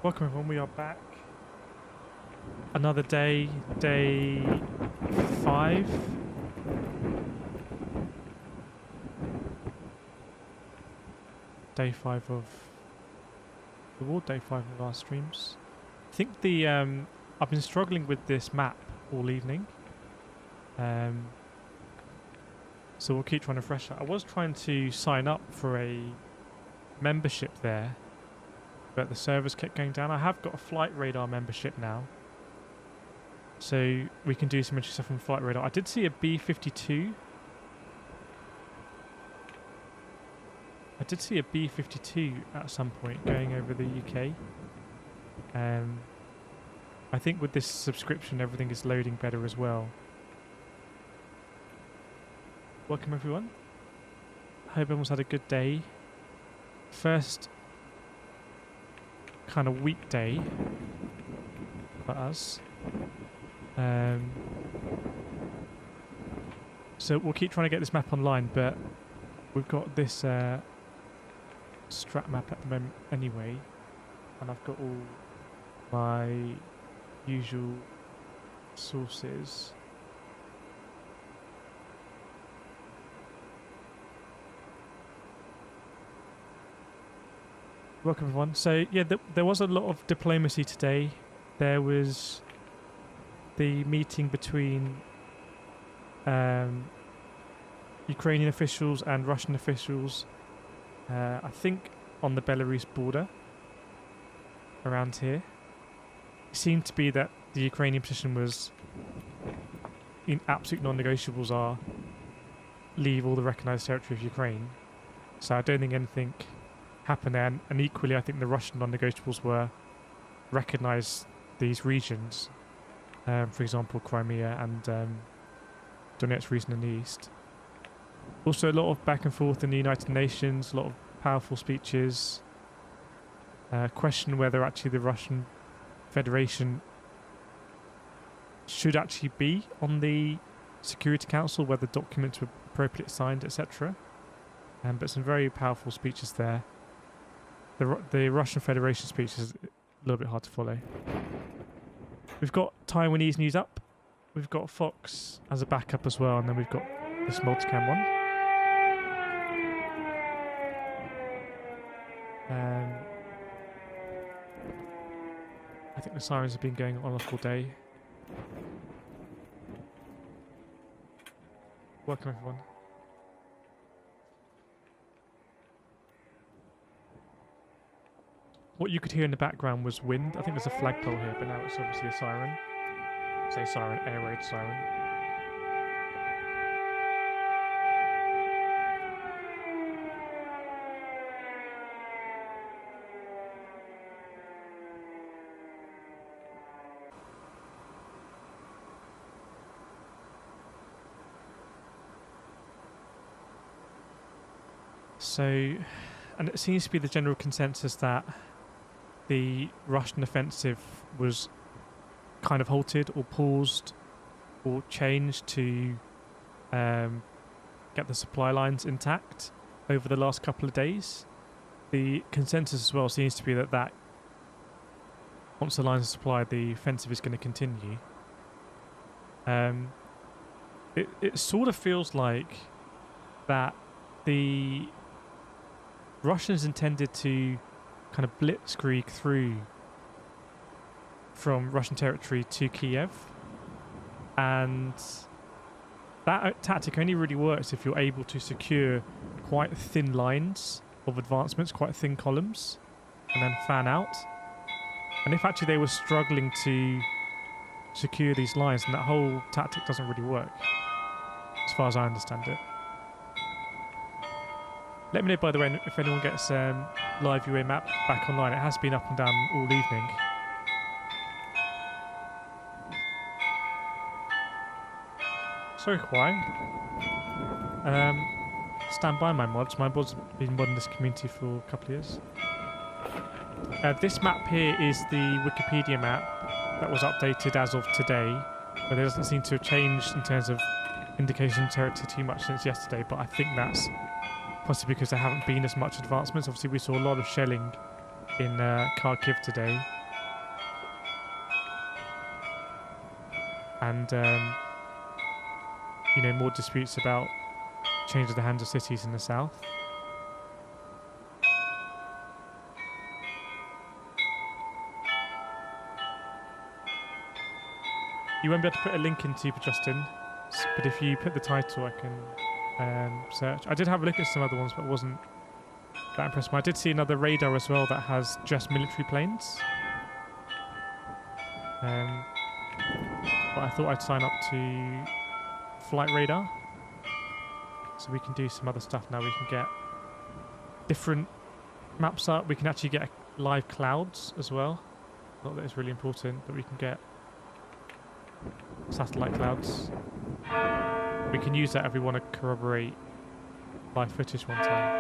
Welcome everyone, we are back. Another day, day 5. Day 5 of the war, day 5 of our streams. I think the I've been struggling with this map all evening. So we'll keep trying to refresh it. I was trying to sign up for a membership there, but the servers kept going down. I have got a Flight Radar membership now, so we can do some interesting stuff on Flight Radar. I did see a B-52. I did see a B-52 at some point going over the UK. I think with this subscription everything is loading better as well. Welcome everyone. Hope everyone's had a good day. First kind of weekday for us. So we'll keep trying to get this map online, but we've got this strat map at the moment anyway, and I've got all my usual sources. Welcome everyone. So yeah, there was a lot of diplomacy today. There was the meeting between Ukrainian officials and Russian officials, I think on the Belarus border around here. It seemed to be that the Ukrainian position was in absolute non-negotiables are leave all the recognised territory of Ukraine. So I don't think anything happened there, and equally I think the Russian non-negotiables were recognise these regions, for example Crimea and Donetsk region in the east. Also a lot of back and forth in the United Nations, a lot of powerful speeches, question whether actually the Russian Federation should actually be on the Security Council, whether documents were appropriately signed, etc. But some very powerful speeches there. The Russian Federation speech is a little bit hard to follow. We've got Taiwanese news up. We've got Fox as a backup as well, and then we've got this multicam one. I think the sirens have been going on all day. Welcome everyone. What you could hear in the background was wind. I think there's a flagpole here, but now it's obviously a siren. Say siren, air raid siren. So, and it seems to be the general consensus that the Russian offensive was kind of halted or paused or changed to get the supply lines intact over the last couple of days. The consensus as well seems to be that once the lines are supplied, the offensive is going to continue. It sort of feels like that the Russians intended to kind of blitzkrieg through from Russian territory to Kyiv, and that tactic only really works if you're able to secure quite thin lines of advancements, quite thin columns, and then fan out. And if actually they were struggling to secure these lines, then that whole tactic doesn't really work, as far as I understand it. Let me know, by the way, if anyone gets live UA map back online. It has been up and down all evening. Sorry, Kwai. Stand by my mods. My mods have been modding this community for a couple of years. This map here is the Wikipedia map that was updated as of today, but there doesn't seem to have changed in terms of indication of territory too much since yesterday, but I think that's possibly because there haven't been as much advancements. Obviously we saw a lot of shelling in Kyiv today. And, you know, more disputes about change of the hands of cities in the south. You won't be able to put a link in Super Justin, but if you put the title, I can search. I did have a look at some other ones, but I wasn't that impressed. I did see another radar as well that has just military planes. But I thought I'd sign up to flight radar, so we can do some other stuff now. We can get different maps up. We can actually get live clouds as well. Not that it's really important, but we can get satellite clouds. We can use that if we want to corroborate live footage one time.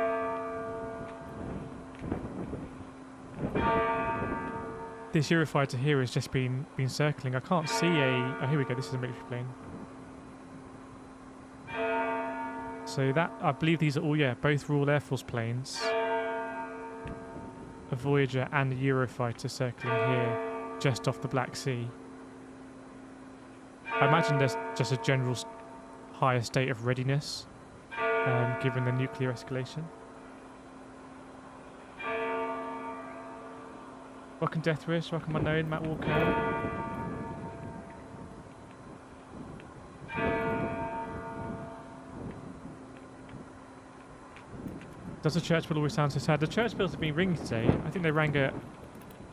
This Eurofighter here has just been circling. I can't see a... Oh, here we go. This is a military plane. So that... I believe these are all, yeah, both Royal Air Force planes. A Voyager and a Eurofighter circling here just off the Black Sea. I imagine there's just a general higher state of readiness given the nuclear escalation. Welcome Deathwish, welcome Unknown, Matt Walker. Does the church bell always sound so sad? The church bells have been ringing today. I think they rang at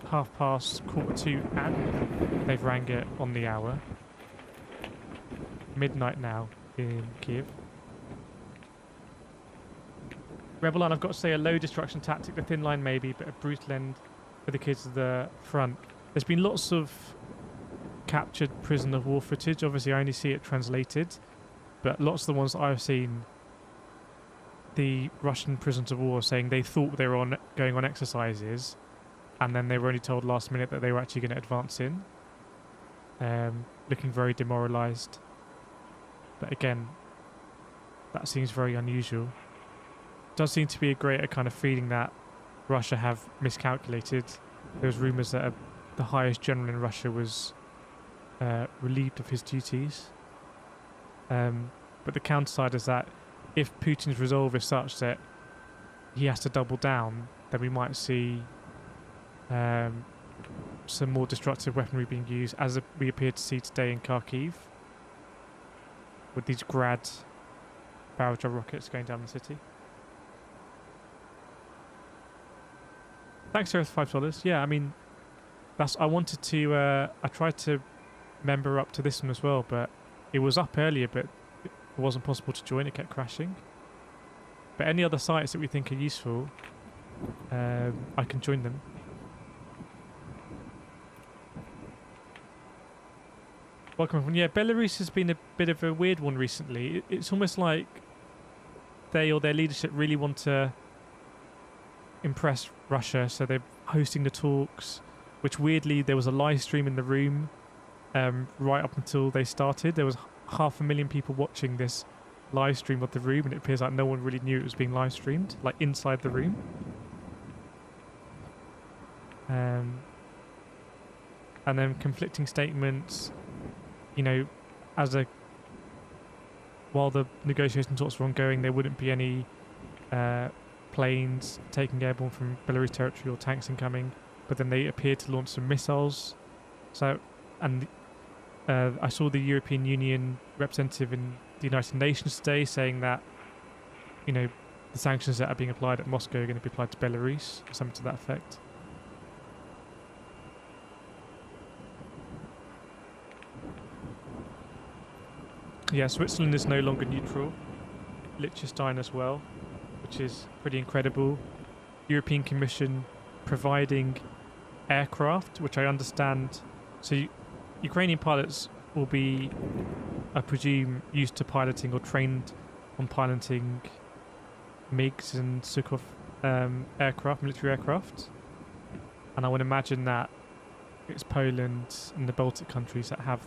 2:30 and they've rang it on the hour. Midnight now in Kyiv. Rebel line, I've got to say, a low destruction tactic, the thin line maybe, but a brutal end for the kids at the front. There's been lots of captured prisoner of war footage. Obviously, I only see it translated, but lots of the ones that I've seen, the Russian prisoners of war saying they thought they were going on exercises, and then they were only told last minute that they were actually going to advance in. Looking very demoralised. But again, that seems very unusual. Does seem to be a greater kind of feeling that Russia have miscalculated. There was rumours that the highest general in Russia was relieved of his duties. But the counter side is that if Putin's resolve is such that he has to double down, then we might see some more destructive weaponry being used, as we appear to see today in Kharkiv, with these Grad barrel jar rockets going down the city. Thanks, Earth, $5. Yeah, I mean, I wanted to. I tried to member up to this one as well, but it was up earlier, but it wasn't possible to join. It kept crashing. But any other sites that we think are useful, I can join them. Welcome everyone. Yeah, Belarus has been a bit of a weird one recently. It's almost like they or their leadership really want to impress Russia, so they're hosting the talks, which weirdly there was a live stream in the room right up until they started. There was 500,000 people watching this live stream of the room, and it appears like no one really knew it was being live streamed, like inside the room. And then conflicting statements, you know, while the negotiation talks were ongoing, there wouldn't be any planes taking airborne from Belarus territory or tanks incoming, but then they appeared to launch some missiles. So, and I saw the European Union representative in the United Nations today saying that, you know, the sanctions that are being applied at Moscow are going to be applied to Belarus, or something to that effect. Yeah, Switzerland is no longer neutral. Liechtenstein as well, which is pretty incredible. European Commission providing aircraft, which I understand. So Ukrainian pilots will be, I presume, used to piloting or trained on piloting MiGs and Sukhoi aircraft, military aircraft. And I would imagine that it's Poland and the Baltic countries that have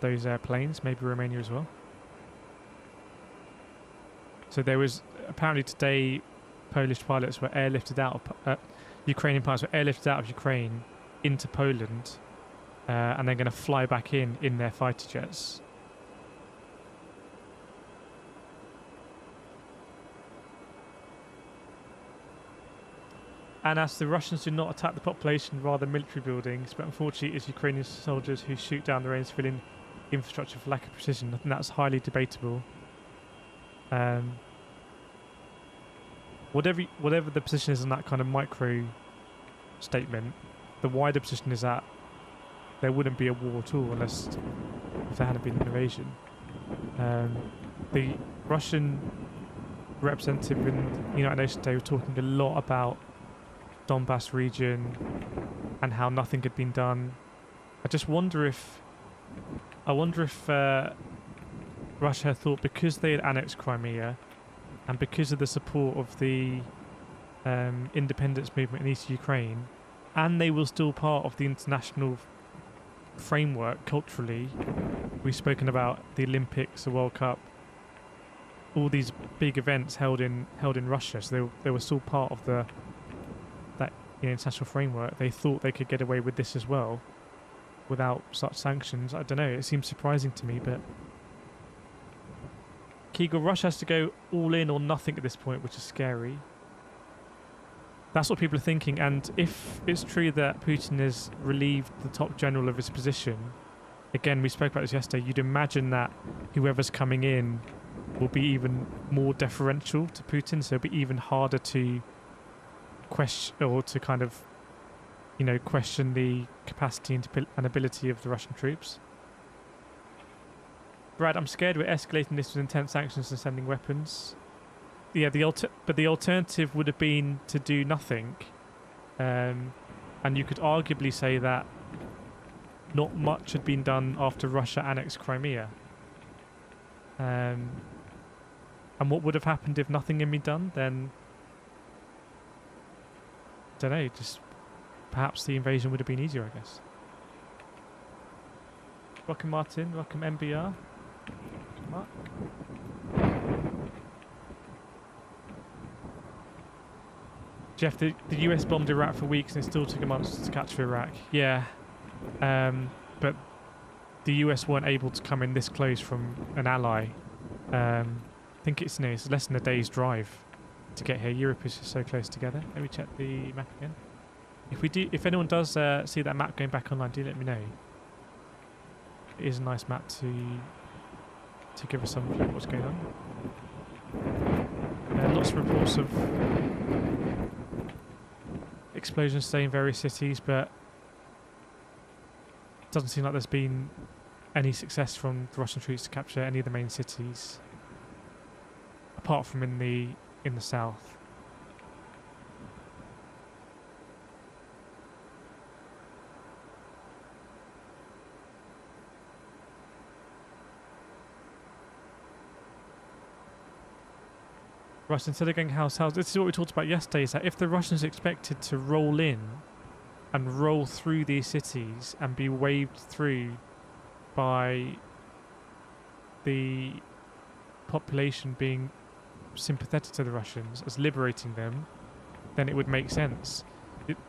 those airplanes, maybe Romania as well. So there was apparently today Polish pilots were airlifted out of Ukrainian pilots were airlifted out of Ukraine into Poland, and they're going to fly back in their fighter jets. And as the Russians do not attack the population, rather military buildings, but unfortunately it's Ukrainian soldiers who shoot down their own civilian infrastructure for lack of precision. I think that's highly debatable. Whatever the position is in that kind of micro statement, the wider position is that there wouldn't be a war at all unless if there hadn't been an invasion. The Russian representative in the United Nations today was talking a lot about Donbass region and how nothing had been done. I wonder if Russia thought because they had annexed Crimea and because of the support of the independence movement in East Ukraine, and they were still part of the international framework culturally. We've spoken about the Olympics, the World Cup, all these big events held in Russia, so they were still part of that international framework. They thought they could get away with this as well without such sanctions. I don't know, it seems surprising to me, but Kyiv, Russia has to go all in or nothing at this point, which is scary. That's what people are thinking, and if it's true that Putin has relieved the top general of his position, again, we spoke about this yesterday, you'd imagine that whoever's coming in will be even more deferential to Putin, so it'll be even harder to question or to kind of, question the capacity and ability of the Russian troops. Brad, I'm scared we're escalating this with intense sanctions and sending weapons. Yeah, but the alternative would have been to do nothing, and you could arguably say that not much had been done after Russia annexed Crimea. And what would have happened if nothing had been done? Then, I don't know, just perhaps the invasion would have been easier, I guess. Welcome Martin, welcome MBR. Mark. Jeff, the US bombed Iraq for weeks and it still took a month to capture Iraq. Yeah, but the US weren't able to come in this close from an ally. I think it's less than a day's drive to get here. Europe is just so close together. Let me check the map again. If anyone does see that map going back online, do let me know. It is a nice map to give us some view of what's going on. Lots of reports of explosions today in various cities, but it doesn't seem like there's been any success from the Russian troops to capture any of the main cities, apart from in the south. Russia, instead of going house, this is what we talked about yesterday, is that if the Russians expected to roll in and roll through these cities and be waved through by the population being sympathetic to the Russians as liberating them, then it would make sense.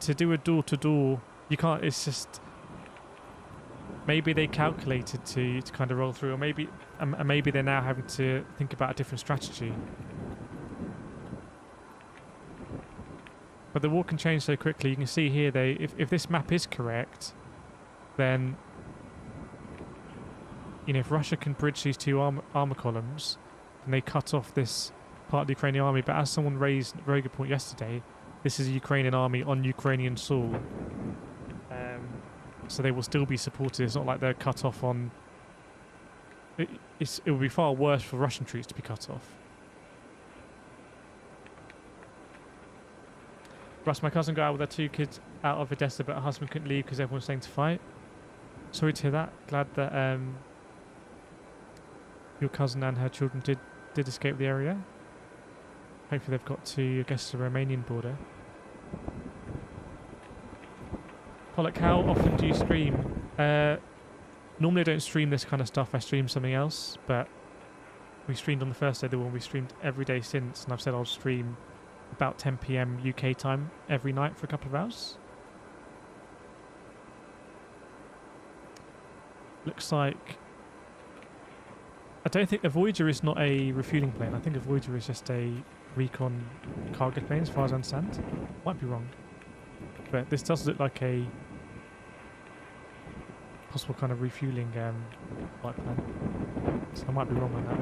To do a door-to-door, you can't, it's just, maybe they calculated to kind of roll through, or maybe they're now having to think about a different strategy. But the war can change so quickly. You can see here, if this map is correct, then if Russia can bridge these two armor columns, then they cut off this part of the Ukrainian army. But as someone raised a very good point yesterday, this is a Ukrainian army on Ukrainian soil, so they will still be supported. It's not like they're cut off on. It would be far worse for Russian troops to be cut off. Russ, my cousin got out with her 2 kids out of Odessa, but her husband couldn't leave because everyone was staying to fight. Sorry to hear that. Glad that your cousin and her children did escape the area. Hopefully they've got to, I guess, the Romanian border. Pollock, how often do you stream? Normally I don't stream this kind of stuff. I stream something else, but we streamed on the first day of the war. We streamed every day since, and I've said I'll stream about 10 p.m. UK time every night for a couple of hours. Looks like... I don't think a Voyager is not a refueling plane. I think a Voyager is just a recon cargo plane as far as I understand. Might be wrong. But this does look like a possible kind of refueling light plan. So I might be wrong with that.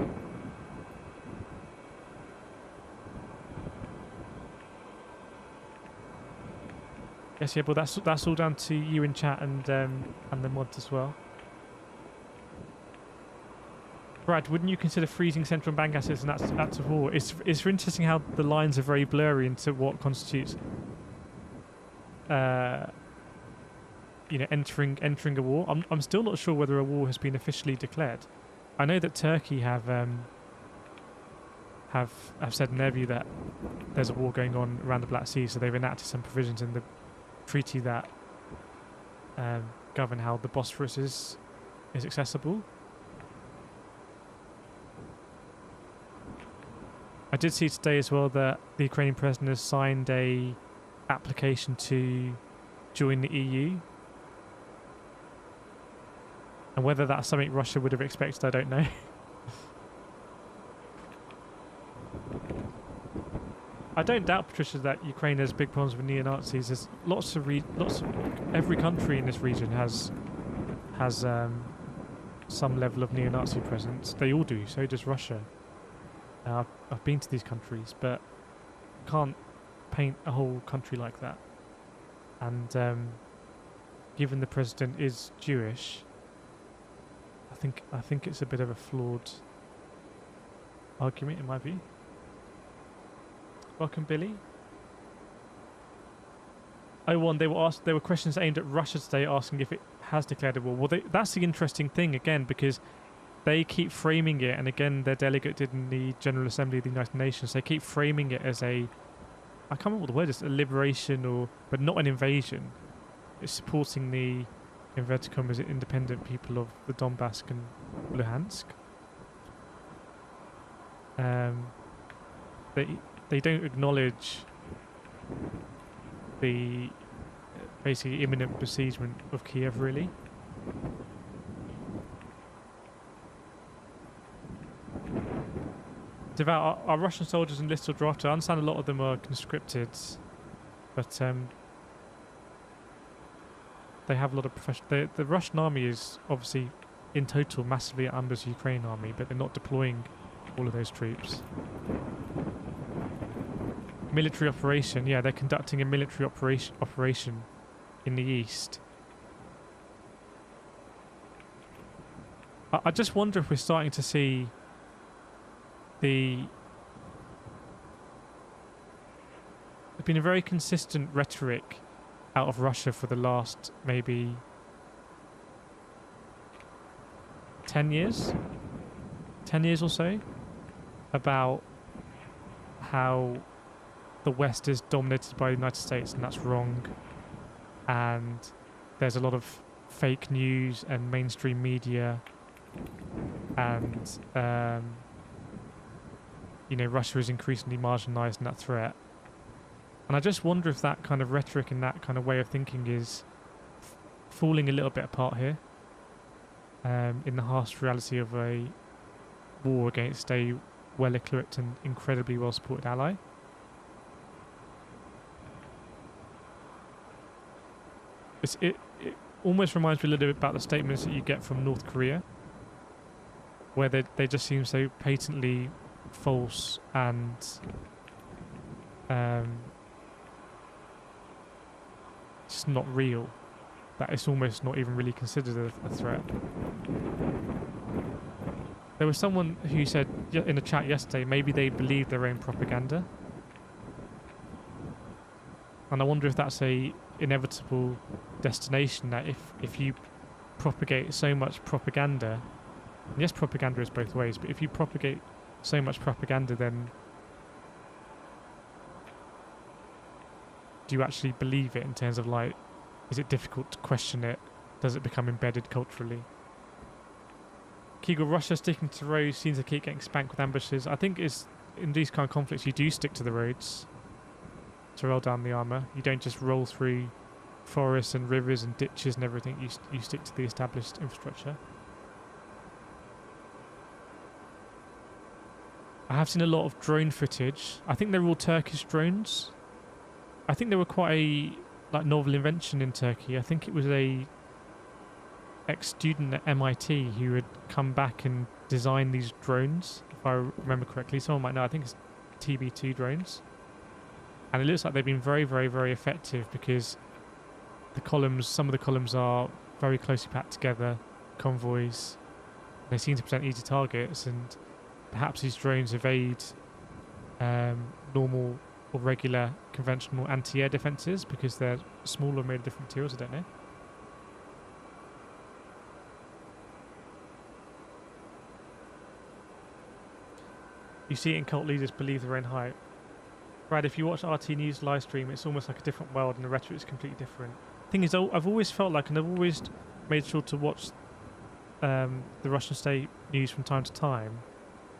Yes, yeah, but that's all down to you in chat and the mods as well. Brad, wouldn't you consider freezing central bank assets and acts of war? It's interesting how the lines are very blurry into what constitutes, entering a war. I'm still not sure whether a war has been officially declared. I know that Turkey have said in their view that there's a war going on around the Black Sea, so they've enacted some provisions in the treaty that govern how the Bosphorus is accessible. I did see today as well that the Ukrainian president has signed a application to join the EU. And whether that's something Russia would have expected, I don't know. I don't doubt, Patricia, that Ukraine has big problems with neo-Nazis. There's lots of every country in this region has some level of neo-Nazi presence. They all do. So does Russia. I've been to these countries, but can't paint a whole country like that. And given the president is Jewish, I think it's a bit of a flawed argument in my view. Welcome, Billy. There were questions aimed at Russia today, asking if it has declared a war. Well, that's the interesting thing again, because they keep framing it, and again, their delegate did in the General Assembly of the United Nations. They keep framing it as I can't remember what the word is, a liberation but not an invasion. It's supporting the inverted commas independent people of the Donbass and Luhansk. They don't acknowledge the basically imminent besiegement of Kyiv, really. Devout, are Russian soldiers enlisted or drafted? I understand a lot of them are conscripted, but they have a lot of professional. The Russian army is obviously, in total, massively outnumbers the Ukrainian army, but they're not deploying all of those troops. Military operation, yeah, they're conducting a military operation in the east. I just wonder if we're starting to see there's been a very consistent rhetoric out of Russia for the last maybe 10 years or so, about how the West is dominated by the United States, and that's wrong, and there's a lot of fake news and mainstream media, and Russia is increasingly marginalized in that threat. And I just wonder if that kind of rhetoric and that kind of way of thinking is falling a little bit apart here, in the harsh reality of a war against a well-equipped and incredibly well-supported ally. It almost reminds me a little bit about the statements that you get from North Korea, where they just seem so patently false and just not real, that it's almost not even really considered a threat. There was someone who said in the chat yesterday maybe they believe their own propaganda, and I wonder if that's a inevitable destination, that if you propagate so much propaganda, and yes, propaganda is both ways, but if you propagate so much propaganda, then do you actually believe it, in terms of like, is it difficult to question it? Does it become embedded culturally? Kegel, Russia sticking to the roads seems to keep getting spanked with ambushes. I think in these kind of conflicts you do stick to the roads. to roll down the armour. You don't just roll through forests and rivers and ditches and everything. You stick to the established infrastructure. I have seen a lot of drone footage. I think they're all Turkish drones. I think they were quite a novel invention in Turkey. I think it was a ex-student at MIT who had come back and designed these drones, if I remember correctly. Someone might know. I think it's TB2 drones. And it looks like they've been very, very, very effective because the columns, some of the columns are very closely packed together, convoys. They seem to present easy targets, and perhaps these drones evade normal or regular conventional anti-air defences because they're smaller, made of different materials. I don't know. You see it in cult leaders believe their own hype. Brad, if you watch RT News live stream, it's almost like a different world and the rhetoric is completely different. Thing is, I've always felt like, and I've always made sure to watch the Russian state news from time to time,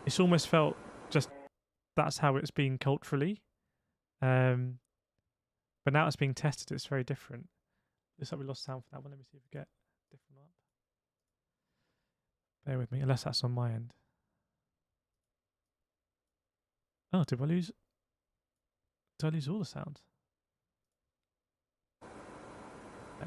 it's almost felt just that's how it's been culturally. But now it's being tested, it's very different. Looks like we lost sound for that one. Let me see if we get a different one. Bear with me, unless that's on my end. Oh, did I lose all the sound? No.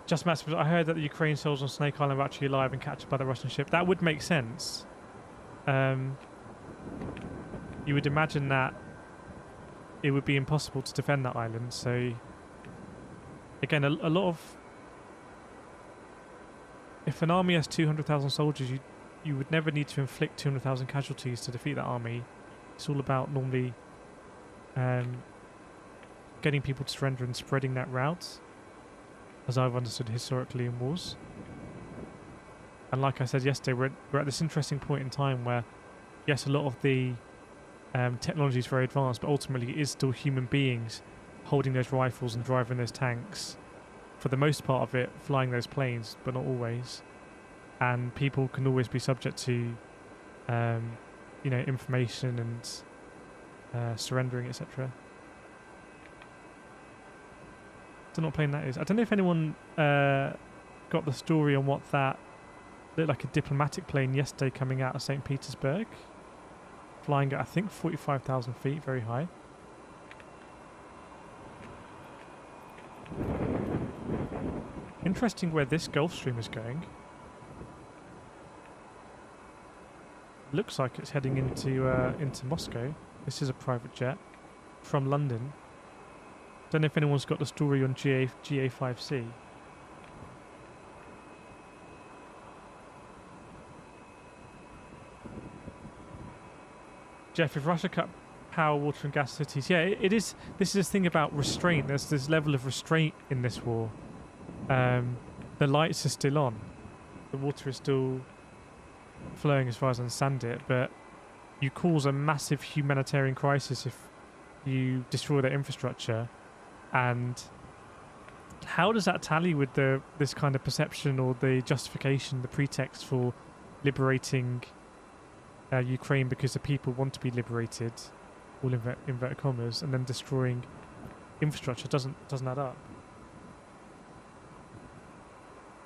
Just Max, I heard that the Ukraine soldiers on Snake Island were actually alive and captured by the Russian ship. That would make sense. You would imagine that it would be impossible to defend that island. So, again, a lot of... If an army has 200,000 soldiers, you would never need to inflict 200,000 casualties to defeat that army. It's all about normally getting people to surrender and spreading that route, as I've understood historically in wars. And like I said yesterday, we're at this interesting point in time where, yes, a lot of the technology is very advanced, but ultimately it is still human beings holding those rifles and driving those tanks. For the most part of it, flying those planes, but not always. And people can always be subject to, information and surrendering, etc. Don't know what plane that is. I don't know if anyone got the story on what that looked like. A diplomatic plane yesterday coming out of St. Petersburg, flying at I think 45,000 feet, very high. Interesting where this Gulf Stream is going. Looks like it's heading into Moscow. This is a private jet from London. Don't know if anyone's got the story on GA5C. Jeff, if Russia cut power, water and gas cities, yeah, it is. This is this thing about restraint. There's this level of restraint in this war. The lights are still on. The water is still flowing as far as I understand it, but you cause a massive humanitarian crisis if you destroy their infrastructure. And how does that tally with this kind of perception or the justification, the pretext for liberating Ukraine because the people want to be liberated, all inverted commas, and then destroying infrastructure doesn't add up.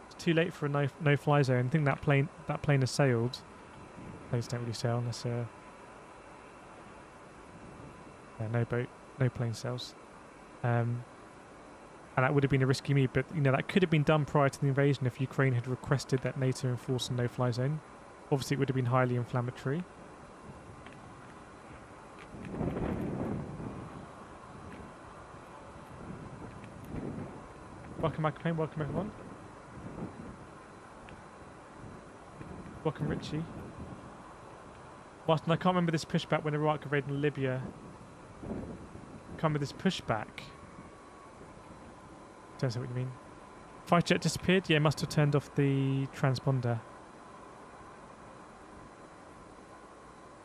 It's too late for a no-fly zone. I think that plane has sailed. Planes don't really sail unless no boat, no plane sails. And that would have been a risky move, but that could have been done prior to the invasion if Ukraine had requested that NATO enforce a no-fly zone. Obviously, it would have been highly inflammatory. Welcome, Michael Payne. Welcome, everyone. Welcome, Richie. Martin, I can't remember this pushback when Iraq invaded Libya. Can't remember this pushback. Don't know what you mean. Fighter jet disappeared? Yeah, must have turned off the transponder.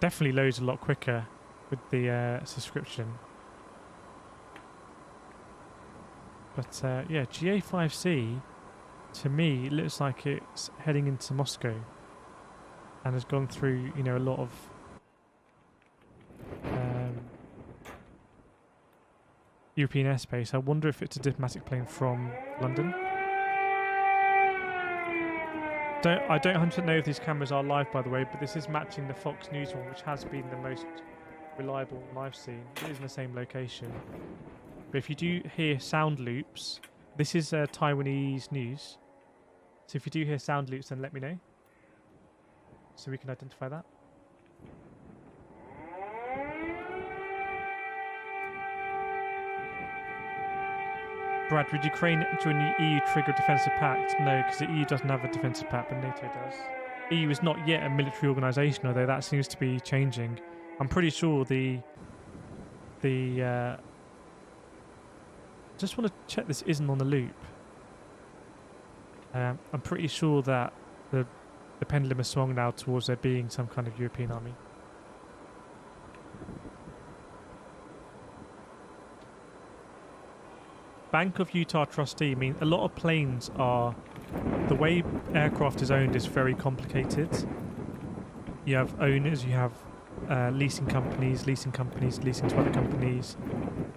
Definitely loads a lot quicker with the subscription. But yeah, GA5C, to me, it looks like it's heading into Moscow and has gone through, you know, a lot of European airspace. I wonder if it's a diplomatic plane from London. I don't 100% know if these cameras are live, by the way, but this is matching the Fox News one, which has been the most reliable one I've seen. It is in the same location. But if you do hear sound loops, this is Taiwanese news. So if you do hear sound loops, then let me know, so we can identify that. Brad, would Ukraine join the EU trigger defensive pact? No, because the EU doesn't have a defensive pact, but NATO does. EU is not yet a military organisation, although that seems to be changing. I'm pretty sure just want to check this isn't on the loop. I'm pretty sure that the pendulum has swung now towards there being some kind of European army. Bank of Utah trustee. I mean, a lot of planes are... The way aircraft is owned is very complicated. You have owners, you have leasing companies leasing to other companies.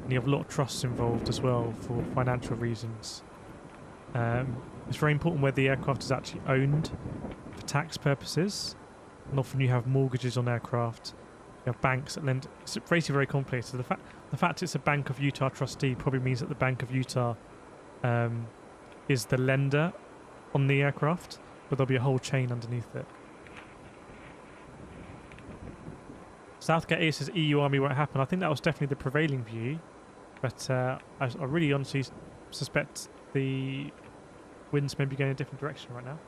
And you have a lot of trusts involved as well for financial reasons. It's very important where the aircraft is actually owned for tax purposes. And often you have mortgages on aircraft. You have banks that lend. It's basically very complicated. The fact it's a Bank of Utah trustee probably means that the Bank of Utah is the lender on the aircraft, but there'll be a whole chain underneath it. Southgate A says EU army won't happen. I think that was definitely the prevailing view, but I really honestly suspect the winds may be going a different direction right now.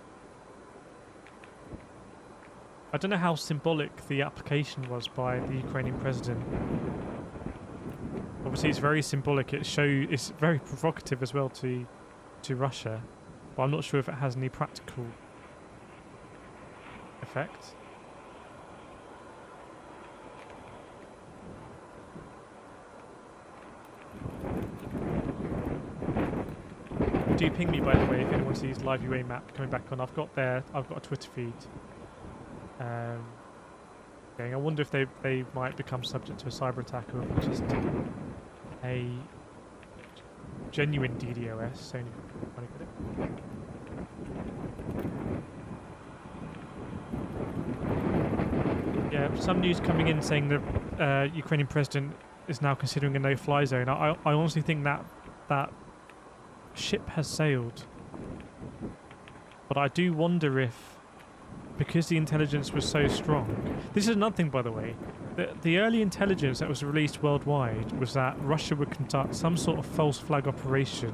I don't know how symbolic the application was by the Ukrainian president. Obviously, it's very symbolic. It's very provocative as well to Russia, but I'm not sure if it has any practical effect. Do ping me, by the way, if anyone sees live UA map coming back on. I've got a Twitter feed. I wonder if they might become subject to a cyber attack or just a genuine DDoS. So yeah, some news coming in saying the Ukrainian president is now considering a no-fly zone. I honestly think that ship has sailed, but I do wonder if, because the intelligence was so strong... This is another thing, by the way. The early intelligence that was released worldwide was that Russia would conduct some sort of false flag operation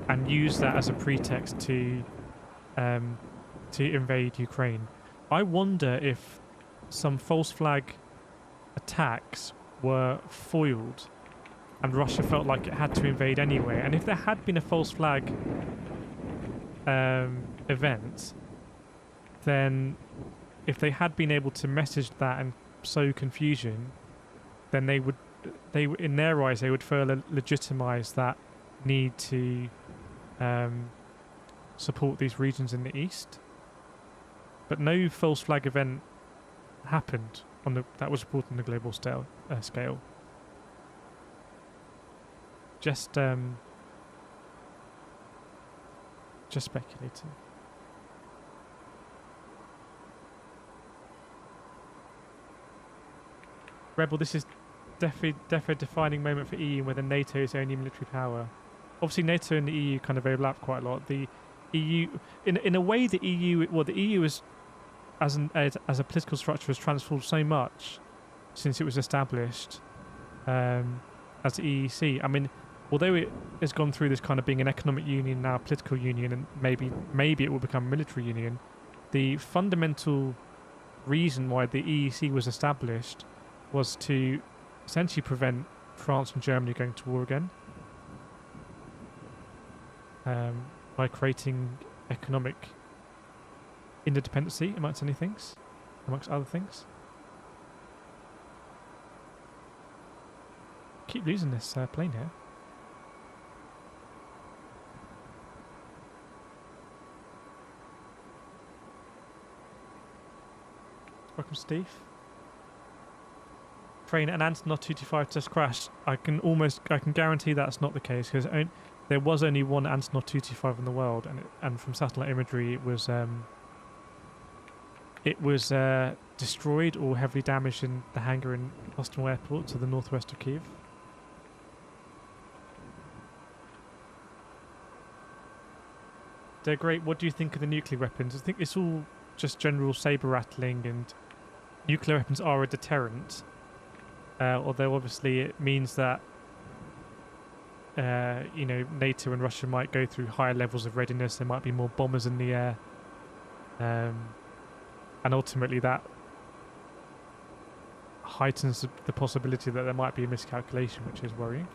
and use that as a pretext to invade Ukraine. I wonder if some false flag attacks were foiled and Russia felt like it had to invade anyway. And if there had been a false flag event, then if they had been able to message that and sow confusion, then they in their eyes, they would further legitimize that need to support these regions in the east. But no false flag event happened that was reported on the global scale. Just speculating. Rebel, this is definitely a defining moment for EU, whether NATO is the only military power. Obviously, NATO and the EU kind of overlap quite a lot. The EU, in a way, the EU is as a political structure has transformed so much since it was established as the EEC. I mean, although it has gone through this kind of being an economic union, now a political union, and maybe it will become a military union, the fundamental reason why the EEC was established was to essentially prevent France and Germany going to war again by creating economic interdependency amongst other things. Keep losing this plane here. Welcome, Steve. Train an Antonov 225 just crashed. I can guarantee that's not the case, because there was only one Antonov 225 in the world, and from satellite imagery it was destroyed or heavily damaged in the hangar in Hostomel Airport to the northwest of Kyiv. They're great. What do you think of the nuclear weapons? I think it's all just general saber rattling, and nuclear weapons are a deterrent. Although obviously it means that NATO and Russia might go through higher levels of readiness. There might be more bombers in the air, and ultimately that heightens the possibility that there might be a miscalculation, which is worrying.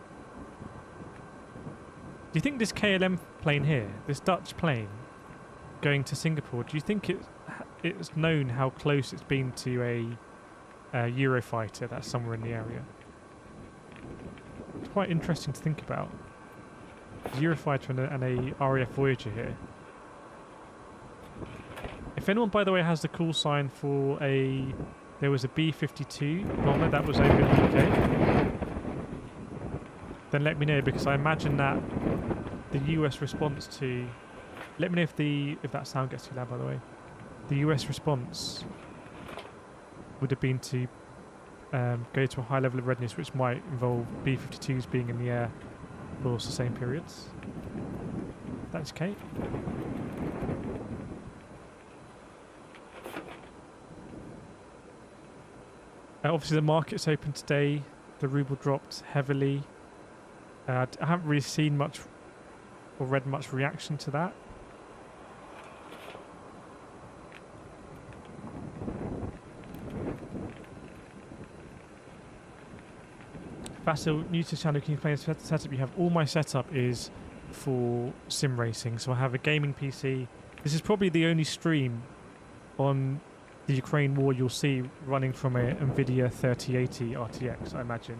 Do you think this KLM plane here, this Dutch plane going to Singapore, do you think it's known how close it's been to a Eurofighter that's somewhere in the area? It's quite interesting to think about. A Eurofighter and a RAF Voyager here. If anyone, by the way, has the call sign for there was a B-52 bomber that was over in the UK, then let me know, because I imagine that the US response to... Let me know if that sound gets too loud, by the way. The US response would have been to go to a high level of readiness, which might involve B-52s being in the air for sustained periods. That's okay. Obviously the market's open today. The ruble dropped heavily. I haven't really seen much or read much reaction to that. Vasil, new to channel, can you explain the setup you have? All my setup is for sim racing. So I have a gaming PC. This is probably the only stream on the Ukraine war you'll see running from a NVIDIA 3080 RTX, I imagine.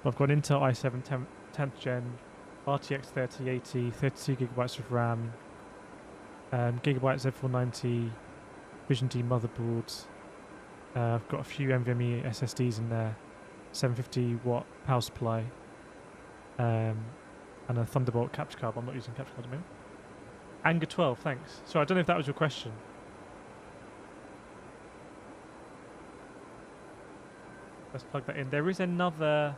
I've got Intel i7 10th gen, RTX 3080, 32GB of RAM, Gigabyte Z490, Vision D motherboards. I've got a few NVMe SSDs in there, 750 watt power supply, and a Thunderbolt capture card. I'm not using capture card at the moment. Anger 12, thanks. So I don't know if that was your question. Let's plug that in. There is another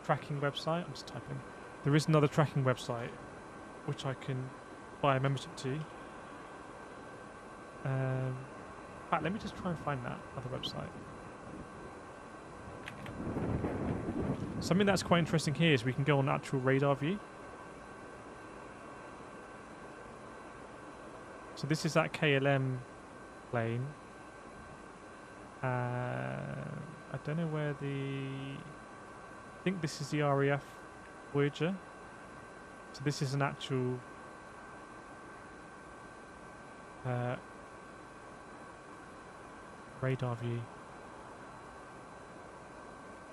tracking website. I'm just typing. There is another tracking website which I can buy a membership to. In fact, let me just try and find that other website. Something that's quite interesting here is we can go on actual radar view. So this is that KLM plane. I don't know where I think this is the RAF Voyager. So this is an actual radar view.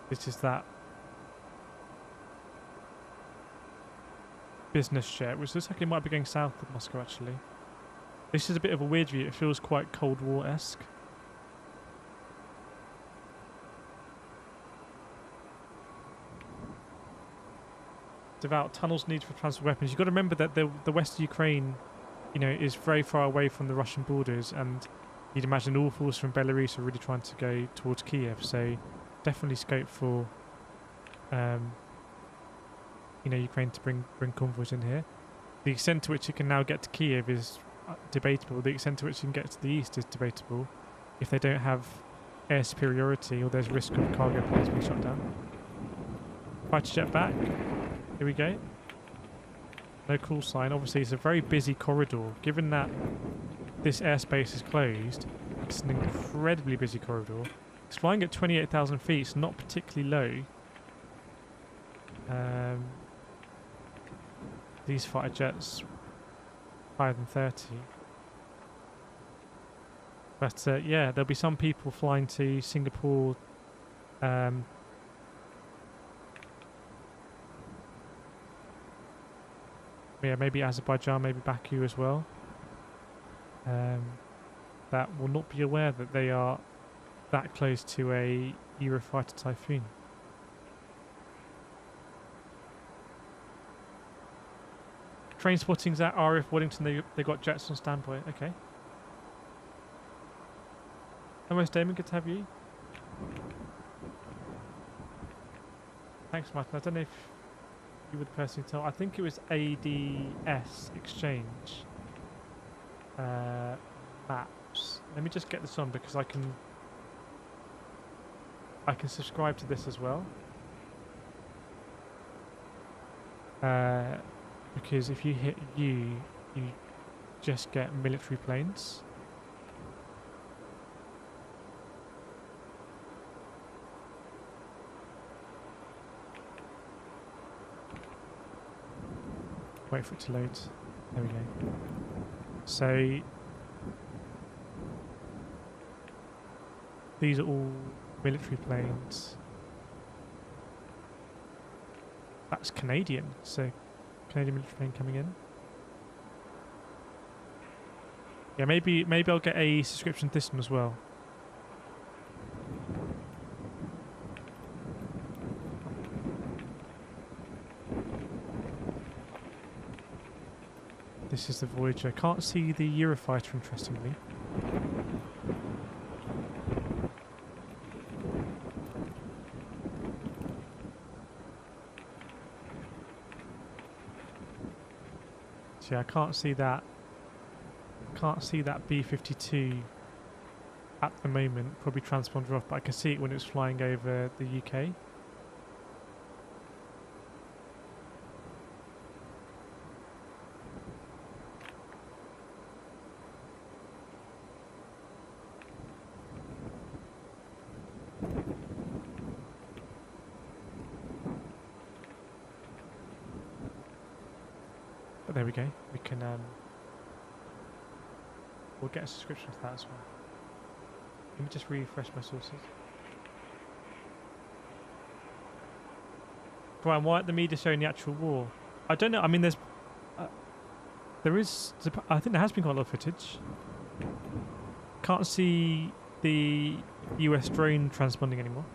This is that business jet, which looks like it might be going south of Moscow actually. This is a bit of a weird view. It feels quite Cold War-esque. Devout tunnels needed for transfer weapons. You've got to remember that the west of Ukraine, is very far away from the Russian borders, and you'd imagine all forces from Belarus are really trying to go towards Kyiv. So definitely scope for, Ukraine to bring convoys in here. The extent to which it can now get to Kyiv is debatable. The extent to which it can get to the east is debatable. If they don't have air superiority, or there's risk of cargo planes being shot down. Fighter jet back. Here we go. No call sign. Obviously, it's a very busy corridor. Given that this airspace is closed, it's an incredibly busy corridor. It's flying at 28,000 feet. It's not particularly low. These fighter jets higher than 30. But yeah, there'll be some people flying to Singapore. Yeah, maybe Azerbaijan, maybe Baku as well. that will not be aware that they are that close to a Eurofighter Typhoon. Train spotting's at RF Waddington. They got jets on standby. Okay. Almost Damon, good to have you. Thanks, Martin. I don't know if you were the person who told. I think it was ADS Exchange maps. Let me just get this on because I can subscribe to this as well. Because if you hit U, you just get military planes. Wait for it to load. There we go. So these are all military planes. That's Canadian, so Canadian military plane coming in. Yeah, maybe I'll get a subscription to this one as well. This is the Voyager. Can't see the Eurofighter, interestingly. So yeah, I can't see that. Can't see that B-52 at the moment. Probably transponder off, but I can see it when it was flying over the UK. But there we go. We can we'll get a subscription to that as well. Let me just refresh my sources. Brian, why aren't the media showing the actual war? I don't know. I mean, there is. I think there has been quite a lot of footage. Can't see the US drone transponding anymore.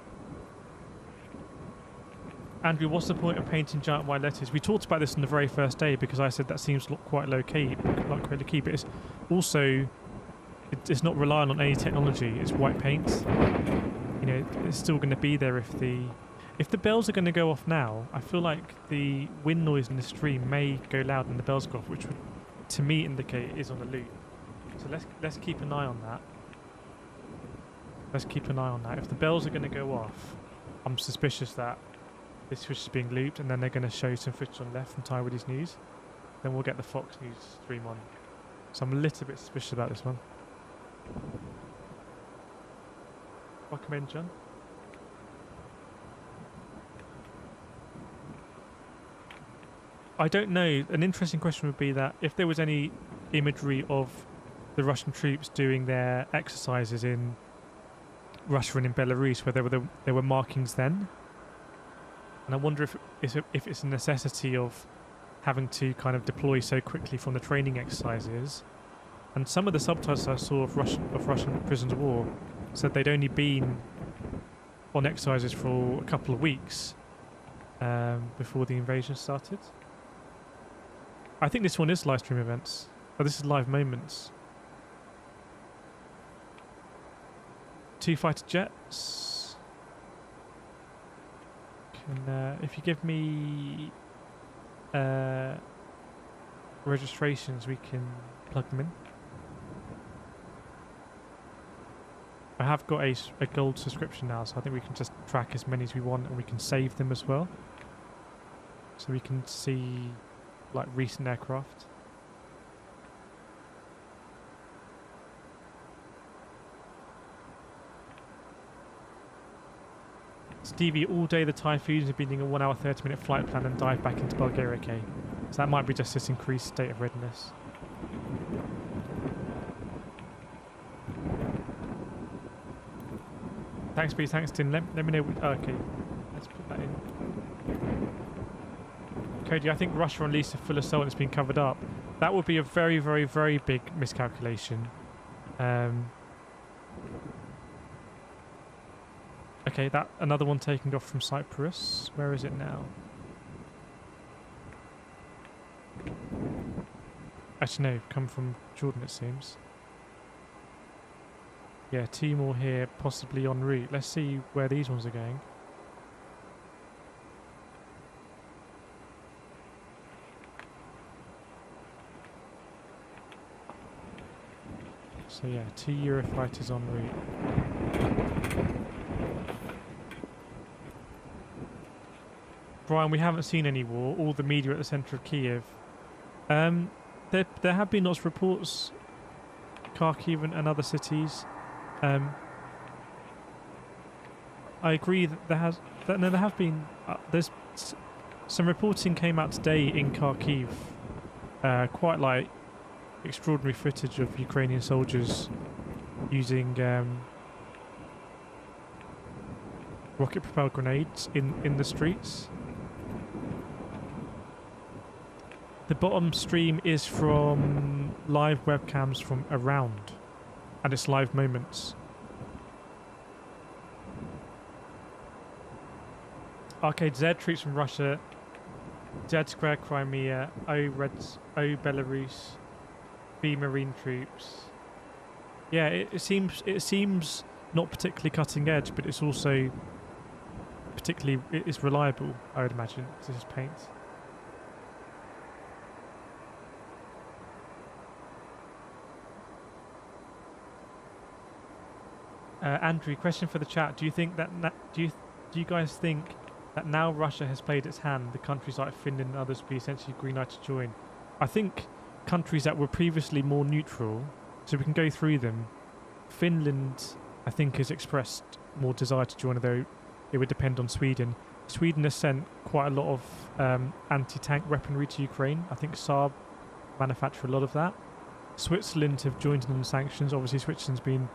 Andrew, what's the point of painting giant white letters? We talked about this on the very first day because I said that seems quite low key, but it's also it's not relying on any technology. It's white paint. You know, it's still going to be there if the bells are going to go off now. I feel like the wind noise in the stream may go loud when the bells go off, which would, to me, indicate it is on the loop. So let's keep an eye on that. Let's keep an eye on that. If the bells are going to go off, I'm suspicious that this fish is being looped, and then they're going to show some footage on the left from Taiwanese News. Then we'll get the Fox News stream on. So I'm a little bit suspicious about this one. Welcome in, John. I don't know. An interesting question would be that if there was any imagery of the Russian troops doing their exercises in Russia and in Belarus, where there were markings then. And I wonder if it's a necessity of having to kind of deploy so quickly from the training exercises. And some of the subtitles I saw of Russian prisoners of war said they'd only been on exercises for a couple of weeks before the invasion started. I think this one is live stream events. Oh, this is live moments. 2 fighter jets. And if you give me registrations, we can plug them in. I have got a gold subscription now, so I think we can just track as many as we want, and we can save them as well. So we can see like recent aircraft. Stevie, all day the Typhoons have been doing a 1 hour 30-minute flight plan and dive back into Bulgaria. Okay, so that might be just this increased state of readiness. Thanks, please. Thanks, Tim. Let me know. Oh, okay, let's put that in. Cody, I think Russia unleashed a full assault and it's been covered up. That would be a very, very, very big miscalculation. Okay, that another one taking off from Cyprus. Where is it now? Actually, no, come from Jordan, it seems. Yeah, 2 more here, possibly en route. Let's see where these ones are going. So yeah, 2 Eurofighters en route. Brian, we haven't seen any war. All the media at the centre of Kyiv. There have been lots of reports, Kharkiv and other cities. I agree that there have been. There's some reporting came out today in Kharkiv, quite like extraordinary footage of Ukrainian soldiers using rocket-propelled grenades in the streets. The bottom stream is from live webcams from around, and it's live moments. Arcade Z troops from Russia, Z Square Crimea, O Belarus, B Marine troops. Yeah, it seems not particularly cutting edge, but it's also particularly it's reliable. I would imagine. This is paint. Andrew, question for the chat: do you think that do you guys think that now Russia has played its hand, the countries like Finland and others will be essentially green light to join? I think countries that were previously more neutral, so we can go through them. Finland, I think, has expressed more desire to join, though it would depend on Sweden. Sweden has sent quite a lot of anti-tank weaponry to Ukraine. I think Saab manufacture a lot of that. Switzerland have joined in on sanctions. Obviously, Switzerland's been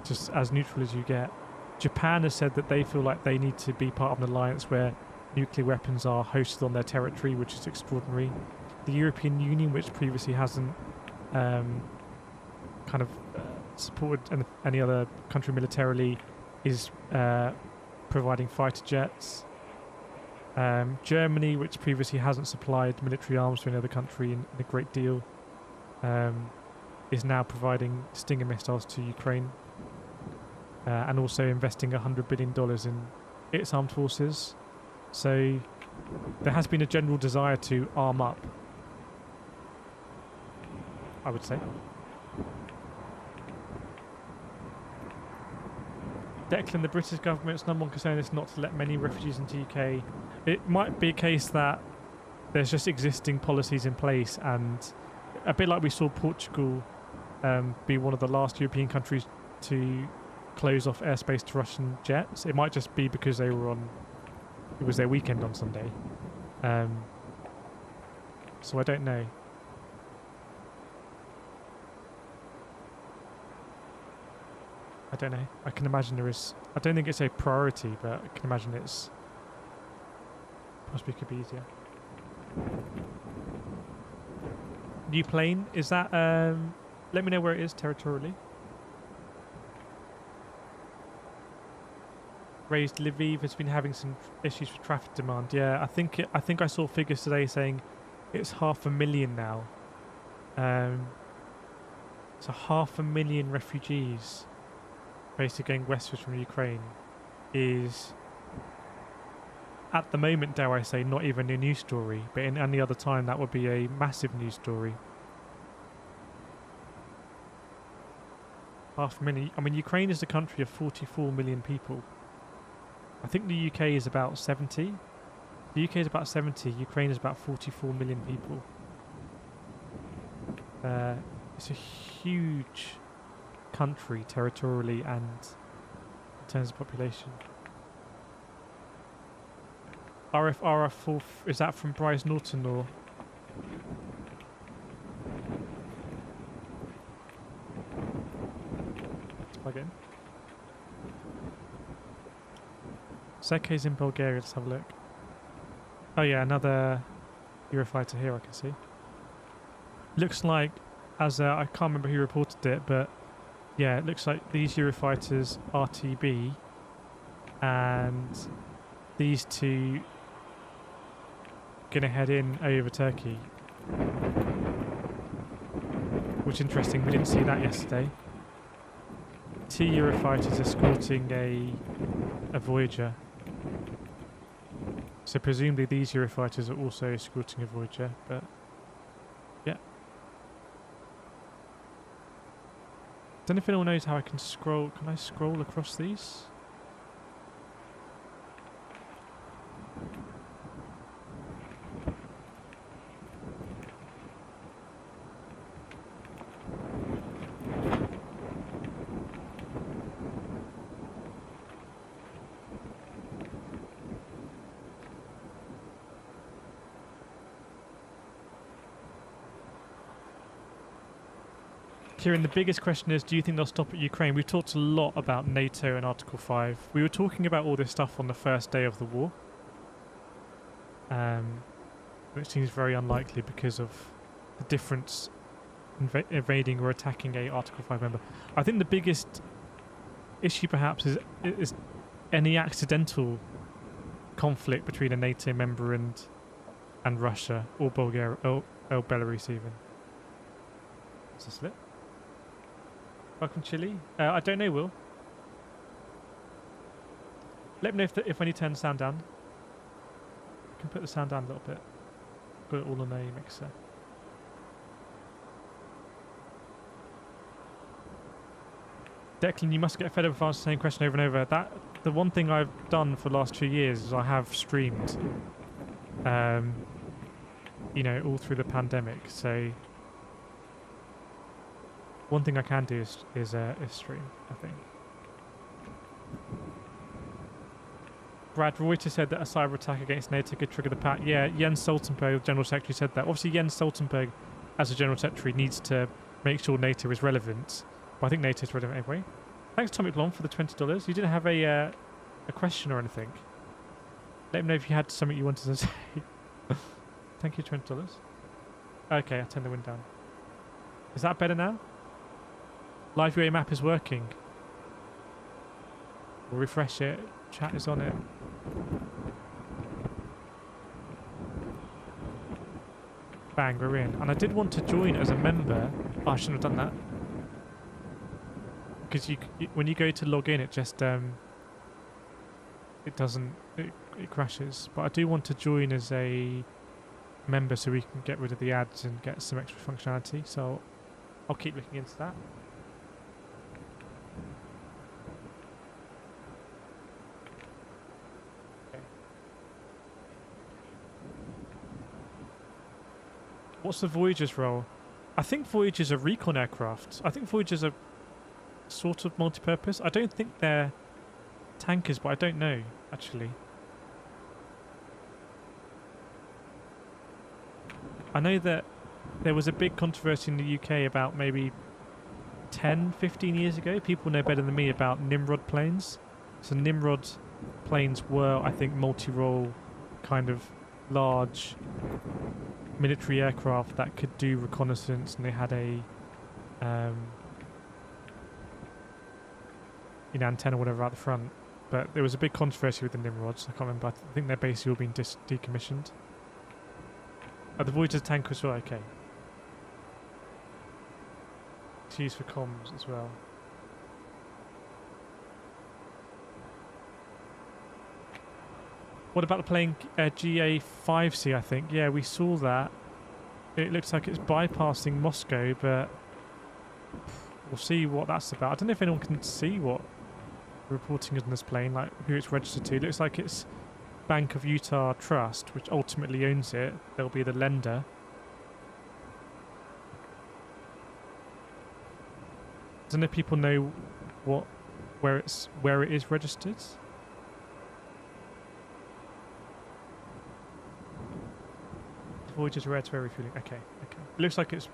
just as neutral as you get. Japan has said that they feel like they need to be part of an alliance where nuclear weapons are hosted on their territory, which is extraordinary. The European Union, which previously hasn't kind of supported any other country militarily, is providing fighter jets. Germany, which previously hasn't supplied military arms to any other country in a great deal, is now providing Stinger missiles to Ukraine, and also investing $100 billion in its armed forces. So there has been a general desire to arm up, I would say. Declan, the British government's number one concern is not to let many refugees into UK. It might be a case that there's just existing policies in place, and a bit like we saw Portugal be one of the last European countries to close off airspace to Russian jets. It might just be because it was their weekend on Sunday. So I don't know. I don't know. I can imagine there is. I don't think it's a priority, but I can imagine it's possibly could be easier. New plane, is that let me know where it is territorially. Raised Lviv has been having some issues with traffic demand. Yeah, I think I saw figures today saying it's 500,000 now. So 500,000 refugees basically going westwards from Ukraine is, at the moment, dare I say, not even a news story, but in any other time that would be a massive news story. 500,000. I mean, Ukraine is a country of 44 million people. I think the UK is about 70. The UK is about 70. Ukraine is about 44 million people. It's a huge country territorially and in terms of population. RF4, is that from Bryce Norton or? Let's plug in. Sekhe's in Bulgaria, let's have a look. Oh yeah, another Eurofighter here I can see. Looks like, as I can't remember who reported it, but yeah, it looks like these Eurofighters RTB and these two gonna head in over Turkey. Which is interesting, we didn't see that yesterday. 2 Eurofighters escorting a Voyager. So presumably these Eurofighters are also escorting a Voyager, but yeah. Don't know if anyone knows how I can scroll. Can I scroll across these? Kieran, the biggest question is, do you think they'll stop at Ukraine? We've talked a lot about NATO and Article 5. We were talking about all this stuff on the first day of the war. Which seems very unlikely because of the difference invading or attacking a Article 5 member. I think the biggest issue perhaps is any accidental conflict between a NATO member and Russia or Bulgaria or Belarus even. Is this lit? Welcome, Chile. I don't know, Will. Let me know if I need to turn the sound down. I can put the sound down a little bit. Put it all on a mixer. Declan, you must get fed up with answering the same question over and over. The one thing I've done for the last 2 years is I have streamed. You know, all through the pandemic. So one thing I can do is stream, I think. Brad, Reuters said that a cyber attack against NATO could trigger the pact. Yeah, Jens Stoltenberg, General Secretary, said that. Obviously, Jens Stoltenberg, as a General Secretary, needs to make sure NATO is relevant. But I think NATO is relevant anyway. Thanks, Tommy Blom, for the $20. You didn't have a question or anything. Let me know if you had something you wanted to say. Thank you, $20. Okay, I'll turn the wind down. Is that better now? Live UA map is working. We'll refresh it. Chat is on it. Bang, we're in. And I did want to join as a member. Oh, I shouldn't have done that. Because when you go to log in, it just it doesn't. It crashes. But I do want to join as a member so we can get rid of the ads and get some extra functionality. So I'll keep looking into that. What's the Voyager's role? I think Voyagers are recon aircraft. I think Voyagers are sort of multi-purpose. I don't think they're tankers, but I don't know, actually. I know that there was a big controversy in the UK about maybe 10, 15 years ago. People know better than me about Nimrod planes. So Nimrod planes were, I think, multi-role kind of large military aircraft that could do reconnaissance, and they had a antenna or whatever out the front. But there was a big controversy with the Nimrods. I can't remember. I think they're basically all being decommissioned. Oh, the Voyager's tank as well. Okay. It's used for comms as well. What about the plane GA5C, I think? Yeah, we saw that. It looks like it's bypassing Moscow, but we'll see what that's about. I don't know if anyone can see what the reporting is on this plane, like who it's registered to. It looks like it's Bank of Utah Trust, which ultimately owns it. They'll be the lender. I don't know if people know where it is registered. Voyager's rare to air refueling. Okay. It looks like it's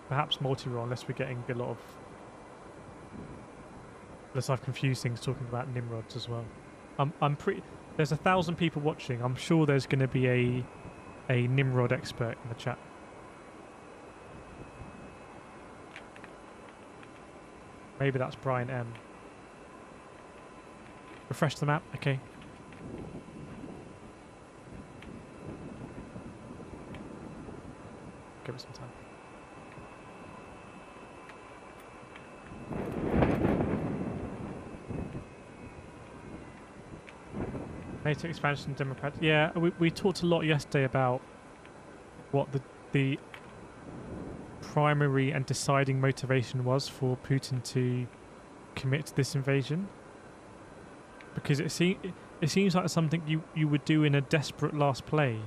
perhaps multi-role, unless we're getting a lot of. Unless I've confused things talking about Nimrods as well. I'm pretty. There's 1,000 people watching. I'm sure there's going to be a Nimrod expert in the chat. Maybe that's Brian M. Refresh the map. Okay. Give it some time. NATO expansion, Democrat. Yeah, we talked a lot yesterday about what the primary and deciding motivation was for Putin to commit to this invasion, because it seems like something you would do in a desperate last play,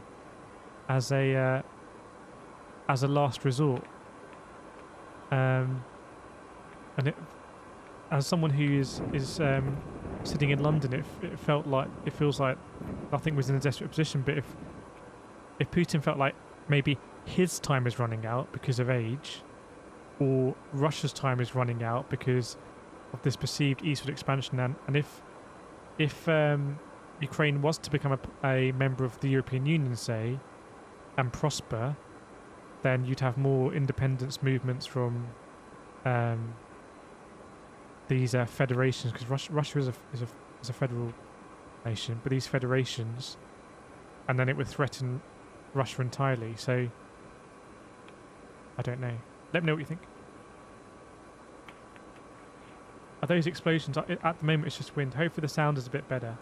as a last resort. And as someone who is sitting in London, it feels like nothing was in a desperate position. But if Putin felt like maybe his time is running out because of age, or Russia's time is running out because of this perceived eastward expansion, and if Ukraine was to become a member of the European Union, say, and prosper, then you'd have more independence movements from these federations, because Russia is a federal nation, but these federations, and then it would threaten Russia entirely. So I don't know. Let me know what you think. Are those explosions? At the moment it's just wind. Hopefully the sound is a bit better.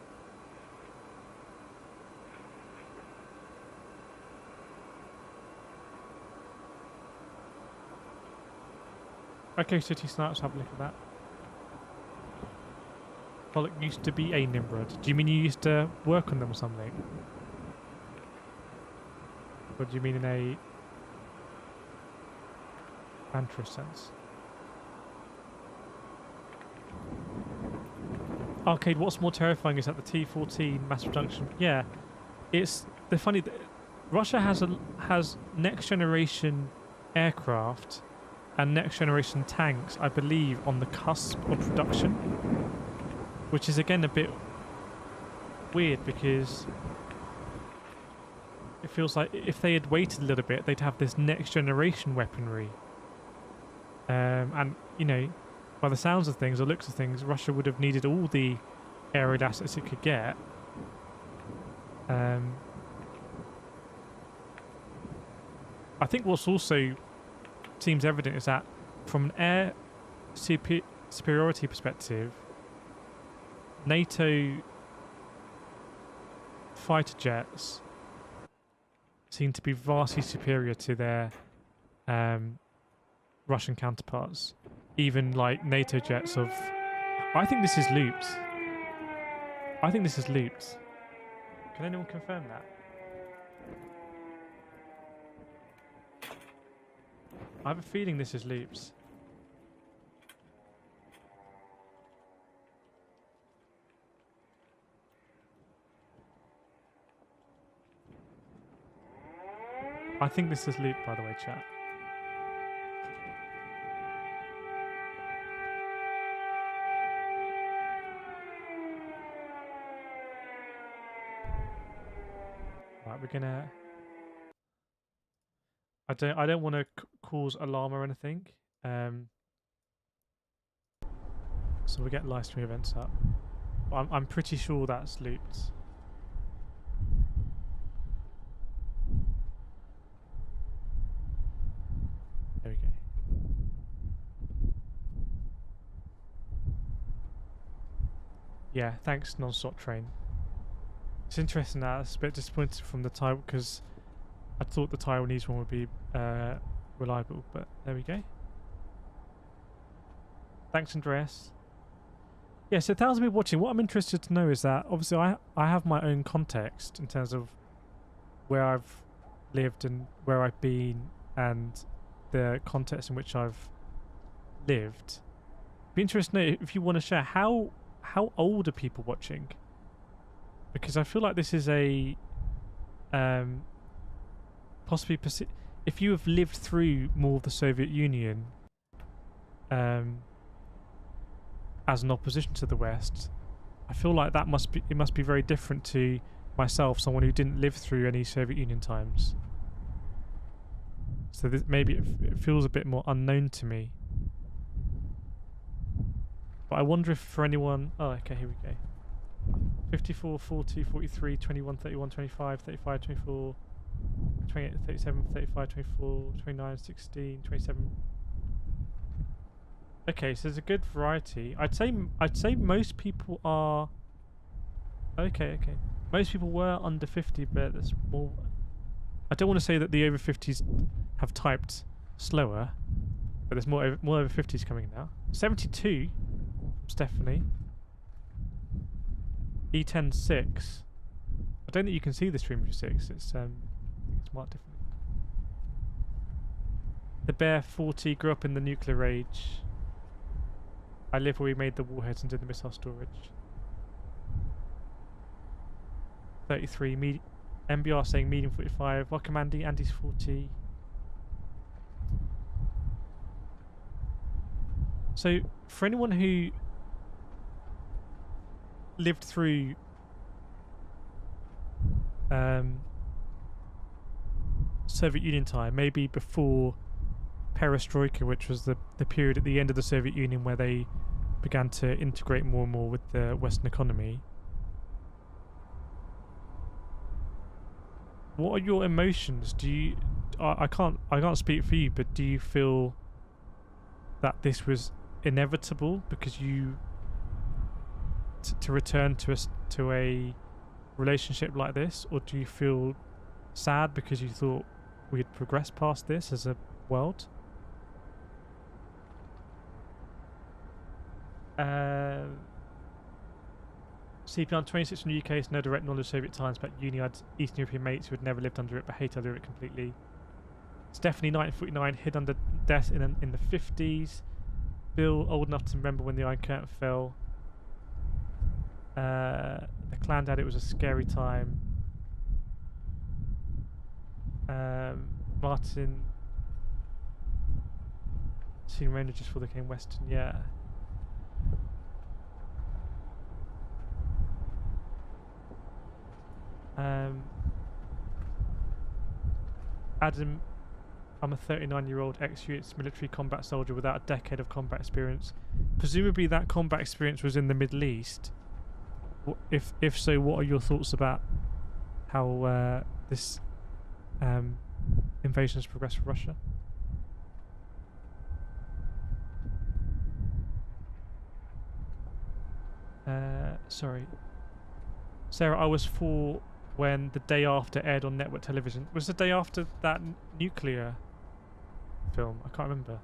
Okay, City Snipes, have a look at that. Pollock used to be a Nimrod. Do you mean you used to work on them or something? Or do you mean in a banterous sense? Arcade, what's more terrifying is that the T-14 mass production. Yeah, it's the funny. Russia has next generation aircraft and next generation tanks, I believe, on the cusp of production, which is again a bit weird, because it feels like if they had waited a little bit, they'd have this next generation weaponry. And you know, by the sounds of things or looks of things, Russia would have needed all the air raid assets it could get. I think what's also seems evident is that from an air superiority perspective, NATO fighter jets seem to be vastly superior to their Russian counterparts. Even like NATO jets of... I think this is looped. I think this is looped. Can anyone confirm that? I have a feeling this is loops. I think this is loop, by the way, chat. Right, we're gonna... I don't want to cause alarm or anything. So we get live stream events up. I'm pretty sure that's looped. There we go. Yeah, thanks, non-stop train. It's interesting that it's a bit disappointed from the time, because I thought the Taiwanese one would be reliable, but there we go. Thanks, Andreas. Yeah, so thousands of people watching. What I'm interested to know is that obviously I have my own context in terms of where I've lived and where I've been and the context in which I've lived. Be interested to know if you want to share how old are people watching, because I feel like this is a possibly if you have lived through more of the Soviet Union as an opposition to the West, I feel like it must be very different to myself, someone who didn't live through any Soviet Union times. So maybe it feels a bit more unknown to me. But I wonder if for anyone... Oh, okay, here we go. 54, 40, 43, 21, 31, 25, 35, 24, 28, 37, 35, 24, 29, 16, 27. Okay, so there's a good variety. I'd say most people are... Okay. Most people were under 50, but there's more... I don't want to say that the over 50s have typed slower, but there's more over 50s coming now. 72 from Stephanie. E10 6. I don't think you can see the stream of 6. It's marked differently. The Bear 40 grew up in the nuclear age. I live where we made the warheads and did the missile storage. 33 MBR saying medium 45. Welcome Andy. Andy's 40. So for anyone who lived through Soviet Union time, maybe before Perestroika, which was the period at the end of the Soviet Union where they began to integrate more and more with the Western economy. What are your emotions? Do you... I can't speak for you, but do you feel that this was inevitable because you to return to a relationship like this, or do you feel sad because you thought we'd progressed past this as a world? CP, 26 from the UK, has no direct knowledge of Soviet times, but uni had Eastern European mates who had never lived under it but hate under it completely. Stephanie, 1949, hid under death in the 50s. Bill, old enough to remember when the Iron Curtain fell. The clan dad, it was a scary time. Martin, seen Ranger just before they came Western, yeah. Adam, I'm a 39-year-old ex-US military combat soldier without a decade of combat experience. Presumably that combat experience was in the Middle East. If so, what are your thoughts about how this invasion has progressed for Russia? Sorry. Sarah, I was 4 when The Day After aired on network television. Was the day after that nuclear film? I can't remember.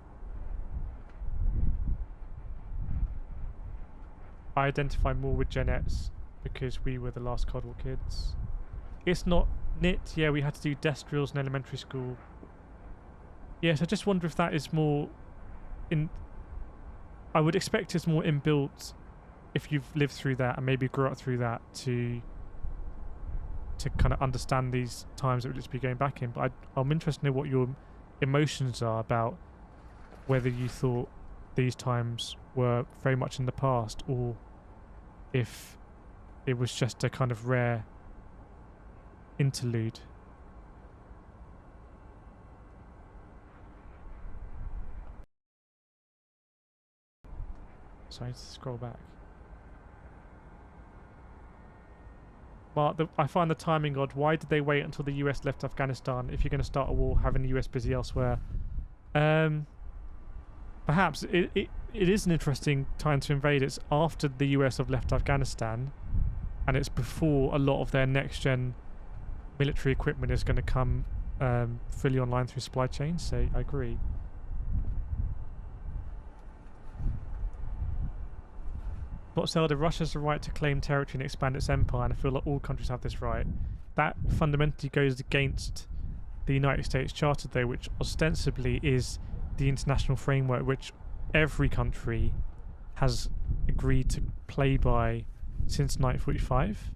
I identify more with Gen X because we were the last Cold War kids. It's not knit. Yeah, we had to do desk drills in elementary school. Yes, I just wonder if that is more in... I would expect it's more inbuilt if you've lived through that and maybe grew up through that to kind of understand these times that we'll just be going back in. But I'm interested to know what your emotions are about whether you thought these times were very much in the past or if it was just a kind of rare interlude. Sorry, to scroll back. But I find the timing odd. Why did they wait until the US left Afghanistan if you're going to start a war having the US busy elsewhere? Perhaps it is an interesting time to invade. It's after the US have left Afghanistan and it's before a lot of their next-gen military equipment is going to come fully online through supply chains, so I agree. But Zelda, Russia has the right to claim territory and expand its empire, and I feel like all countries have this right. That fundamentally goes against the United States Charter, though, which ostensibly is the international framework which every country has agreed to play by since 1945.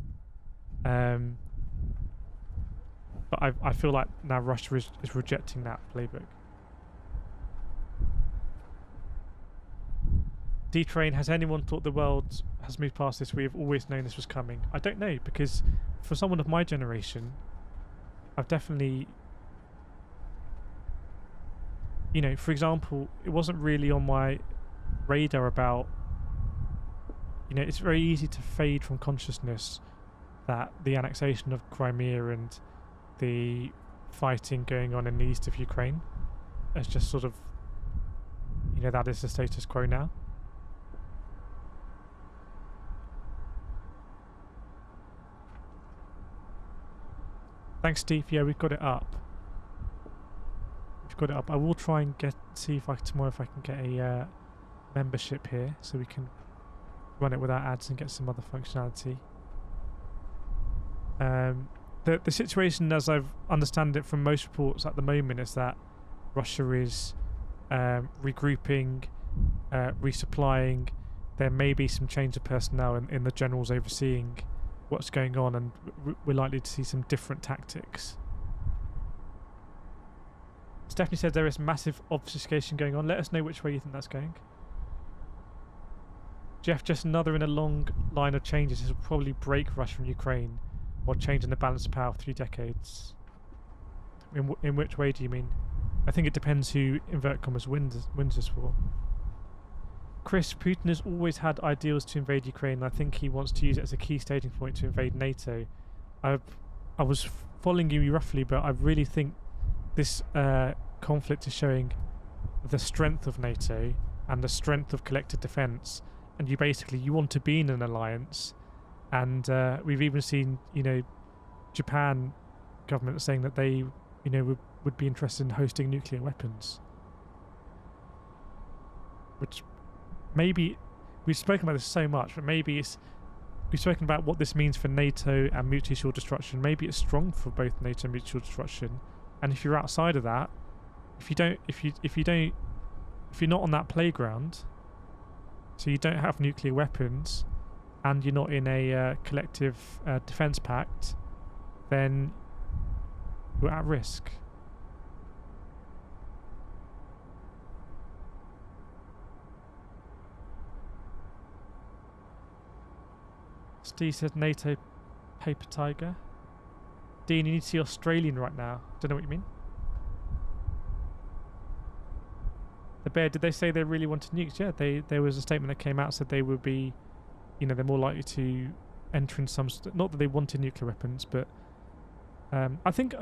But I feel like now Russia is rejecting that playbook. D-Train, has anyone thought the world has moved past this? We have always known this was coming. I don't know, because for someone of my generation, I've definitely... You know, for example, it wasn't really on my radar about you know, it's very easy to fade from consciousness that the annexation of Crimea and the fighting going on in the east of Ukraine as just sort of, you know, that is the status quo now. Thanks, Steve. Yeah, we've got it up. We've got it up. I will try and see if I tomorrow if I can get a membership here so we can run it without ads and get some other functionality. The situation, as I've understand it from most reports at the moment, is that Russia is regrouping, resupplying. There may be some change of personnel in the generals overseeing what's going on, and we're likely to see some different tactics. Stephanie says there is massive obfuscation going on. Let us know which way you think that's going. Jeff, just another in a long line of changes. This will probably break Russia and Ukraine while changing the balance of power for 3 decades. In which way do you mean? I think it depends who, invert commas, wins this war. Chris, Putin has always had ideals to invade Ukraine, and I think he wants to use it as a key staging point to invade NATO. I was following you roughly, but I really think this conflict is showing the strength of NATO and the strength of collective defence. And you want to be in an alliance, and we've even seen, you know, Japan government saying that they, you know, would be interested in hosting nuclear weapons. Which maybe we've spoken about this so much, but maybe we've spoken about what this means for NATO and mutual destruction. Maybe it's strong for both NATO and mutual destruction. And if you're outside of that, if you're not on that playground, so you don't have nuclear weapons, and you're not in a collective defence pact, then you're at risk. Steve says NATO paper tiger. Dean, you need to see Australian right now. Don't know what you mean. The Bear, did they say they really wanted nukes? Yeah, there was a statement that came out said they would be, you know, they're more likely to enter in some... not that they wanted nuclear weapons, but I think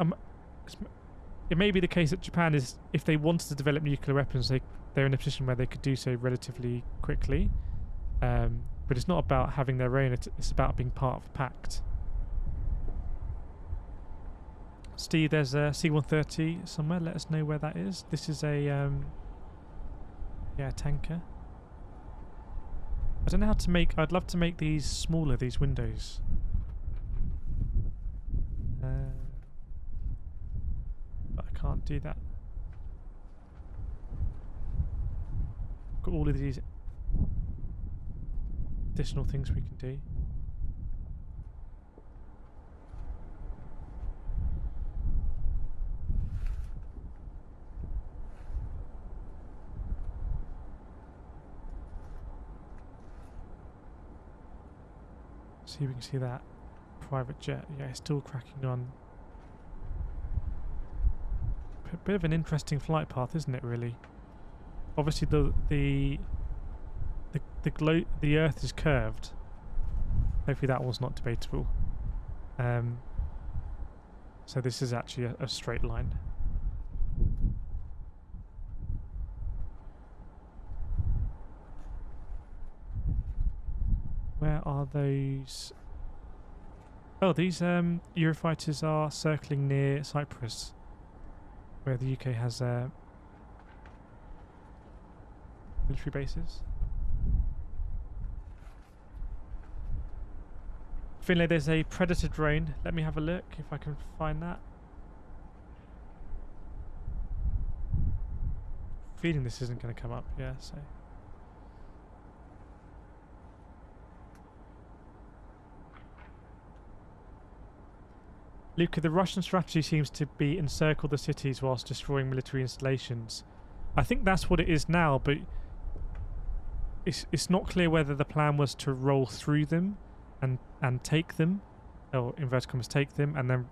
it may be the case that Japan is, if they wanted to develop nuclear weapons, they're in a position where they could do so relatively quickly. But it's not about having their own, it's about being part of a pact. Steve, there's a C-130 somewhere. Let us know where that is. This is a tanker. I don't know how to make... I'd love to make these smaller, these windows. But I can't do that. Got all of these additional things we can do. See if we can see that private jet. Yeah, it's still cracking on. A bit of an interesting flight path, isn't it? Really. Obviously, the Earth is curved. Hopefully, that one's not debatable. So this is actually a straight line. Where are those? Oh, these Eurofighters are circling near Cyprus, where the UK has military bases. Finlay, there's a Predator drone. Let me have a look if I can find that. Feeling this isn't going to come up, yeah, so... Luca, the Russian strategy seems to be encircle the cities whilst destroying military installations. I think that's what it is now, but it's not clear whether the plan was to roll through them and take them, or inverted commas take them, and then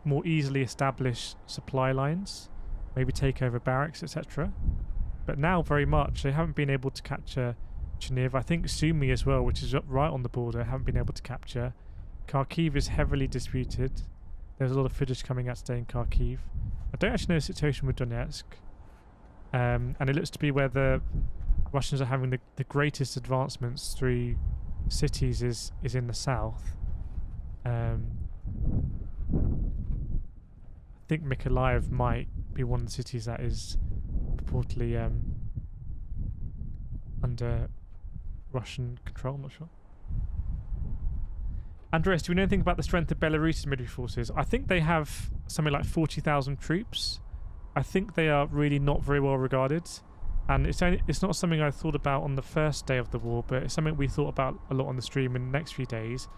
more easily establish supply lines, maybe take over barracks, etc. But now very much they haven't been able to capture Chernihiv. I think Sumy as well, which is right on the border, haven't been able to capture. Kharkiv is heavily disputed. There's a lot of footage coming out today in Kharkiv. I don't actually know the situation with Donetsk. And it looks to be where the Russians are having the greatest advancements through cities is in the south. I think Mykolaiv might be one of the cities that is purportedly under Russian control. I'm not sure. Andreas, do we know anything about the strength of Belarus's military forces? I think they have something like 40,000 troops. I think they are really not very well regarded. And it's not something I thought about on the first day of the war, but it's something we thought about a lot on the stream in the next few days,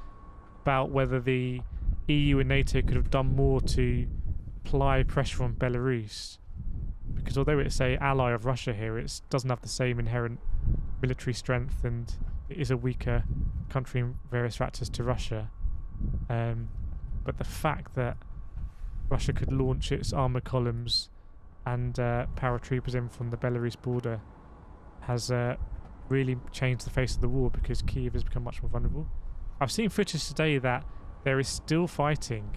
about whether the EU and NATO could have done more to apply pressure on Belarus. Because although it's an ally of Russia here, it doesn't have the same inherent military strength, and it is a weaker country in various factors to Russia. But the fact that Russia could launch its armoured columns and paratroopers in from the Belarus border has really changed the face of the war, because Kyiv has become much more vulnerable. I've seen footage today that there is still fighting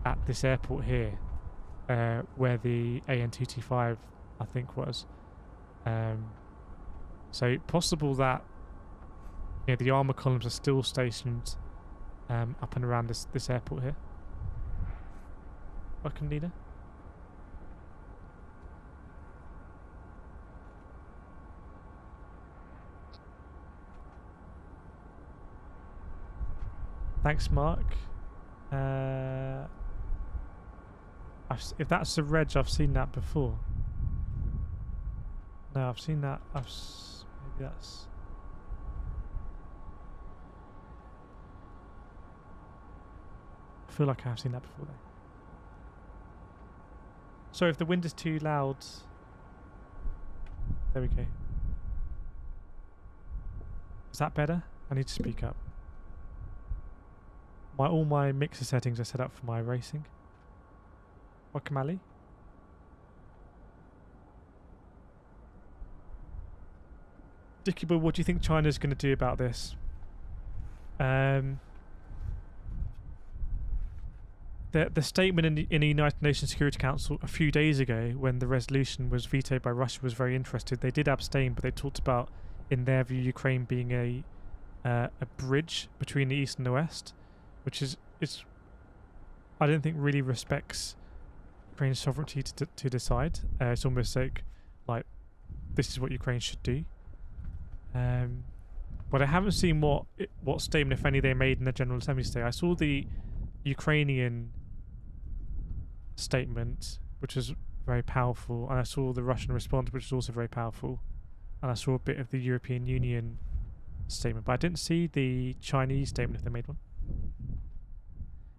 at this airport here, where the AN-225 I think was. So possible that the armour columns are still stationed up and around this airport here. Welcome, Nina. Thanks, Mark. If that's the Reg, I've seen that before. No, I've seen that. Maybe that's... I feel like I have seen that before, though. So if the wind is too loud... There we go. Is that better? I need to speak up. All my mixer settings are set up for my racing. Welcome, Ali. Dicky Boy, what do you think China's going to do about this? The statement in the United Nations Security Council a few days ago, when the resolution was vetoed by Russia, was very interested. They did abstain, but they talked about, in their view, Ukraine being a bridge between the East and the West, which is I don't think really respects Ukraine's sovereignty to decide. It's almost like this is what Ukraine should do. But I haven't seen what statement, if any, they made in the General Assembly today. I saw the Ukrainian statement, which was very powerful, and I saw the Russian response, which was also very powerful, and I saw a bit of the European Union statement, but I didn't see the Chinese statement if they made one.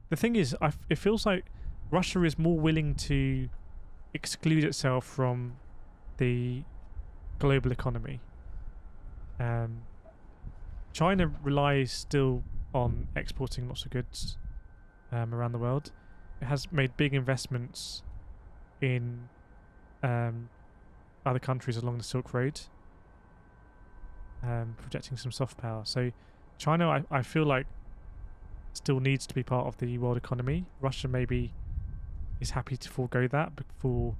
The thing is, it feels like Russia is more willing to exclude itself from the global economy. China relies still on exporting lots of goods around the world. It has made big investments in other countries along the Silk Road, projecting some soft power. So China, I feel like, still needs to be part of the world economy. Russia maybe is happy to forego that, but for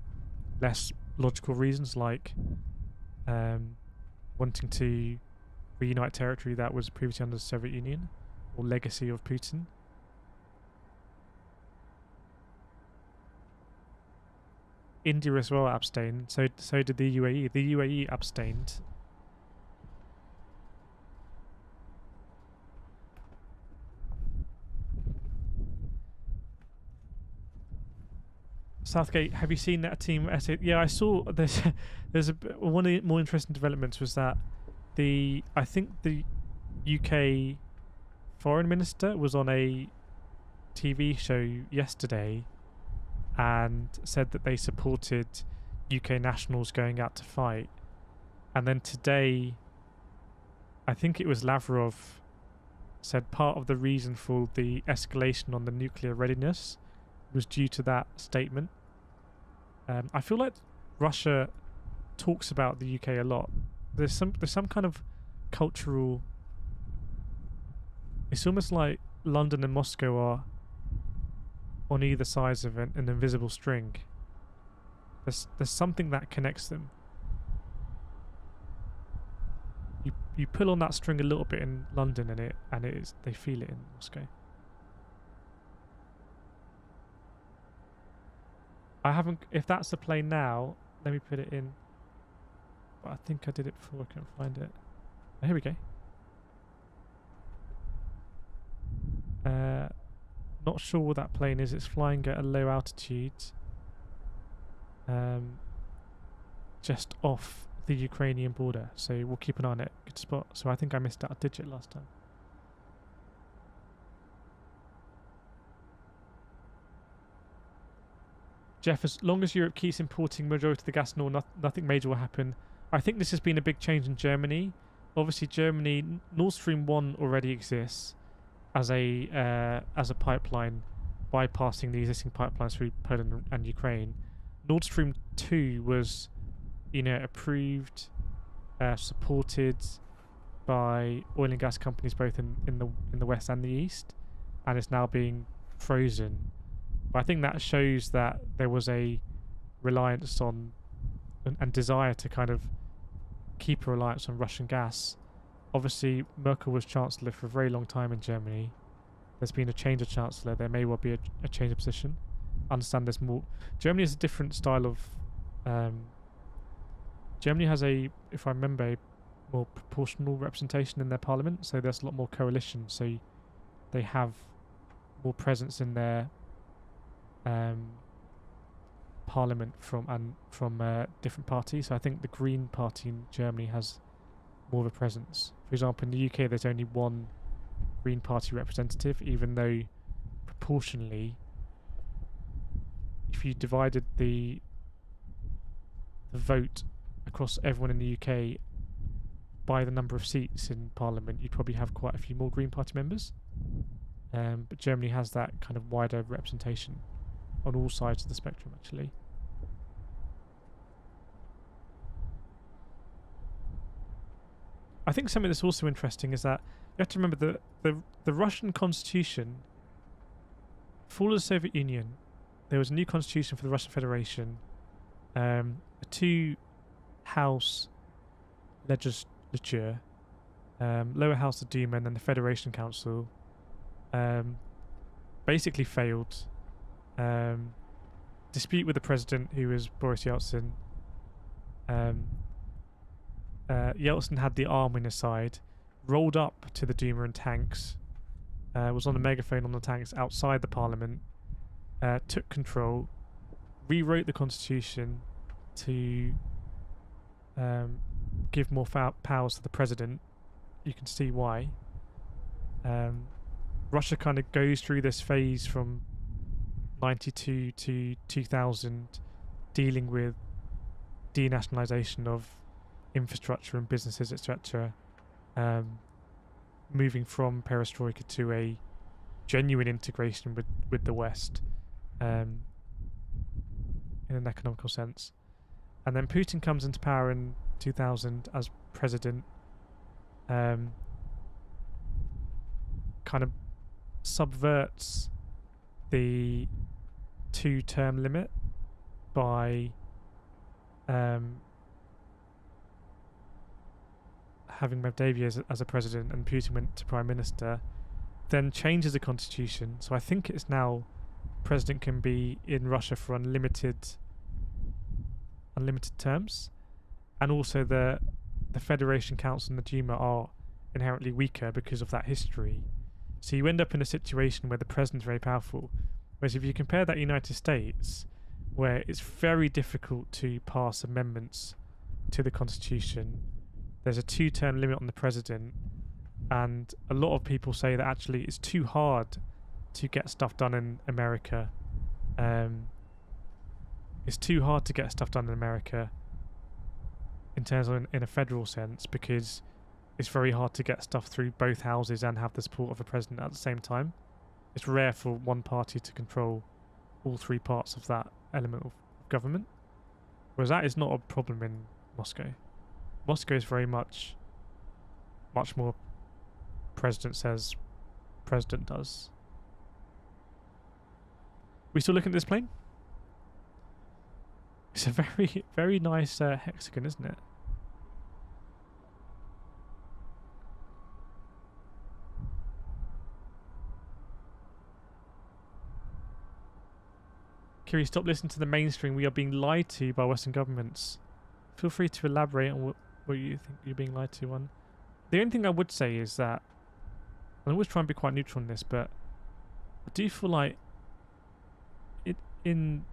less logical reasons, like wanting to reunite territory that was previously under the Soviet Union, or legacy of Putin. India as well abstained, so did the UAE. The UAE abstained. Southgate, have you seen that team essay? Yeah, I saw. There's one of the more interesting developments was that I think the UK foreign minister was on a TV show yesterday and said that they supported UK nationals going out to fight, and then today I think it was Lavrov said part of the reason for the escalation on the nuclear readiness was due to that statement. I feel like Russia talks about the UK a lot. There's some kind of cultural. It's almost like London and Moscow are on either sides of an invisible string. There's something that connects them. You pull on that string a little bit in London, and they feel it in Moscow. I haven't. If that's the plane now, let me put it in. But I think I did it before. I can't find it. Oh, here we go. Not sure what that plane is. It's flying at a low altitude. Just off the Ukrainian border. So we'll keep an eye on it. Good spot. So I think I missed out a digit last time. Jeff, as long as Europe keeps importing majority of the gas, nothing major will happen. I think this has been a big change in Germany. Obviously, Germany, Nord Stream 1 already exists as a pipeline, bypassing the existing pipelines through Poland and Ukraine. Nord Stream 2 was, approved, supported by oil and gas companies both in the west and the east, and it's now being frozen. But I think that shows that there was a reliance on and desire to kind of keep a reliance on Russian gas. Obviously, Merkel was Chancellor for a very long time in Germany. There's been a change of Chancellor. There may well be a change of position. I understand there's more. Germany has a different style of. Germany has if I remember, a more proportional representation in their parliament. So there's a lot more coalition. So they have more presence in their parliament from different parties. So I think the Green Party in Germany has more of a presence. For example, in the UK, there's only one Green Party representative, even though proportionally, if you divided the vote across everyone in the UK by the number of seats in Parliament, you'd probably have quite a few more Green Party members. But Germany has that kind of wider representation on all sides of the spectrum, actually. I think something that's also interesting is that you have to remember the Russian constitution, fall of the Soviet Union, there was a new constitution for the Russian Federation, a two-house legislature, lower house the Duma, and then the Federation Council, basically failed. Dispute with the president, who was Boris Yeltsin. Yeltsin had the arm in his side, rolled up to the Duma in tanks, was on a megaphone on the tanks outside the parliament, took control, rewrote the constitution to give more powers to the president. You can see why. Russia kind of goes through this phase from 92 to 2000, dealing with denationalization of infrastructure and businesses, etc. Moving from perestroika to a genuine integration with the West, in an economical sense. And then Putin comes into power in 2000 as president, kind of subverts the two-term limit by having Medvedev as a president, and Putin went to prime minister, then changes the constitution. So I think it's now president can be in Russia for unlimited terms, and also the Federation Council and the Duma are inherently weaker because of that history. So you end up in a situation where the president's very powerful. Whereas if you compare that United States, where it's very difficult to pass amendments to the Constitution, there's a two-term limit on the president, and a lot of people say that actually it's too hard to get stuff done in America. It's too hard to get stuff done in America in terms of in a federal sense, because it's very hard to get stuff through both houses and have the support of a president at the same time. It's rare for one party to control all three parts of that element of government. Whereas that is not a problem in Moscow. Moscow is very much much more president says president does. We still looking at this plane? It's a very, very nice hexagon, isn't it? Kiri, stop listening to the mainstream. We are being lied to by Western governments. Feel free to elaborate on what you think you're being lied to on. The only thing I would say is that, I always try and be quite neutral on this, but I do feel like it in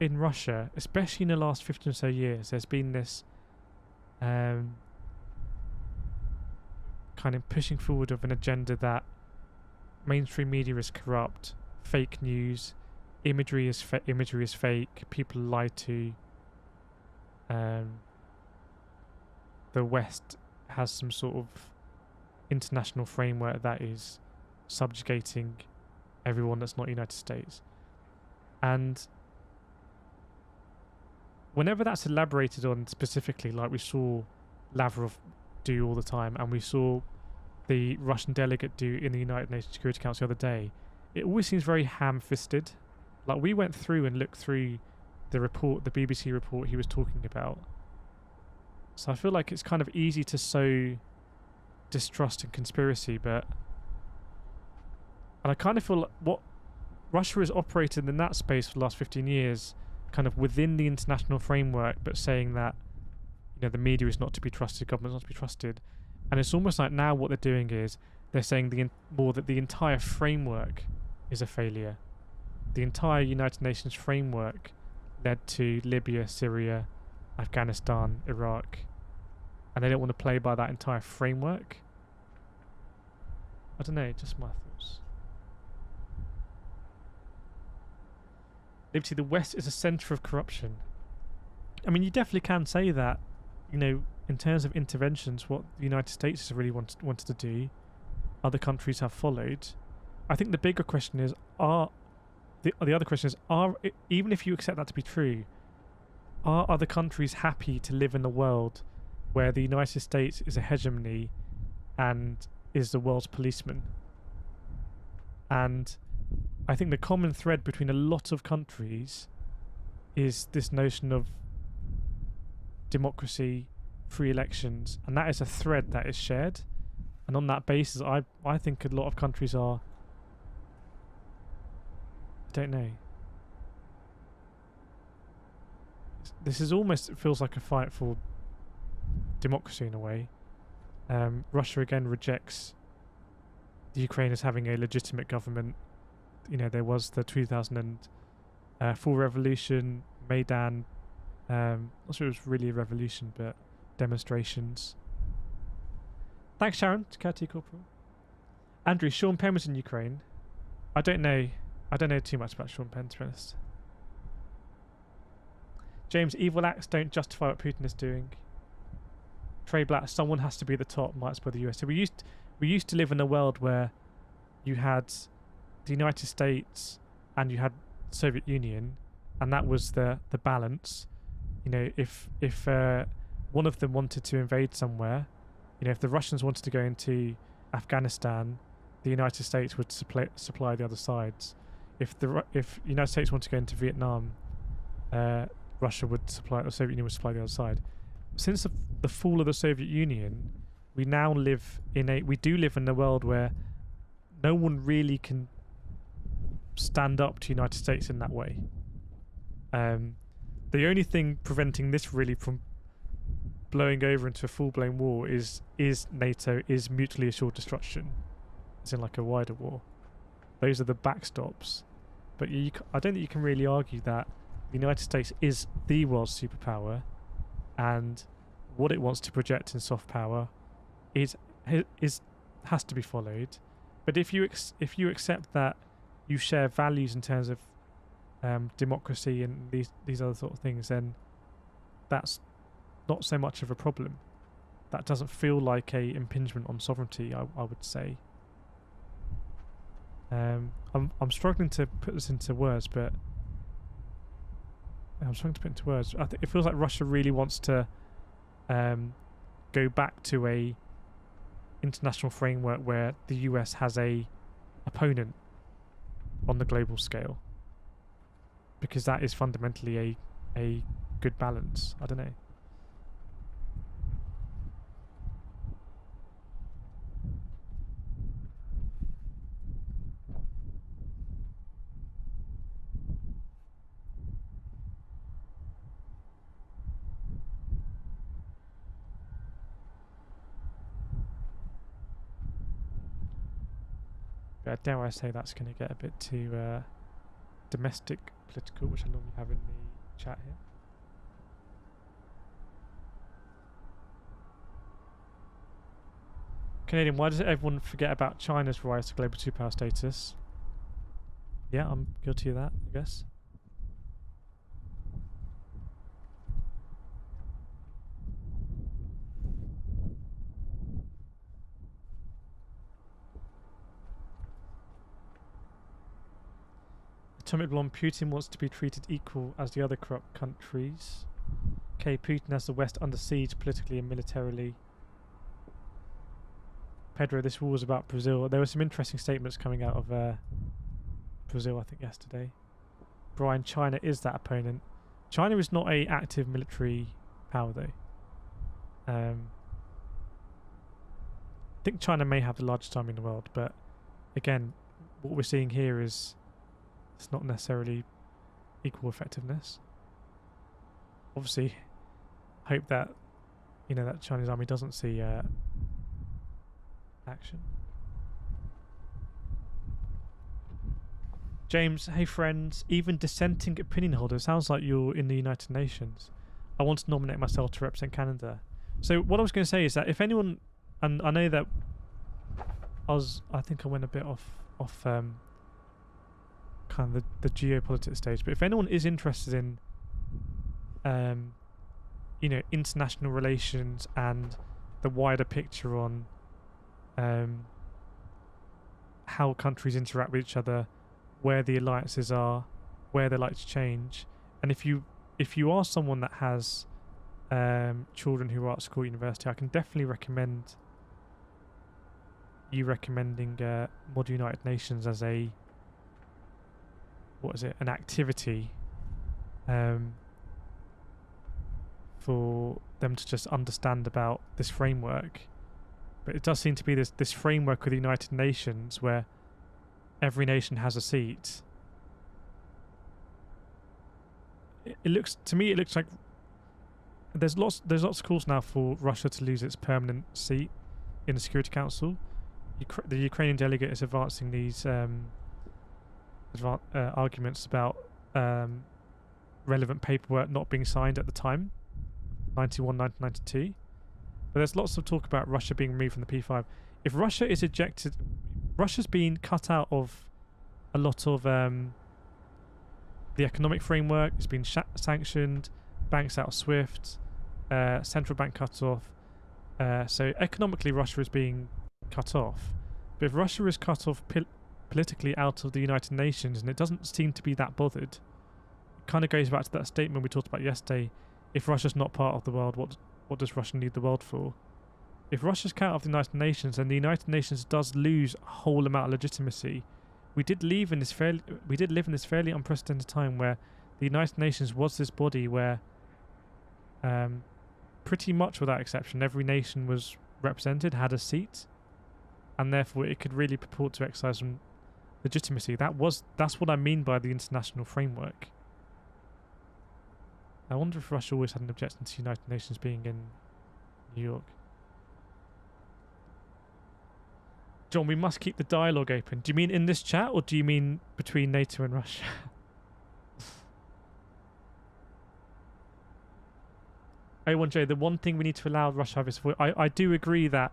Russia, especially in the last 15 or so years, there's been this kind of pushing forward of an agenda that mainstream media is corrupt, fake news, imagery is fake, people lie to. The West has some sort of international framework that is subjugating everyone that's not United States. And whenever that's elaborated on specifically, like we saw Lavrov do all the time, and we saw the Russian delegate do in the United Nations Security Council the other day, it always seems very ham-fisted. Like, we went through and looked through the report, the BBC report he was talking about. So I feel like it's kind of easy to sow distrust and conspiracy, and I kind of feel like what Russia has operated in that space for the last 15 years, kind of within the international framework, but saying that, you know, the media is not to be trusted, government is not to be trusted. And it's almost like now what they're doing is they're saying more that the entire framework is a failure. The entire United Nations framework led to Libya, Syria, Afghanistan, Iraq, and they don't want to play by that entire framework. I don't know, just my thoughts. Liberty, the West is a centre of corruption. I mean, you definitely can say that, you know, in terms of interventions, what the United States has really wanted to do, other countries have followed. I think the bigger question is, the other question is, even if you accept that to be true, are other countries happy to live in a world where the United States is a hegemony and is the world's policeman? And I think the common thread between a lot of countries is this notion of democracy, free elections, and that is a thread that is shared. And on that basis, I think a lot of countries are, I don't know. This is almost, it feels like a fight for democracy in a way. Russia again rejects the Ukraine as having a legitimate government. You know, there was the 2004 revolution, Maidan. Not sure it was really a revolution, but demonstrations. Thanks, Sharon. KT Corporal. Andrew, Sean Penn was in Ukraine. I don't know too much about Sean Penn, to be honest. James, evil acts don't justify what Putin is doing. Trey Black, someone has to be at the top, might spoil the US. So we used to live in a world where you had the United States and you had the Soviet Union, and that was the balance. You know, if one of them wanted to invade somewhere, you know, if the Russians wanted to go into Afghanistan, the United States would supply the other sides. If the United States wanted to go into Vietnam, Russia would supply, or Soviet Union would supply the other side. Since the fall of the Soviet Union, we now live in a world where no one really can stand up to the United States in that way. The only thing preventing this really from blowing over into a full-blown war is NATO, is mutually assured destruction. It's in like a wider war. Those are the backstops. But I don't think you can really argue that the United States is the world's superpower, and what it wants to project in soft power has to be followed. But if you accept that you share values in terms of democracy and these other sort of things, then that's not so much of a problem. That doesn't feel like a impingement on sovereignty, I would say. I'm struggling to put this into words, but I think it feels like Russia really wants to go back to a international framework where the US has a opponent on the global scale, because that is fundamentally a good balance. I don't know. Dare I say that's going to get a bit too domestic political, which I normally have in the chat here. Canadian, why does everyone forget about China's rise to global superpower status? Yeah, I'm guilty of that, I guess. Atomic bomb, Putin wants to be treated equal as the other corrupt countries. Okay, Putin has the West under siege politically and militarily. Pedro, this war was about Brazil. There were some interesting statements coming out of Brazil, I think, yesterday. Brian, China is that opponent. China is not an active military power, though. I think China may have the largest army in the world, but again, what we're seeing here is it's not necessarily equal effectiveness. Obviously, hope that, you know, that Chinese army doesn't see action. James, hey friends, even dissenting opinion holder, sounds like you're in the United Nations. I want to nominate myself to represent Canada. So what I was going to say is that if anyone, and I know that I think I went a bit off kind of the geopolitics stage, but if anyone is interested in you know, international relations and the wider picture on how countries interact with each other, where the alliances are, where they're likely to change, and if you are someone that has children who are at school, university, I can definitely recommend you recommending Model United Nations as a, what is it, an activity for them to just understand about this framework. But it does seem to be this framework with the United Nations where every nation has a seat. It looks to me, it looks like there's lots of calls now for Russia to lose its permanent seat in the Security Council. The Ukrainian delegate is advancing these arguments about relevant paperwork not being signed at the time, 1992. But there's lots of talk about Russia being removed from the P5. If Russia is ejected, Russia's been cut out of a lot of the economic framework. It's been sanctioned, banks out of SWIFT, central bank cut off. So economically, Russia is being cut off. But if Russia is cut off politically out of the United Nations, and it doesn't seem to be that bothered, it kind of goes back to that statement we talked about yesterday. If Russia's not part of the world, what does Russia need the world for? If Russia's cut out of the United Nations, then the United Nations does lose a whole amount of legitimacy. We did live in this fairly unprecedented time where the United Nations was this body where pretty much without exception every nation was represented, had a seat, and therefore it could really purport to exercise some legitimacy. That's what I mean by the international framework. I wonder if Russia always had an objection to the United Nations being in New York. John, we must keep the dialogue open. Do you mean in this chat, or do you mean between NATO and Russia? A1J, the one thing we need to allow Russia to have is voice. I do agree that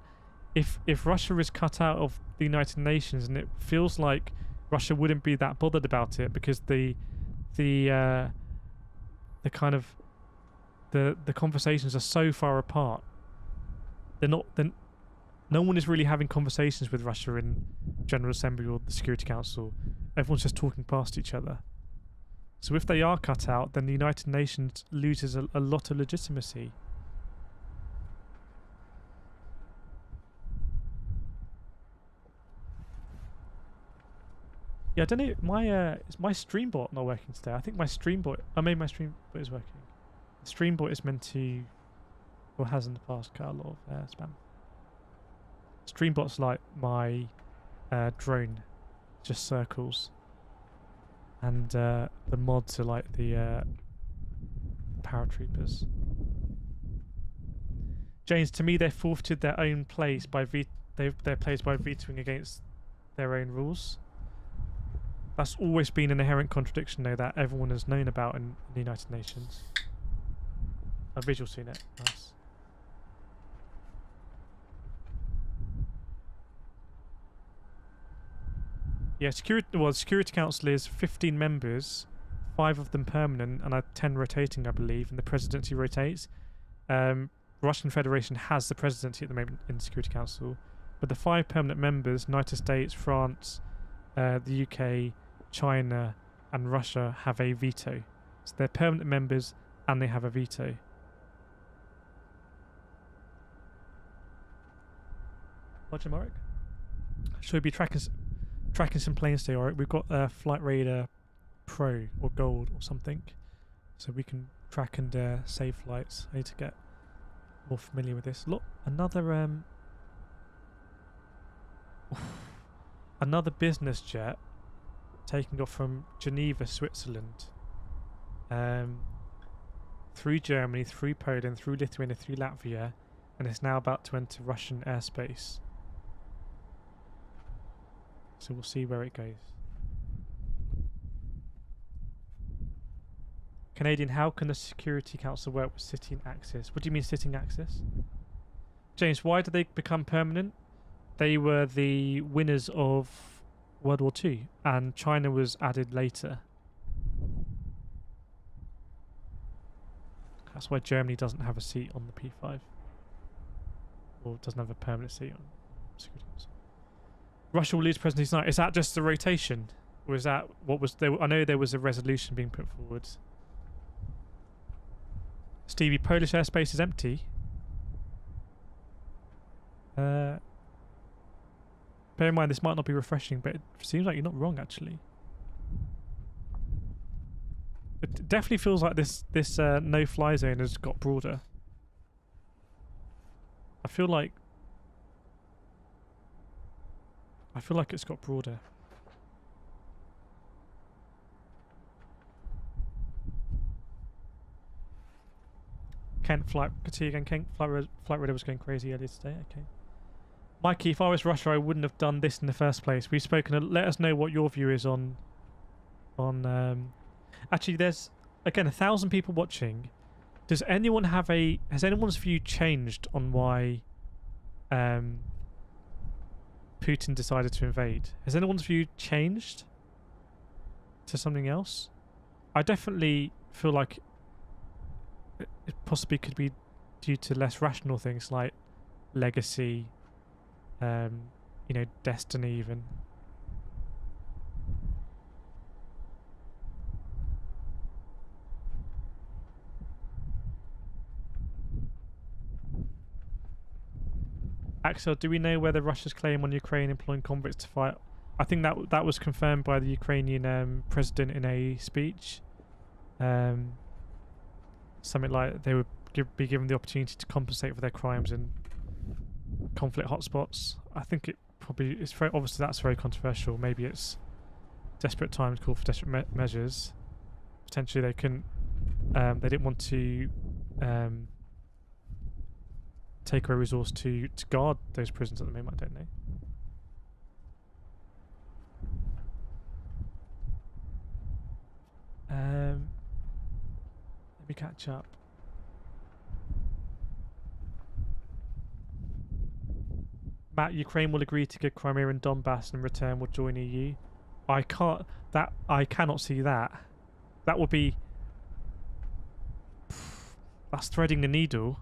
if Russia is cut out of the United Nations, and it feels like Russia wouldn't be that bothered about it because the kind of the conversations are so far apart. No one is really having conversations with Russia in General Assembly or the Security Council. Everyone's just talking past each other. So if they are cut out, then the United Nations loses a lot of legitimacy. Yeah, I don't know. Is my stream bot not working today? I think my stream bot. I made my stream bot is working. The stream bot is meant to, or has in the past, cut a lot of spam. Stream bot's like my drone, just circles, and the mods are like the paratroopers. James, to me, they forfeited their own place by their place by vetoing against their own rules. That's always been an inherent contradiction, though, that everyone has known about in the United Nations. A visual seen it. Nice. Yeah, Security Council is 15 members, 5 of them permanent, and 10 rotating, I believe, and the presidency rotates. Russian Federation has the presidency at the moment in the Security Council, but the 5 permanent members, United States, France, the UK, China, and Russia, have a veto. So they're permanent members and they have a veto. Roger, Marek? Should we be tracking some planes today? Alright, we've got Flight Radar Pro or Gold or something, so we can track and save flights. I need to get more familiar with this. Look, another business jet taking off from Geneva, Switzerland, through Germany, through Poland, through Lithuania, through Latvia, and it's now about to enter Russian airspace. So we'll see where it goes. Canadian, how can the Security Council work with sitting axis? What do you mean sitting axis? James, why did they become permanent? They were the winners of World War II, and China was added later. That's why Germany doesn't have a seat on the P5. Or doesn't have a permanent seat on Security Council. Russia will lose presidency tonight. Is that just the rotation? Or is that what was there? I know there was a resolution being put forward. Stevie, Polish airspace is empty. Bear in mind, this might not be refreshing, but it seems like you're not wrong, actually. It definitely feels like this no-fly zone has got broader. I feel like it's got broader. Kent flight. Good to see you again, Kent. Flight radar was going crazy earlier today. Okay. Mikey, if I was Russia, I wouldn't have done this in the first place. We've spoken. Let us know what your view is on. Actually, there's again 1,000 people watching. Does anyone have a? Has anyone's view changed on why? Putin decided to invade. Has anyone's view changed to something else? I definitely feel like it possibly could be due to less rational things like legacy, destiny even. Axel, do we know whether Russia's claim on Ukraine employing convicts to fight? I think that was confirmed by the Ukrainian president in a speech. Something like they would be given the opportunity to compensate for their crimes in conflict hotspots. I think it probably is very obviously that's very controversial. Maybe it's desperate times call for desperate measures. Potentially they couldn't. They didn't want to. Take away resource to guard those prisons at the moment, I don't know. Let me catch up. Matt, Ukraine will agree to give Crimea and Donbass and in return will join EU. I cannot see that. That would be that's threading the needle.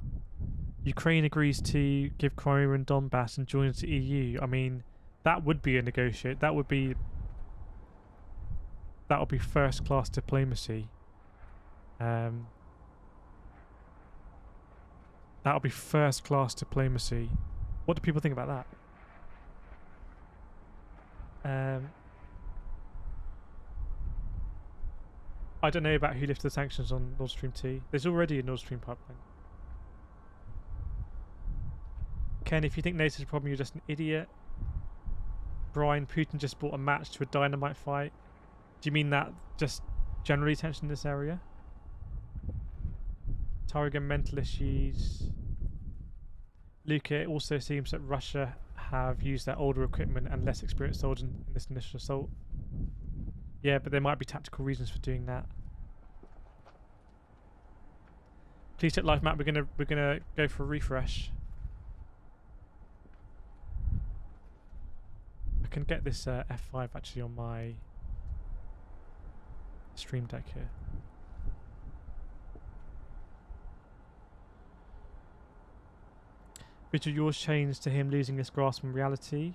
Ukraine agrees to give Crimea and Donbass and joins the EU. I mean, that would be a negotiate. That would be first-class diplomacy. That would be first-class diplomacy. What do people think about that? I don't know about who lifted the sanctions on Nord Stream 2. There's already a Nord Stream pipeline. Ken, if you think NATO's a problem, you're just an idiot. Brian, Putin just brought a match to a dynamite fight. Do you mean that just generally tension in this area? Tarragon mental issues. Luca, it also seems that Russia have used their older equipment and less experienced soldiers in this initial assault. Yeah, but there might be tactical reasons for doing that. Please check live map. We're gonna go for a refresh. I can get this F5 actually on my stream deck here. Vigil, yours changed to him losing his grasp on reality.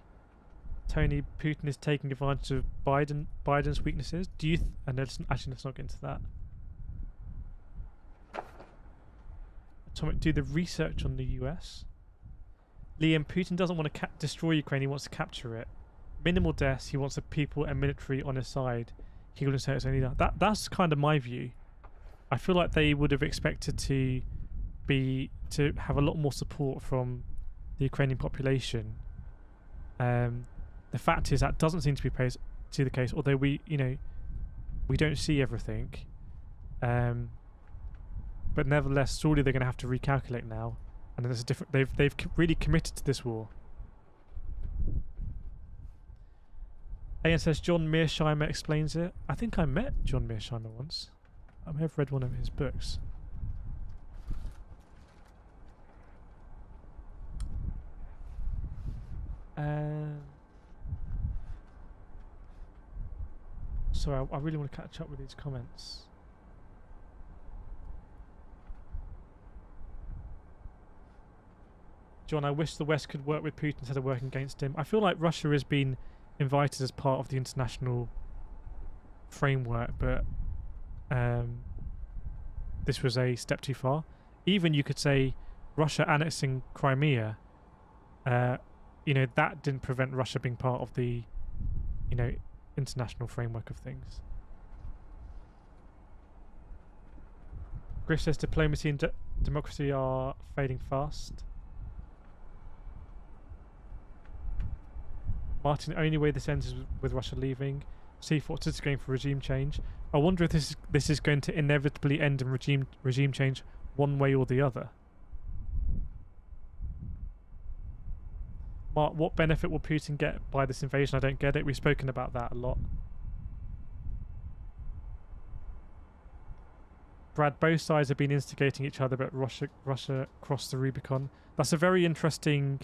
Tony, Putin is taking advantage of Biden's weaknesses. Do you? Actually, let's not get into that. Atomic, do the research on the US. Liam, Putin doesn't want to destroy Ukraine. He wants to capture it. Minimal deaths. He wants the people and military on his side. He will insert his own leader. That's kind of my view. I feel like they would have expected to have a lot more support from the Ukrainian population. The fact is that doesn't seem to be the case, although we don't see everything. But nevertheless, surely they're going to have to recalculate now, and then there's a different. They've really committed to this war. Ian says John Mearsheimer explains it. I think I met John Mearsheimer once. I may have read one of his books. Sorry, I really want to catch up with these comments. John, I wish the West could work with Putin instead of working against him. I feel like Russia has been invited as part of the international framework, but this was a step too far. Even you could say Russia annexing Crimea, that didn't prevent Russia being part of the, international framework of things. Griff says diplomacy and democracy are fading fast. Martin, the only way this ends is with Russia leaving. Sea Fortress is going for regime change. I wonder if this is going to inevitably end in regime change one way or the other. Mark, what benefit will Putin get by this invasion? I don't get it. We've spoken about that a lot. Brad, both sides have been instigating each other, but Russia crossed the Rubicon. That's a very interesting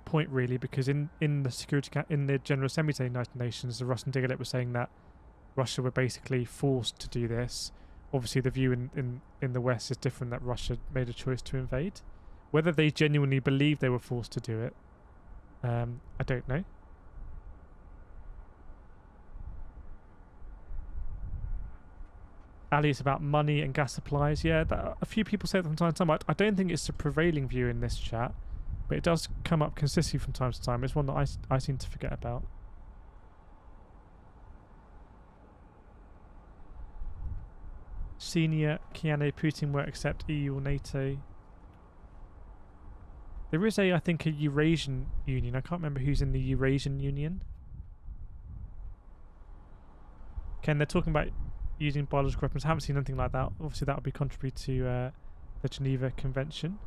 point, really, because in the General Assembly of the United Nations, the Russian delegate was saying that Russia were basically forced to do this. Obviously, the view in the West is different, that Russia made a choice to invade. Whether they genuinely believe they were forced to do it, I don't know. Ali, it's about money and gas supplies. Yeah, a few people say that from time to time. I don't think it's the prevailing view in this chat, but it does come up consistently from time to time. It's one that I seem to forget about. Senior Keanu, Putin won't accept EU or NATO. There is I think, a Eurasian Union. I can't remember who's in the Eurasian Union. Ken, they're talking about using biological weapons. I haven't seen anything like that. Obviously, that would be contrary to the Geneva Convention.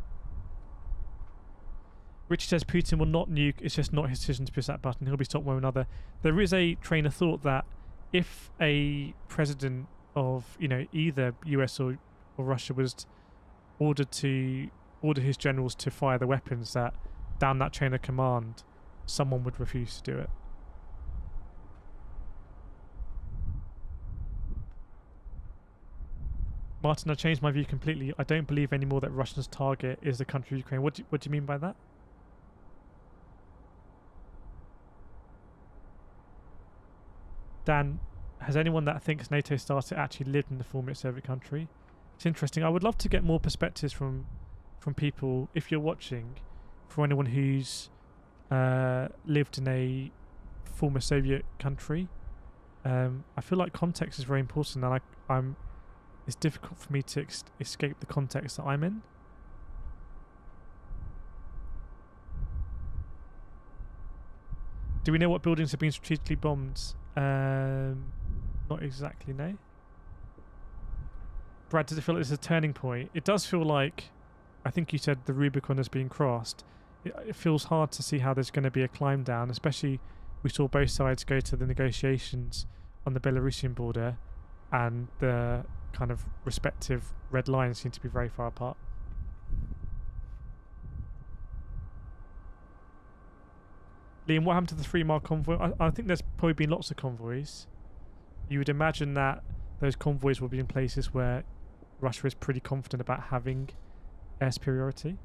Richard says Putin will not nuke. It's just not his decision to push that button. He'll be stopped one way or another. There is a train of thought that if a president of either US or Russia was order his generals to fire the weapons, that down that chain of command someone would refuse to do it. Martin, I changed my view completely. I don't believe anymore that Russia's target is the country of Ukraine. What do you mean by that? Dan, has anyone that thinks NATO started actually lived in the former Soviet country? It's interesting. I would love to get more perspectives from people, if you're watching, from anyone who's lived in a former Soviet country. I feel like context is very important, and it's difficult for me to escape the context that I'm in. Do we know what buildings have been strategically bombed? Not exactly, no. Brad, does it feel like this is a turning point? It does feel like, I think you said the Rubicon has been crossed. It feels hard to see how there's going to be a climb down, especially we saw both sides go to the negotiations on the Belarusian border, and the kind of respective red lines seem to be very far apart. Liam, what happened to the 3-mile convoy? I think there's probably been lots of convoys. You would imagine that those convoys will be in places where Russia is pretty confident about having air superiority.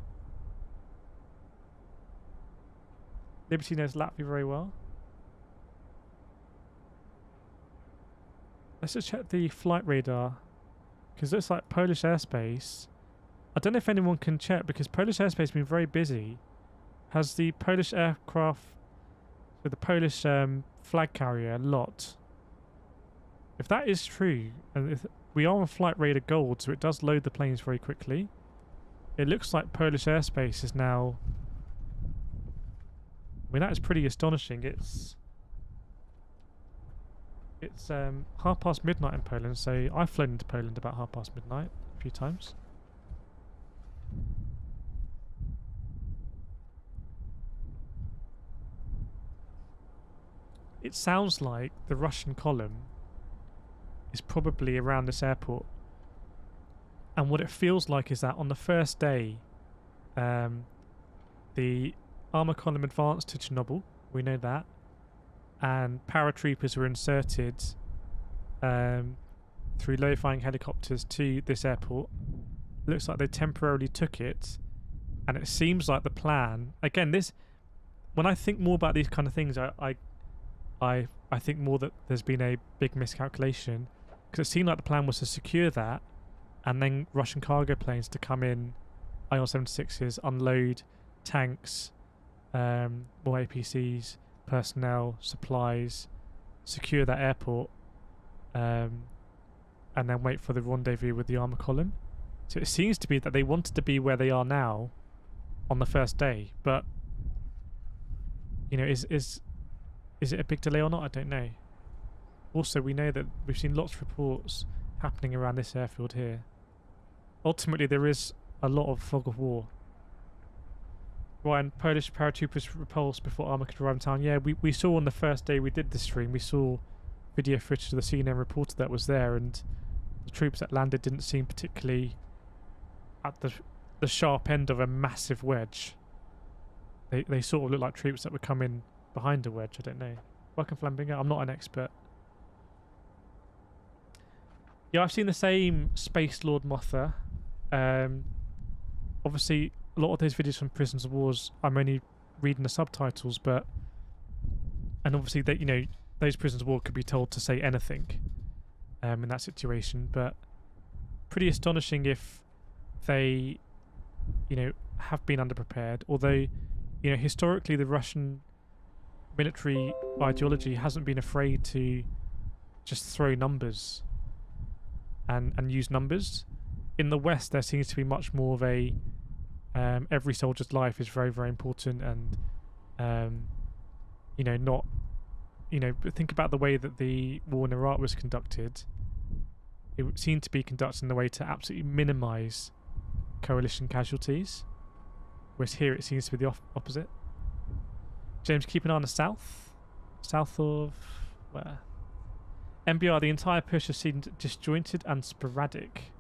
Liberty knows Latvia very well. Let's just check the flight radar, because it looks like Polish airspace. I don't know if anyone can check, because Polish airspace has been very busy. Has the Polish aircraft with the Polish flag carrier lot? If that is true, and if we are on flight radar gold, so it does load the planes very quickly, it looks like Polish airspace is now... I mean, that is pretty astonishing. It's midnight in Poland, so I've flown into Poland about midnight a few times. It sounds like the Russian column is probably around this airport, and what it feels like is that on the first day the armour column advanced to Chernobyl, we know that, and paratroopers were inserted through low-flying helicopters to this airport. Looks like they temporarily took it, and it seems like the plan, again, this, when I think more about these kind of things, I think more that there's been a big miscalculation, because it seemed like the plan was to secure that, and then Russian cargo planes to come in, IL-76s, unload tanks, more APCs, personnel, supplies, secure that airport, and then wait for the rendezvous with the armour column. So it seems to be that they wanted to be where they are now on the first day, but you know, is it a big delay or not? I don't know. Also, we know that we've seen lots of reports happening around this airfield here. Ultimately, there is a lot of fog of war. Ryan, Polish paratroopers repulsed before armour could arrive in town. Yeah, we saw on the first day we did the stream, we saw video footage of the CNN reporter that was there, and the troops that landed didn't seem particularly at the sharp end of a massive wedge. They sort of look like troops that would come in behind a wedge. I don't know. Welcome, Flambinger. I'm not an expert. Yeah, I've seen the same Space Lord Motha. Obviously, a lot of those videos from Prisons of Wars, I'm only reading the subtitles, but... And obviously, that, you know, those Prisons of War could be told to say anything in that situation, but pretty astonishing if they, you know, have been underprepared. Although, you know, historically, the Russian military ideology hasn't been afraid to just throw numbers and use numbers. In the West, there seems to be much more of a every soldier's life is very, very important, and you know, not, you know, think about the way that the war in Iraq was conducted. It seemed to be conducted in a way to absolutely minimise coalition casualties, whereas here it seems to be the opposite. James, keep an eye on the south of where? MBR, the entire push has seemed disjointed and sporadic.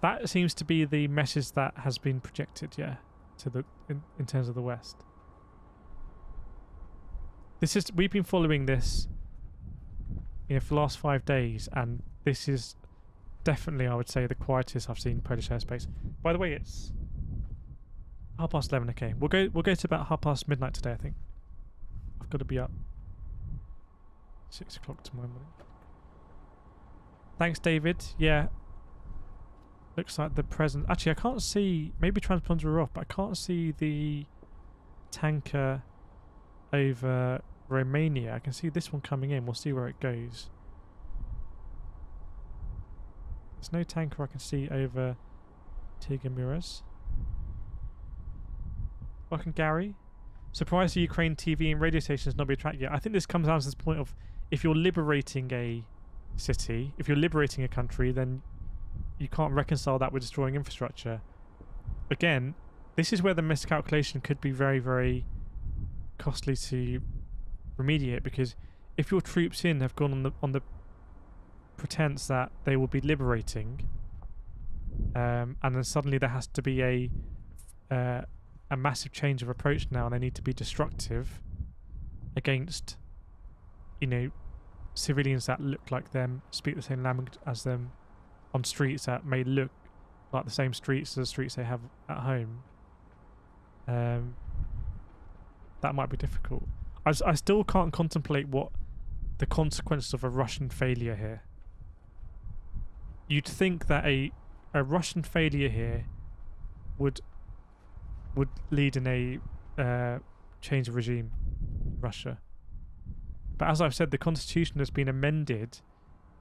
That seems to be the message that has been projected, yeah, to the in terms of the West. This is, we've been following this, you know, for the last 5 days, and this is definitely, I would say, the quietest I've seen Polish airspace. By the way, it's 11:30. Okay, we'll go to about midnight today. I think I've got to be up 6 o'clock tomorrow morning. Thanks, David. Yeah, looks like the present. Actually, I can't see. Maybe transponders are off, but I can't see the tanker over Romania. I can see this one coming in. We'll see where it goes. There's no tanker I can see over Tigamiras. Fucking Gary. Surprised the Ukraine TV and radio stations not be tracked yet. I think this comes down to this point of if you're liberating a city, if you're liberating a country, then you can't reconcile that with destroying infrastructure. Again, this is where the miscalculation could be very, very costly to remediate, because if your troops in have gone on the pretense that they will be liberating, and then suddenly there has to be a massive change of approach now, and they need to be destructive against, you know, civilians that look like them, speak the same language as them, on streets that may look like the same streets as the streets they have at home. That might be difficult. I still can't contemplate what the consequences of a Russian failure here. You'd think that a Russian failure here would lead in a change of regime in Russia. But as I've said, the constitution has been amended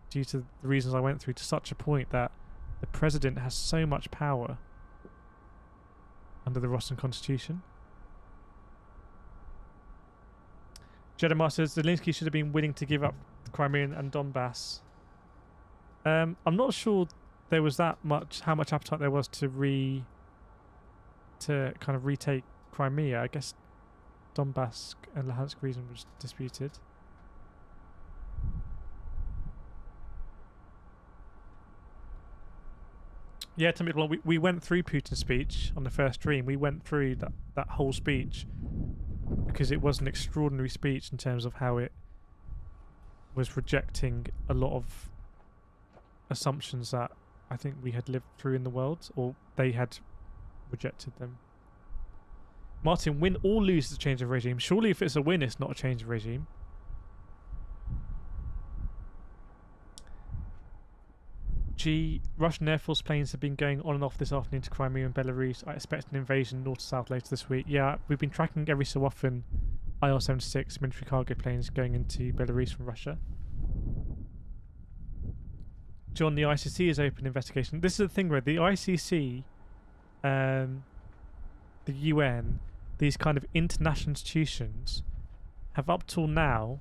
due to the reasons I went through to such a point that the president has so much power under the Russian constitution. Jedamar says Zelensky should have been willing to give up Crimea and Donbass. I'm not sure there was how much appetite there was to kind of retake Crimea. I guess Donbass and Luhansk region was disputed. Yeah, to me, well, we went through Putin's speech on the first stream. We went through that whole speech because it was an extraordinary speech in terms of how it was rejecting a lot of assumptions that I think we had lived through in the world, or they had rejected them. Martin, win or lose is a change of regime. Surely if it's a win, it's not a change of regime. Russian Air Force planes have been going on and off this afternoon to Crimea and Belarus. I expect an invasion north to south later this week. Yeah, we've been tracking every so often IL-76 military cargo planes going into Belarus from Russia. John, the ICC is open investigation. This is the thing where the ICC, the UN, these kind of international institutions have up till now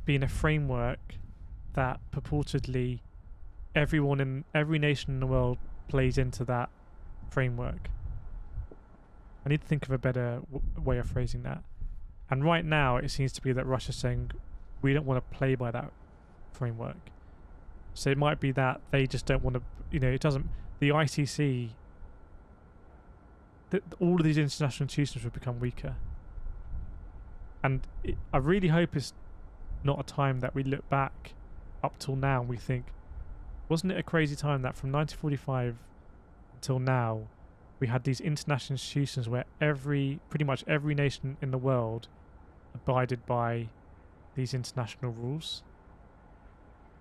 been a framework that purportedly everyone in every nation in the world plays into that framework. I need to think of a better way of phrasing that. And right now it seems to be that Russia's saying we don't want to play by that framework. So it might be that they just don't want to, you know, it doesn't, the ICC, all of these international institutions will become weaker. And I really hope it's not a time that we look back up till now and we think, wasn't it a crazy time that from 1945 until now we had these international institutions where pretty much every nation in the world abided by these international rules?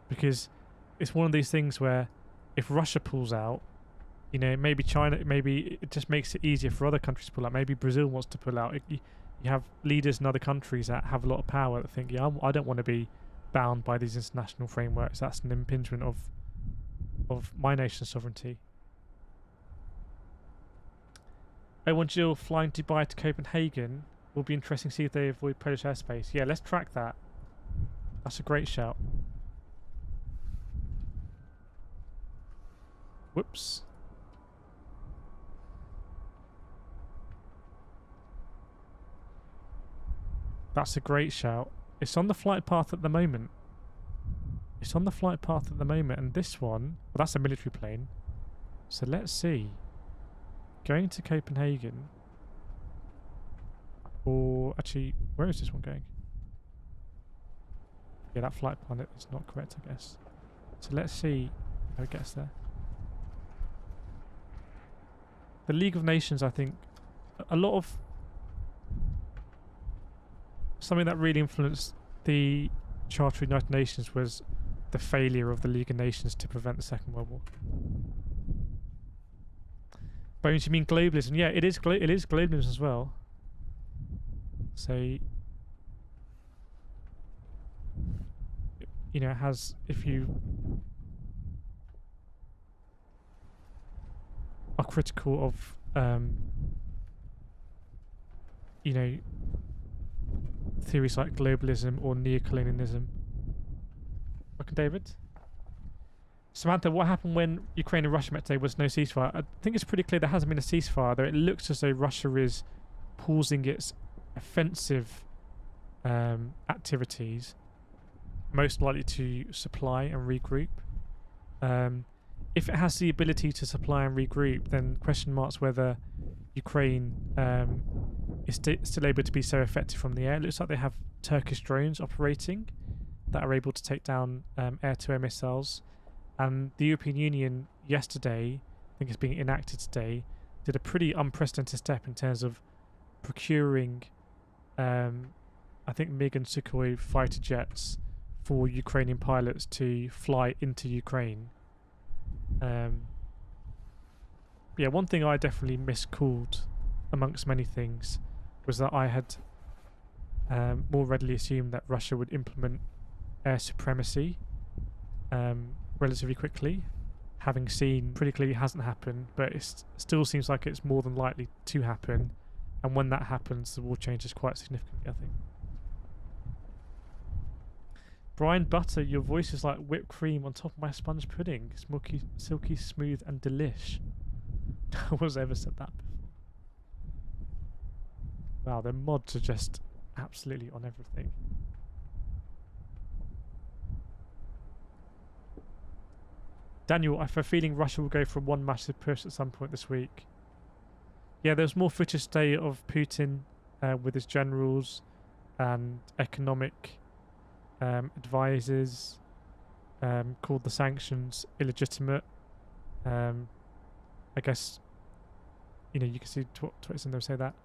Because it's one of these things where if Russia pulls out, you know, maybe China, maybe it just makes it easier for other countries to pull out. Maybe Brazil wants to pull out. You have leaders in other countries that have a lot of power that think, yeah, I don't want to be bound by these international frameworks. That's an impingement of my nation's sovereignty. O1 Jill flying Dubai to Copenhagen. Will be interesting to see if they avoid Polish airspace. Yeah, let's track that. That's a great shout. Whoops. That's a great shout. It's on the flight path at the moment. It's on the flight path at the moment, and this one, well, that's a military plane. So let's see. Going to Copenhagen. Or actually, where is this one going? Yeah, that flight plan is not correct, I guess. So let's see how it gets there. The League of Nations, I think, a lot of something that really influenced the Charter of the United Nations was the failure of the League of Nations to prevent the Second World War. Bones, you mean globalism? Yeah, it is globalism as well. So, you know, it has, if you are critical of, you know, theories like globalism or neocolonialism. Welcome, David. Samantha, what happened when Ukraine and Russia met today was no ceasefire? I think it's pretty clear there hasn't been a ceasefire, though it looks as though Russia is pausing its offensive activities, most likely to supply and regroup. If it has the ability to supply and regroup, then question marks whether Ukraine is still able to be so effective from the air. It looks like they have Turkish drones operating that are able to take down air-to-air missiles. And the European Union yesterday, I think it's being enacted today, did a pretty unprecedented step in terms of procuring, I think, MiG and Sukhoi fighter jets for Ukrainian pilots to fly into Ukraine. Yeah, one thing I definitely miscalled, amongst many things, was that I had more readily assumed that Russia would implement air supremacy relatively quickly, having seen pretty clearly it hasn't happened, but it still seems like it's more than likely to happen, and when that happens the war changes quite significantly, I think. Brian Butter, your voice is like whipped cream on top of my sponge pudding. Smoky, silky, smooth and delish. No one's ever said that before. Wow, their mods are just absolutely on everything. Daniel, I have a feeling Russia will go for one massive push at some point this week. Yeah, there's more footage today of Putin with his generals and economic advisors called the sanctions illegitimate. I guess, you know, you can see tweets in there say that.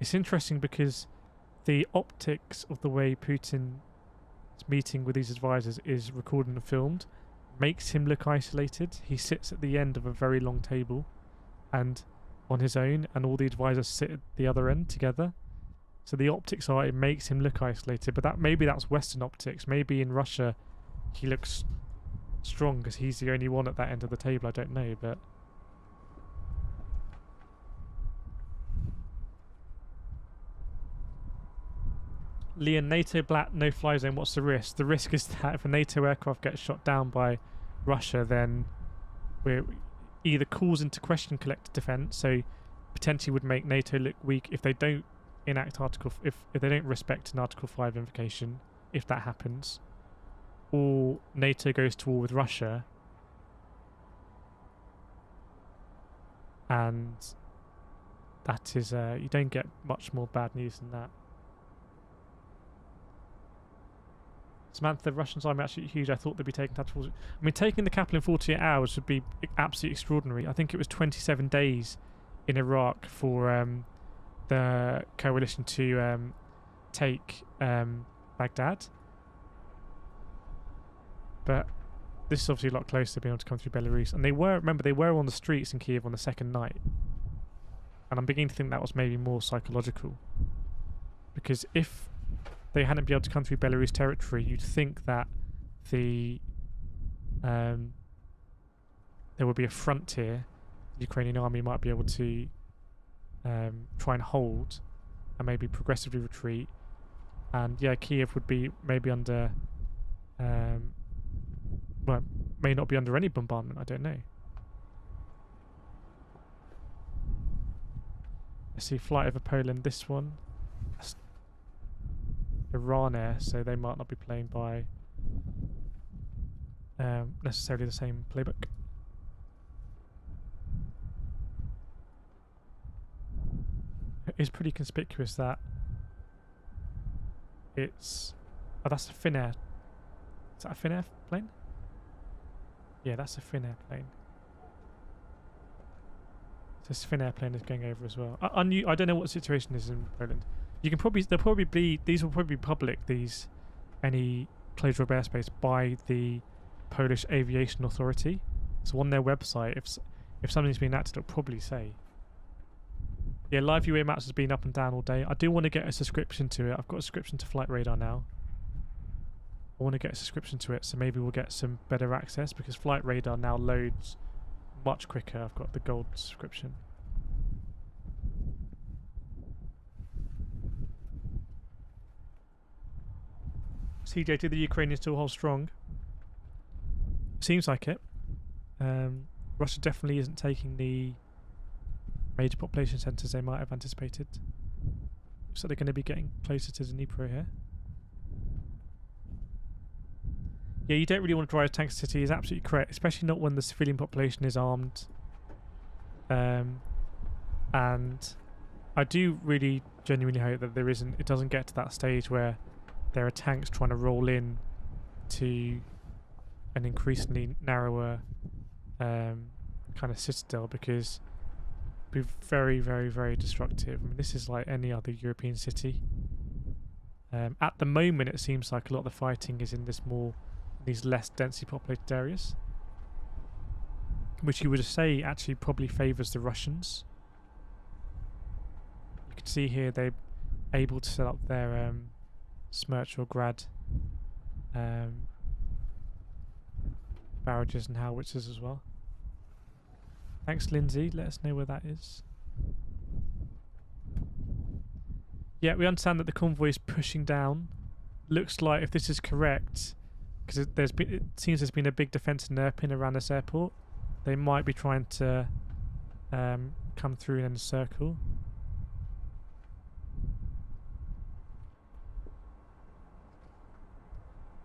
It's interesting because the optics of the way Putin's meeting with these advisors is recorded and filmed makes him look isolated. He sits at the end of a very long table and on his own, and all the advisors sit at the other end together. So the optics are, it makes him look isolated, but maybe that's Western optics. Maybe in Russia he looks strong because he's the only one at that end of the table. I don't know, but Leon, NATO black no-fly zone. What's the risk? The risk is that if a NATO aircraft gets shot down by Russia, then we're either calls into question collective defence, so potentially would make NATO look weak if they don't enact Article, if they don't respect an Article 5 invocation, if that happens, or NATO goes to war with Russia, and that is you don't get much more bad news than that. Samantha, the Russians' army absolutely huge. I thought they'd be taking tactical. I mean, taking the capital in 48 hours would be absolutely extraordinary. I think it was 27 days in Iraq for the coalition to take Baghdad. But this is obviously a lot closer to being able to come through Belarus. And they were, remember, they were on the streets in Kyiv on the second night. And I'm beginning to think that was maybe more psychological. Because if they hadn't been able to come through Belarus territory, you'd think that the there would be a frontier the Ukrainian army might be able to try and hold and maybe progressively retreat. And yeah, Kyiv would be maybe under well, may not be under any bombardment, I don't know. I see flight over Poland, this one. That's Iran Air, so they might not be playing by necessarily the same playbook. It is pretty conspicuous that it's... Oh, that's a Finnair. Is that a Finnair plane? Yeah, that's a Finnair plane. So this Finnair plane is going over as well. I don't know what the situation is in Poland. You can probably... They'll probably be... These will probably be public, these... Any closure of airspace by the Polish Aviation Authority. So on their website, if something's been enacted, it'll probably say. Yeah, live UA maps has been up and down all day. I do want to get a subscription to it. I've got a subscription to Flight Radar now. I want to get a subscription to it, so maybe we'll get some better access, because Flight Radar now loads much quicker. I've got the gold subscription. CJ, do the Ukrainians still hold strong? Seems like it. Russia definitely isn't taking the major population centres they might have anticipated. So they're going to be getting closer to Dnipro here. Yeah, you don't really want to drive tanks to cities, absolutely correct, especially not when the civilian population is armed. And I do really genuinely hope that it doesn't get to that stage where there are tanks trying to roll in to an increasingly narrower kind of citadel, because it'd be very, very, very destructive. I mean, this is like any other European city. At the moment, it seems like a lot of the fighting is in these less densely populated areas, which you would say actually probably favours the Russians. You can see here they're able to set up their Smerch or Grad barrages and howitzers as well. Thanks, Lindsay. Let us know where that is. Yeah, we understand that the convoy is pushing down. Looks like, if this is correct, because it seems there's been a big defence in Irpin around this airport, they might be trying to come through in a circle.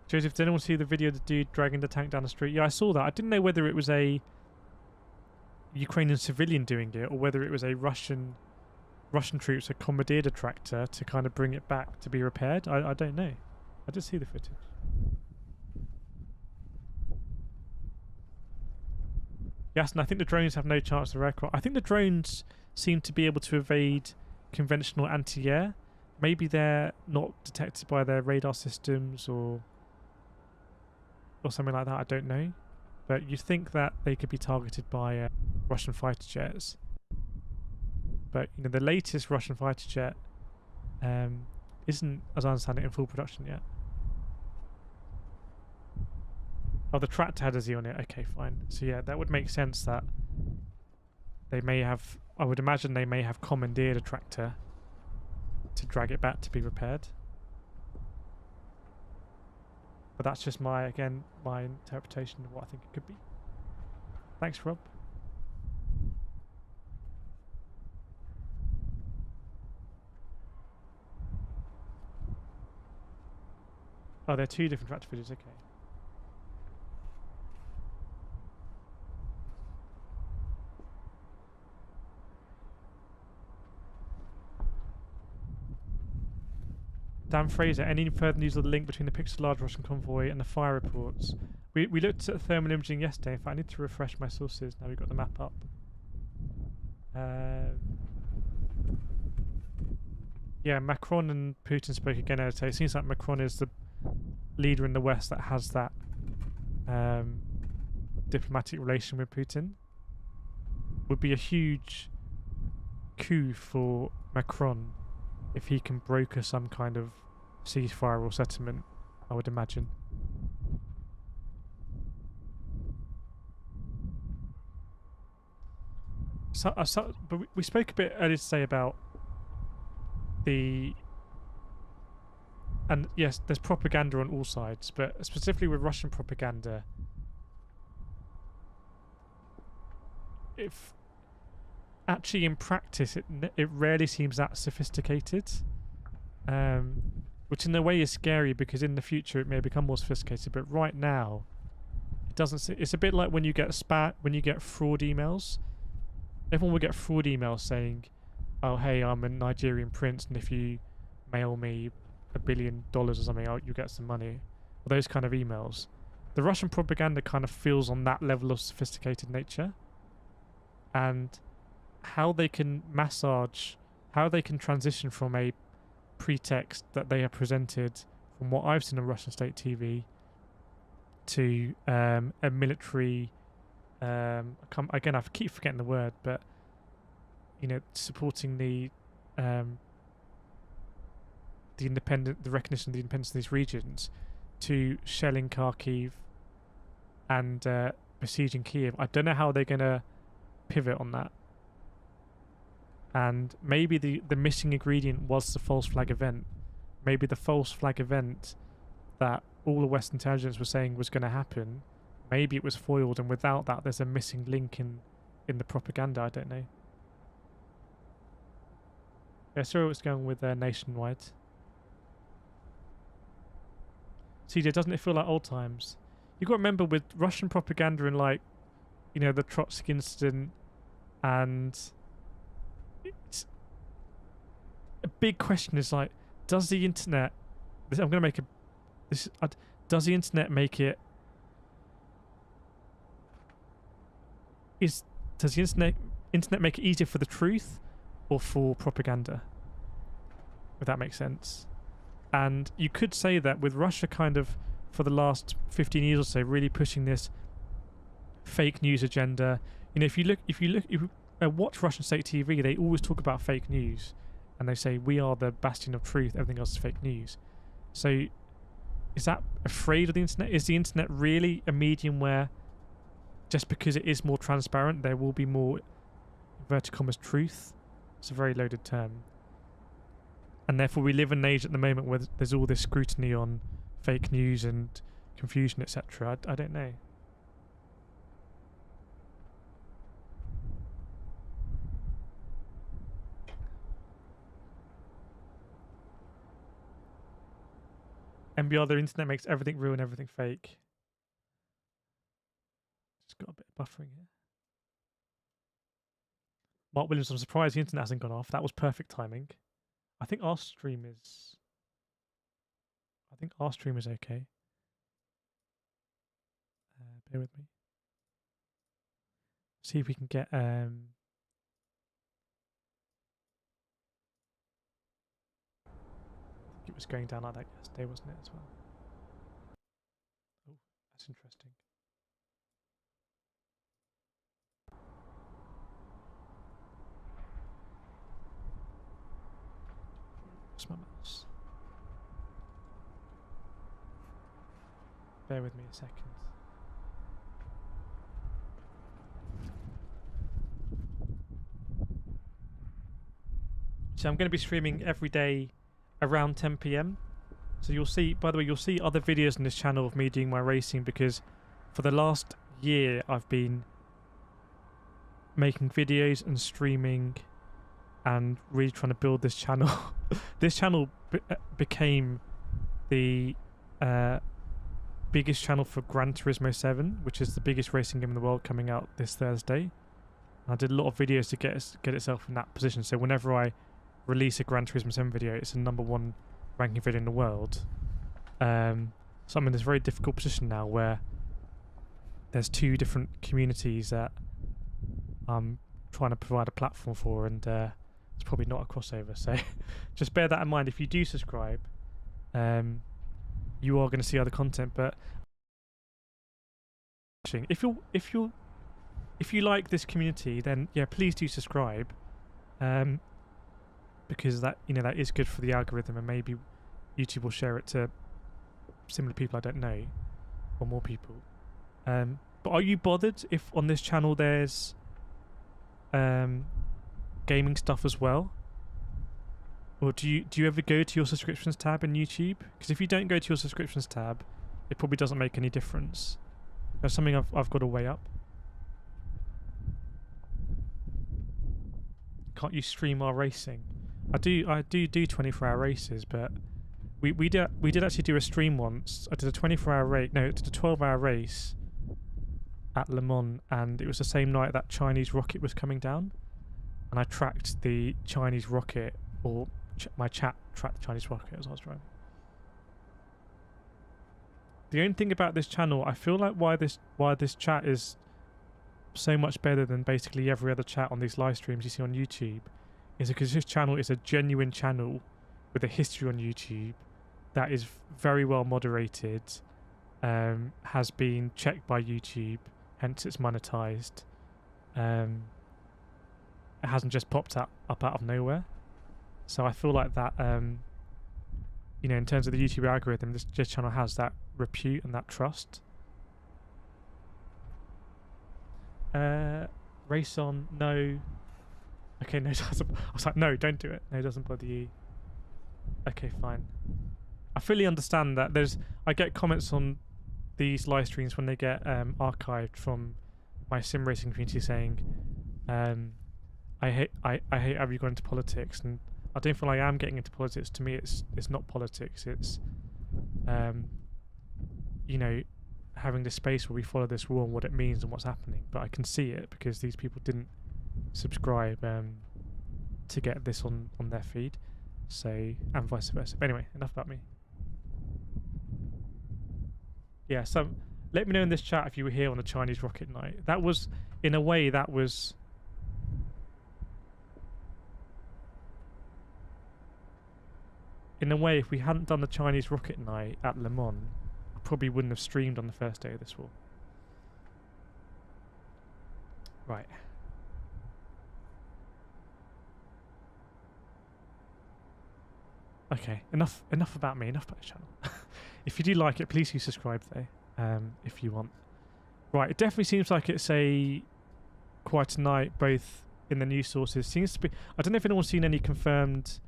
Joseph, did anyone see the video of the dude dragging the tank down the street? Yeah, I saw that. I didn't know whether it was a Ukrainian civilian doing it or whether it was a Russian troops had commandeered a tractor to kind of bring it back to be repaired. I don't know. I did see the footage. Yes, and I think the drones have no chance of aircraft. I think the drones seem to be able to evade conventional anti-air. Maybe they're not detected by their radar systems or something like that. I don't know. But you think that they could be targeted by Russian fighter jets. But you know, the latest Russian fighter jet isn't, as I understand it, in full production yet. Oh, the tractor had a Z on it. Okay, fine. So yeah, that would make sense that they may have, I would imagine they may have commandeered a tractor to drag it back to be repaired. But that's just my interpretation of what I think it could be. Thanks, Rob. Oh, there are two different tractor videos, okay. Dan Fraser, any further news of the link between the picture of the large Russian convoy and the fire reports? We looked at thermal imaging yesterday. In fact, I need to refresh my sources. Now we've got the map up. Yeah, Macron and Putin spoke again today. It seems like Macron is the leader in the West that has that diplomatic relation with Putin. Would be a huge coup for Macron if he can broker some kind of ceasefire or settlement, I would imagine. But we spoke a bit earlier today about and yes, there's propaganda on all sides, but specifically with Russian propaganda, if actually in practice it rarely seems that sophisticated, which in a way is scary because in the future it may become more sophisticated, but right now it doesn't. It's a bit like when you get fraud emails. Everyone will get fraud emails saying, oh hey, I'm a Nigerian prince and if you mail me $1 billion or something, you get some money, or those kind of emails. The Russian propaganda kind of feels on that level of sophisticated nature, and how they can transition from a pretext that they have presented from what I've seen on Russian state TV to a military again, I keep forgetting the word, but you know, supporting the recognition of the independence of these regions, to shelling Kyiv and besieging Kyiv. I don't know how they're going to pivot on that. And maybe the missing ingredient was the false flag event. Maybe the false flag event that all the West intelligence was saying was going to happen, maybe it was foiled, and without that there's a missing link in the propaganda. I don't know. Yeah, sorry, what's going with Nationwide. CJ, doesn't it feel like old times? You got to remember with Russian propaganda and like, you know, the Trotsky incident, and it's a big question is like, does the internet? I'm going to make a this. Does the internet make it? Does the internet make it easier for the truth or for propaganda? If that makes sense. And you could say that with Russia kind of for the last 15 years or so really pushing this fake news agenda. You know, if you watch Russian state TV, they always talk about fake news, and they say we are the bastion of truth, everything else is fake news. So is that afraid of the internet? Is the internet really a medium where just because it is more transparent there will be more inverted commas truth? It's a very loaded term. And therefore we live in an age at the moment where there's all this scrutiny on fake news and confusion, etc. I don't know. MBR, the internet makes everything real and everything fake. Just got a bit of buffering here. Mark Williams, I'm surprised the internet hasn't gone off. That was perfect timing. I think our stream is okay. Bear with me. See if we can get I think it was going down like that yesterday, wasn't it, as well? Oh, that's interesting. Where's my mouse? Bear with me a second. So I'm going to be streaming every day around 10 PM. So you'll see, by the way, you'll see other videos on this channel of me doing my racing, because for the last year I've been making videos and streaming and really trying to build this channel. This channel became the biggest channel for Gran Turismo 7, which is the biggest racing game in the world, coming out this Thursday. And I did a lot of videos to get itself in that position. So whenever I release a Gran Turismo 7 video, it's a #1 ranking video in the world. So I'm in this very difficult position now where there's two different communities that I'm trying to provide a platform for, and it's probably not a crossover. So just bear that in mind. If you do subscribe, you are going to see other content. But if you like this community, then yeah, please do subscribe. Because that is good for the algorithm, and maybe YouTube will share it to similar people I don't know, or more people. But are you bothered if on this channel there's gaming stuff as well? Or do you ever go to your subscriptions tab in YouTube? Because if you don't go to your subscriptions tab, it probably doesn't make any difference. That's something I've got to weigh up. Can't you stream our racing? I do 24-hour races, but we did actually do a stream once. I did a 24-hour race. No, I did a 12-hour race at Le Mans, and it was the same night that Chinese rocket was coming down, and I tracked the Chinese rocket, or my chat tracked the Chinese rocket as I was driving. The only thing about this channel, I feel like why this chat is so much better than basically every other chat on these live streams you see on YouTube, is because this channel is a genuine channel with a history on YouTube that is very well moderated, has been checked by YouTube, hence it's monetized. It hasn't just popped up out of nowhere. So I feel like that, in terms of the YouTube algorithm, this channel has that repute and that trust. Race on. No. Okay, no, it doesn't. I was like, no, don't do it. No, it doesn't bother you. Okay, fine. I fully understand that. I get comments on these live streams when they get archived from my sim racing community saying, I hate have you gone into politics, and I don't feel like I am getting into politics. To me, it's not politics. It's you know, having this space where we follow this rule and what it means and what's happening. But I can see it because these people didn't subscribe to get this on their feed, so, and vice versa. But anyway, enough about me. Yeah, so let me know in this chat if you were here on the Chinese rocket night. That was, in a way, that was in a way, if we hadn't done the Chinese rocket night at Le Mans, I probably wouldn't have streamed on the first day of this war. Right. Okay, enough about me, enough about the channel. If you do like it, please do subscribe though, if you want. Right, it definitely seems like it's a quite a night, both in the news sources. Seems to be, I don't know if anyone's seen any confirmed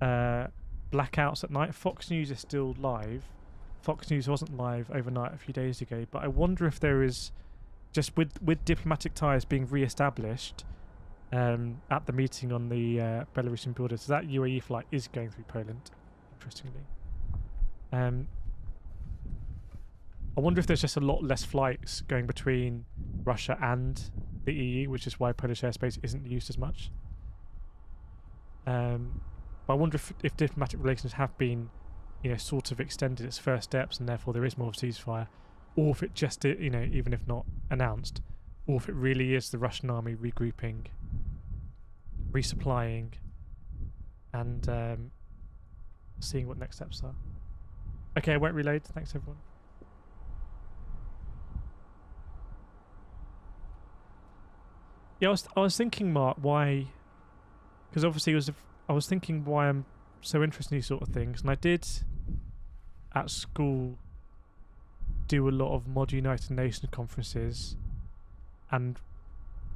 blackouts at night. Fox News is still live. Fox News wasn't live overnight a few days ago, but I wonder if there is, just with diplomatic ties being re-established at the meeting on the Belarusian border, so that UAE flight is going through Poland, interestingly. I wonder if there's just a lot less flights going between Russia and the EU, which is why Polish airspace isn't used as much. But I wonder if diplomatic relations have been, sort of extended its first steps, and therefore there is more of a ceasefire, or if it just, even if not announced, or if it really is the Russian army regrouping, resupplying, and seeing what next steps are. Okay, I won't reload. Thanks, everyone. Yeah, I was thinking, Mark, why? Because obviously I was thinking why I'm so interested in these sort of things, and I did at school do a lot of Mod United Nations conferences, and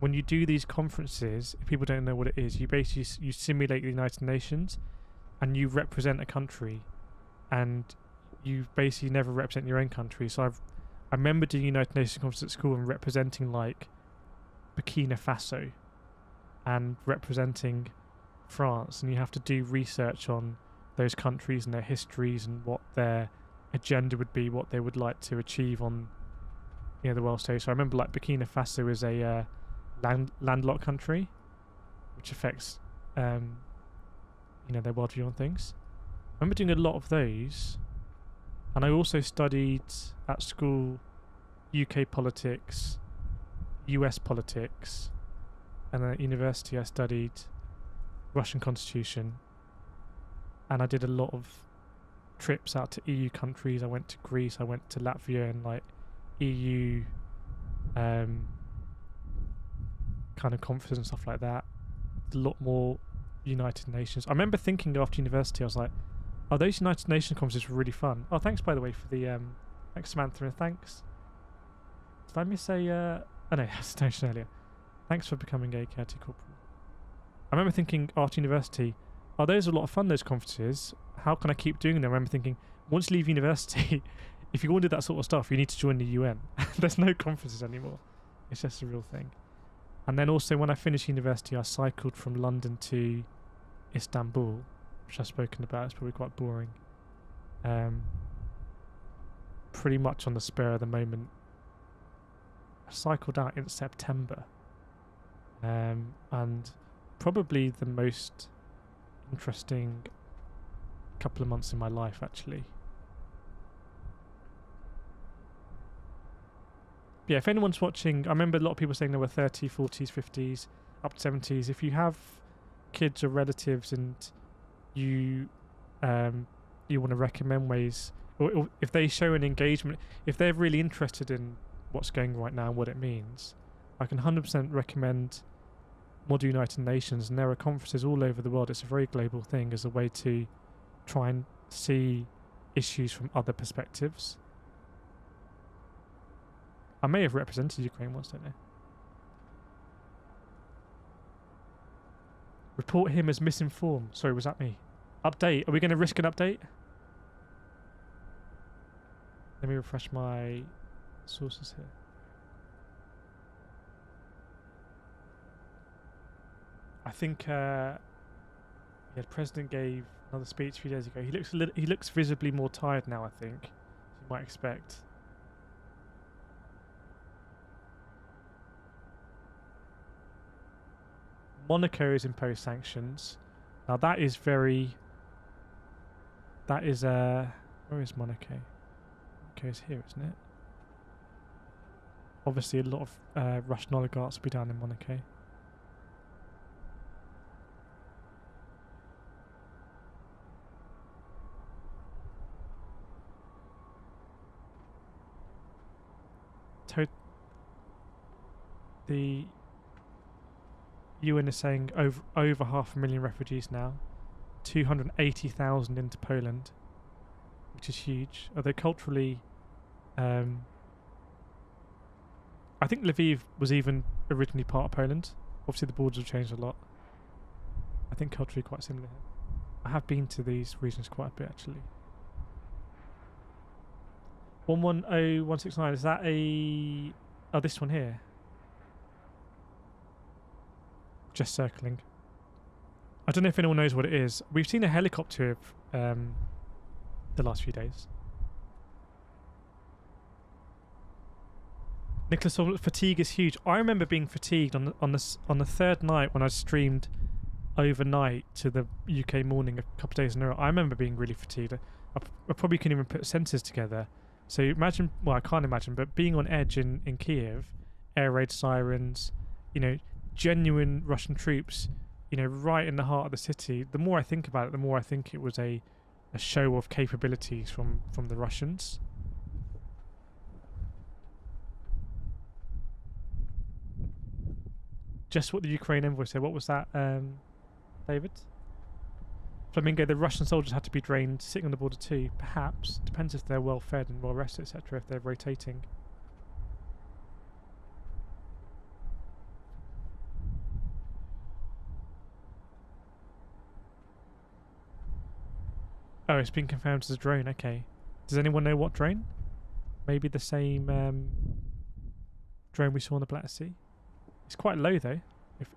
when you do these conferences, if people don't know what it is, you basically you simulate the United Nations, and you represent a country, and you basically never represent your own country. So I remember doing United Nations conference at school and representing like Burkina Faso and representing France, and you have to do research on those countries and their histories and what their agenda would be, what they would like to achieve on the world stage. So I remember like Burkina Faso is a landlocked country, which affects their worldview on things. I remember doing a lot of those, and I also studied at school UK politics, US politics, and then at university I studied Russian constitution, and I did a lot of trips out to EU countries. I went to Greece, I went to Latvia, and like EU kind of conferences and stuff like that. A lot more United Nations. I remember thinking after university, I was like, oh, those United Nations conferences were really fun. Oh, thanks by the way for the thanks Samantha, and thanks. Did I miss a oh no, that's mentioned earlier. Thanks for becoming a KRT corporal. I remember thinking after university, oh, those are a lot of fun, those conferences. How can I keep doing them? I remember thinking, once you leave university, if you want to do that sort of stuff, you need to join the UN. There's no conferences anymore. It's just a real thing. And then also when I finished university, I cycled from London to Istanbul, which I've spoken about. It's probably quite boring. Pretty much on the spur of the moment. I cycled out in September. And probably the most interesting couple of months in my life, actually. Yeah, if anyone's watching, I remember a lot of people saying there were 30s, 40s, 50s, up to 70s. If you have kids or relatives and you want to recommend ways, or if they show an engagement, if they're really interested in what's going right now and what it means, I can 100% recommend Mod United Nations, and there are conferences all over the world. It's a very global thing as a way to try and see issues from other perspectives. I may have represented Ukraine once, don't know. Report him as misinformed. Sorry, was that me? Update. Are we going to risk an update? Let me refresh my sources here. I think the president gave another speech a few days ago. He looks visibly more tired now, I think, as you might expect. Monaco has imposed sanctions. Now that is very... That is... where is Monaco? Monaco is here, isn't it? Obviously a lot of Russian oligarchs will be down in Monaco. The UN is saying over 500,000 refugees now, 280,000 into Poland, which is huge. Although culturally, I think Lviv was even originally part of Poland. Obviously the borders have changed a lot. I think culturally quite similar here. I have been to these regions quite a bit actually. 110169, is that a... Oh, this one here. Just circling. I don't know if anyone knows what it is. We've seen a helicopter the last few days. Nicholas, fatigue is huge. I remember being fatigued on the third night when I streamed overnight to the UK morning a couple of days in a row. I remember being really fatigued. I probably couldn't even put sentences together. So imagine, well, I can't imagine, but being on edge in Kyiv, air raid sirens, you know, genuine Russian troops, you know, right in the heart of the city. The more I think about it, the more I think it was a show of capabilities from the Russians. Just what the Ukraine envoy said. What was that, David? Flamingo, the Russian soldiers had to be drained sitting on the border too. Perhaps. Depends if they're well fed and well rested, etc. If they're rotating. Oh, it's been confirmed as a drone. Okay. Does anyone know what drone? Maybe the same drone we saw in the Black Sea. It's quite low though,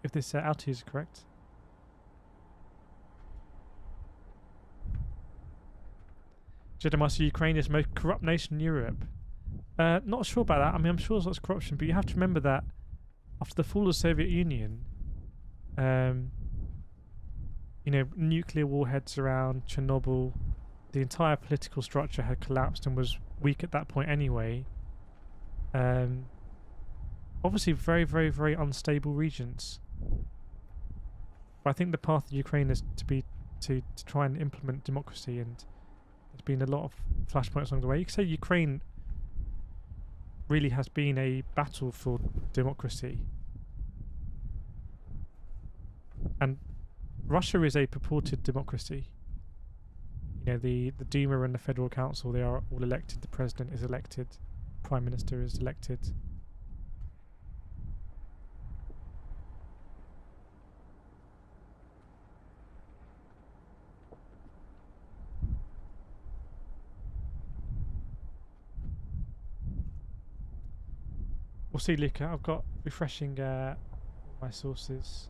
if this altitude is correct. Jedemaster, Ukraine is the most corrupt nation in Europe. Not sure about that. I mean, I'm sure there's lots of corruption, but you have to remember that after the fall of the Soviet Union, you know, nuclear warheads around Chernobyl, the entire political structure had collapsed and was weak at that point anyway. Obviously very, very, very unstable regions. But I think the path of Ukraine is to try and implement democracy, and there's been a lot of flashpoints along the way. You could say Ukraine really has been a battle for democracy. And Russia is a purported democracy. You know, the Duma and the Federal Council, they are all elected. The president is elected. Prime Minister is elected. We'll see, Luca. I've got refreshing my sources.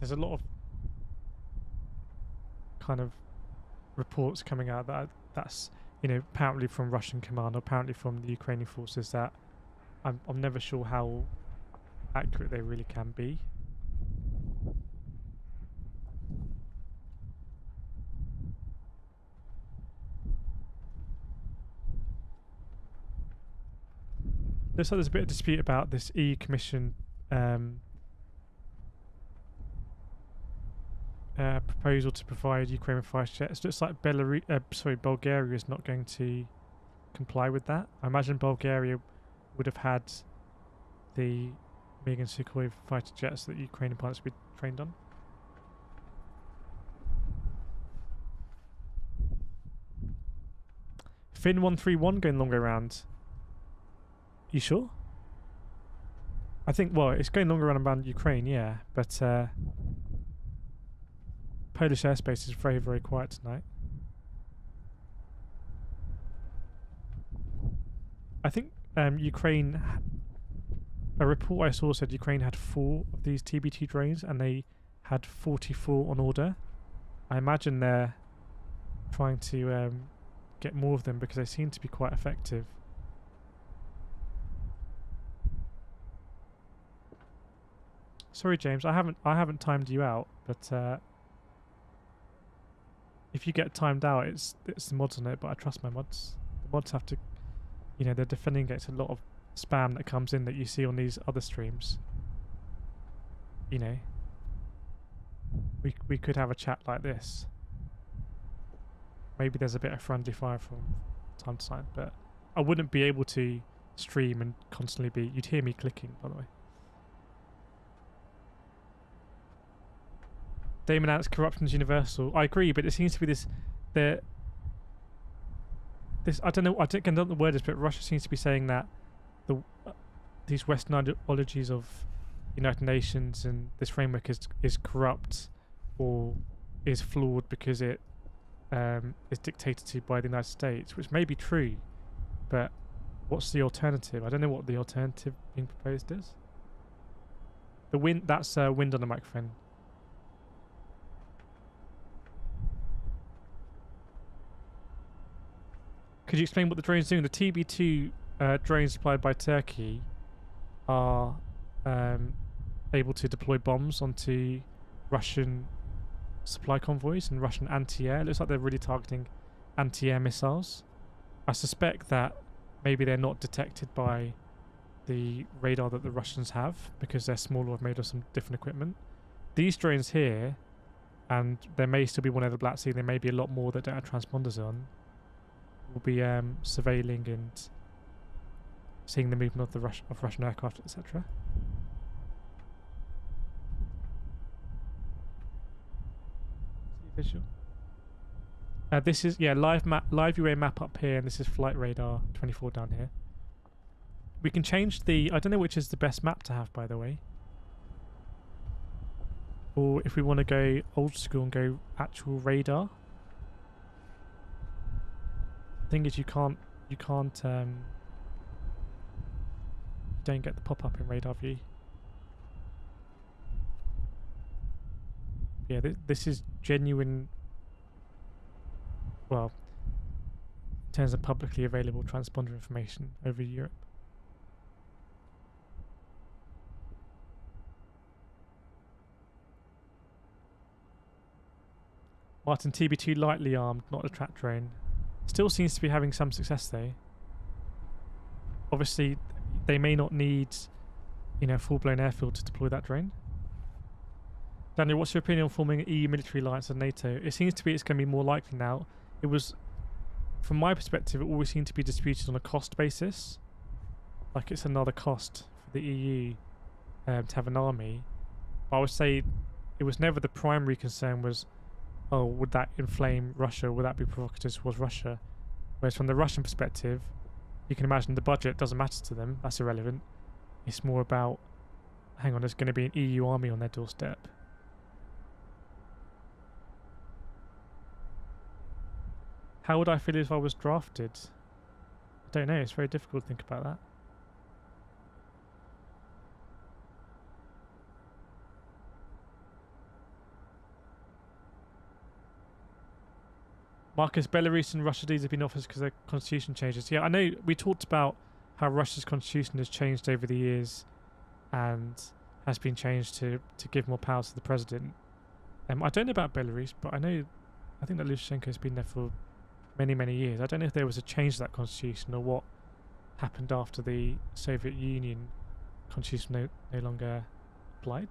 There's a lot of kind of reports coming out that's you know, apparently from Russian command, or apparently from the Ukrainian forces, that I'm never sure how accurate they really can be. Looks like there's a bit of dispute about this EU Commission proposal to provide Ukraine with fighter jets. Looks like Bulgaria is not going to comply with that. I imagine Bulgaria would have had the MiG and Sukhoi fighter jets that Ukrainian pilots will be trained on. Fin 131 going longer around. You sure? I think, well, it's going longer around Ukraine, yeah, but Polish airspace is very, very quiet tonight. I think Ukraine, a report I saw said Ukraine had 4 of these TB2 drones and they had 44 on order. I imagine they're trying to get more of them because they seem to be quite effective. Sorry, James, I haven't timed you out, but if you get timed out, it's the mods on it. But I trust my mods. The mods have to, you know, they're defending against a lot of spam that comes in that you see on these other streams. You know, we could have a chat like this. Maybe there's a bit of friendly fire from time to time, but I wouldn't be able to stream and constantly be. You'd hear me clicking, by the way. Damon adds corruption is universal. I agree, but it seems to be this I don't know. I don't know what the word is, but Russia seems to be saying that these Western ideologies of United Nations and this framework is corrupt or is flawed because it is dictated to by the United States, which may be true, but what's the alternative? I don't know what the alternative being proposed is. The wind. That's wind on the microphone. Could you explain what the drone's doing? The TB2 drones supplied by Turkey are able to deploy bombs onto Russian supply convoys and Russian anti-air. It looks like they're really targeting anti-air missiles. I suspect that maybe they're not detected by the radar that the Russians have because they're smaller or made of some different equipment. These drones here, and there may still be one over the Black Sea, there may be a lot more that don't have transponders on, will be surveilling and seeing the movement of Russian aircraft, etc. Visual. This is live UA map up here, and this is flight radar 24 down here. We can change the. I don't know which is the best map to have, by the way. Or if we want to go old school and go actual radar. Thing is, you don't get the pop-up in radar view. Yeah, this is genuine. Well, in terms of publicly available transponder information over Europe. Martin, TB2 lightly armed, not a track drone. Still seems to be having some success though. Obviously, they may not need, full-blown airfield to deploy that drone. Daniel, what's your opinion on forming an EU military alliance with NATO? It seems to be it's going to be more likely now. It was, from my perspective, it always seemed to be disputed on a cost basis. Like it's another cost for the EU to have an army. But I would say it was never the primary concern was, oh, would that inflame Russia? Would that be provocative towards Russia? Whereas from the Russian perspective, you can imagine the budget doesn't matter to them. That's irrelevant. It's more about, hang on, there's going to be an EU army on their doorstep. How would I feel if I was drafted? I don't know. It's very difficult to think about that. Marcus, Belarus and Russia, these have been officers because their constitution changes. Yeah, I know we talked about how Russia's constitution has changed over the years and has been changed to give more powers to the president. I don't know about Belarus, but I think that Lukashenko has been there for many, many years. I don't know if there was a change to that constitution or what happened after the Soviet Union constitution no longer applied.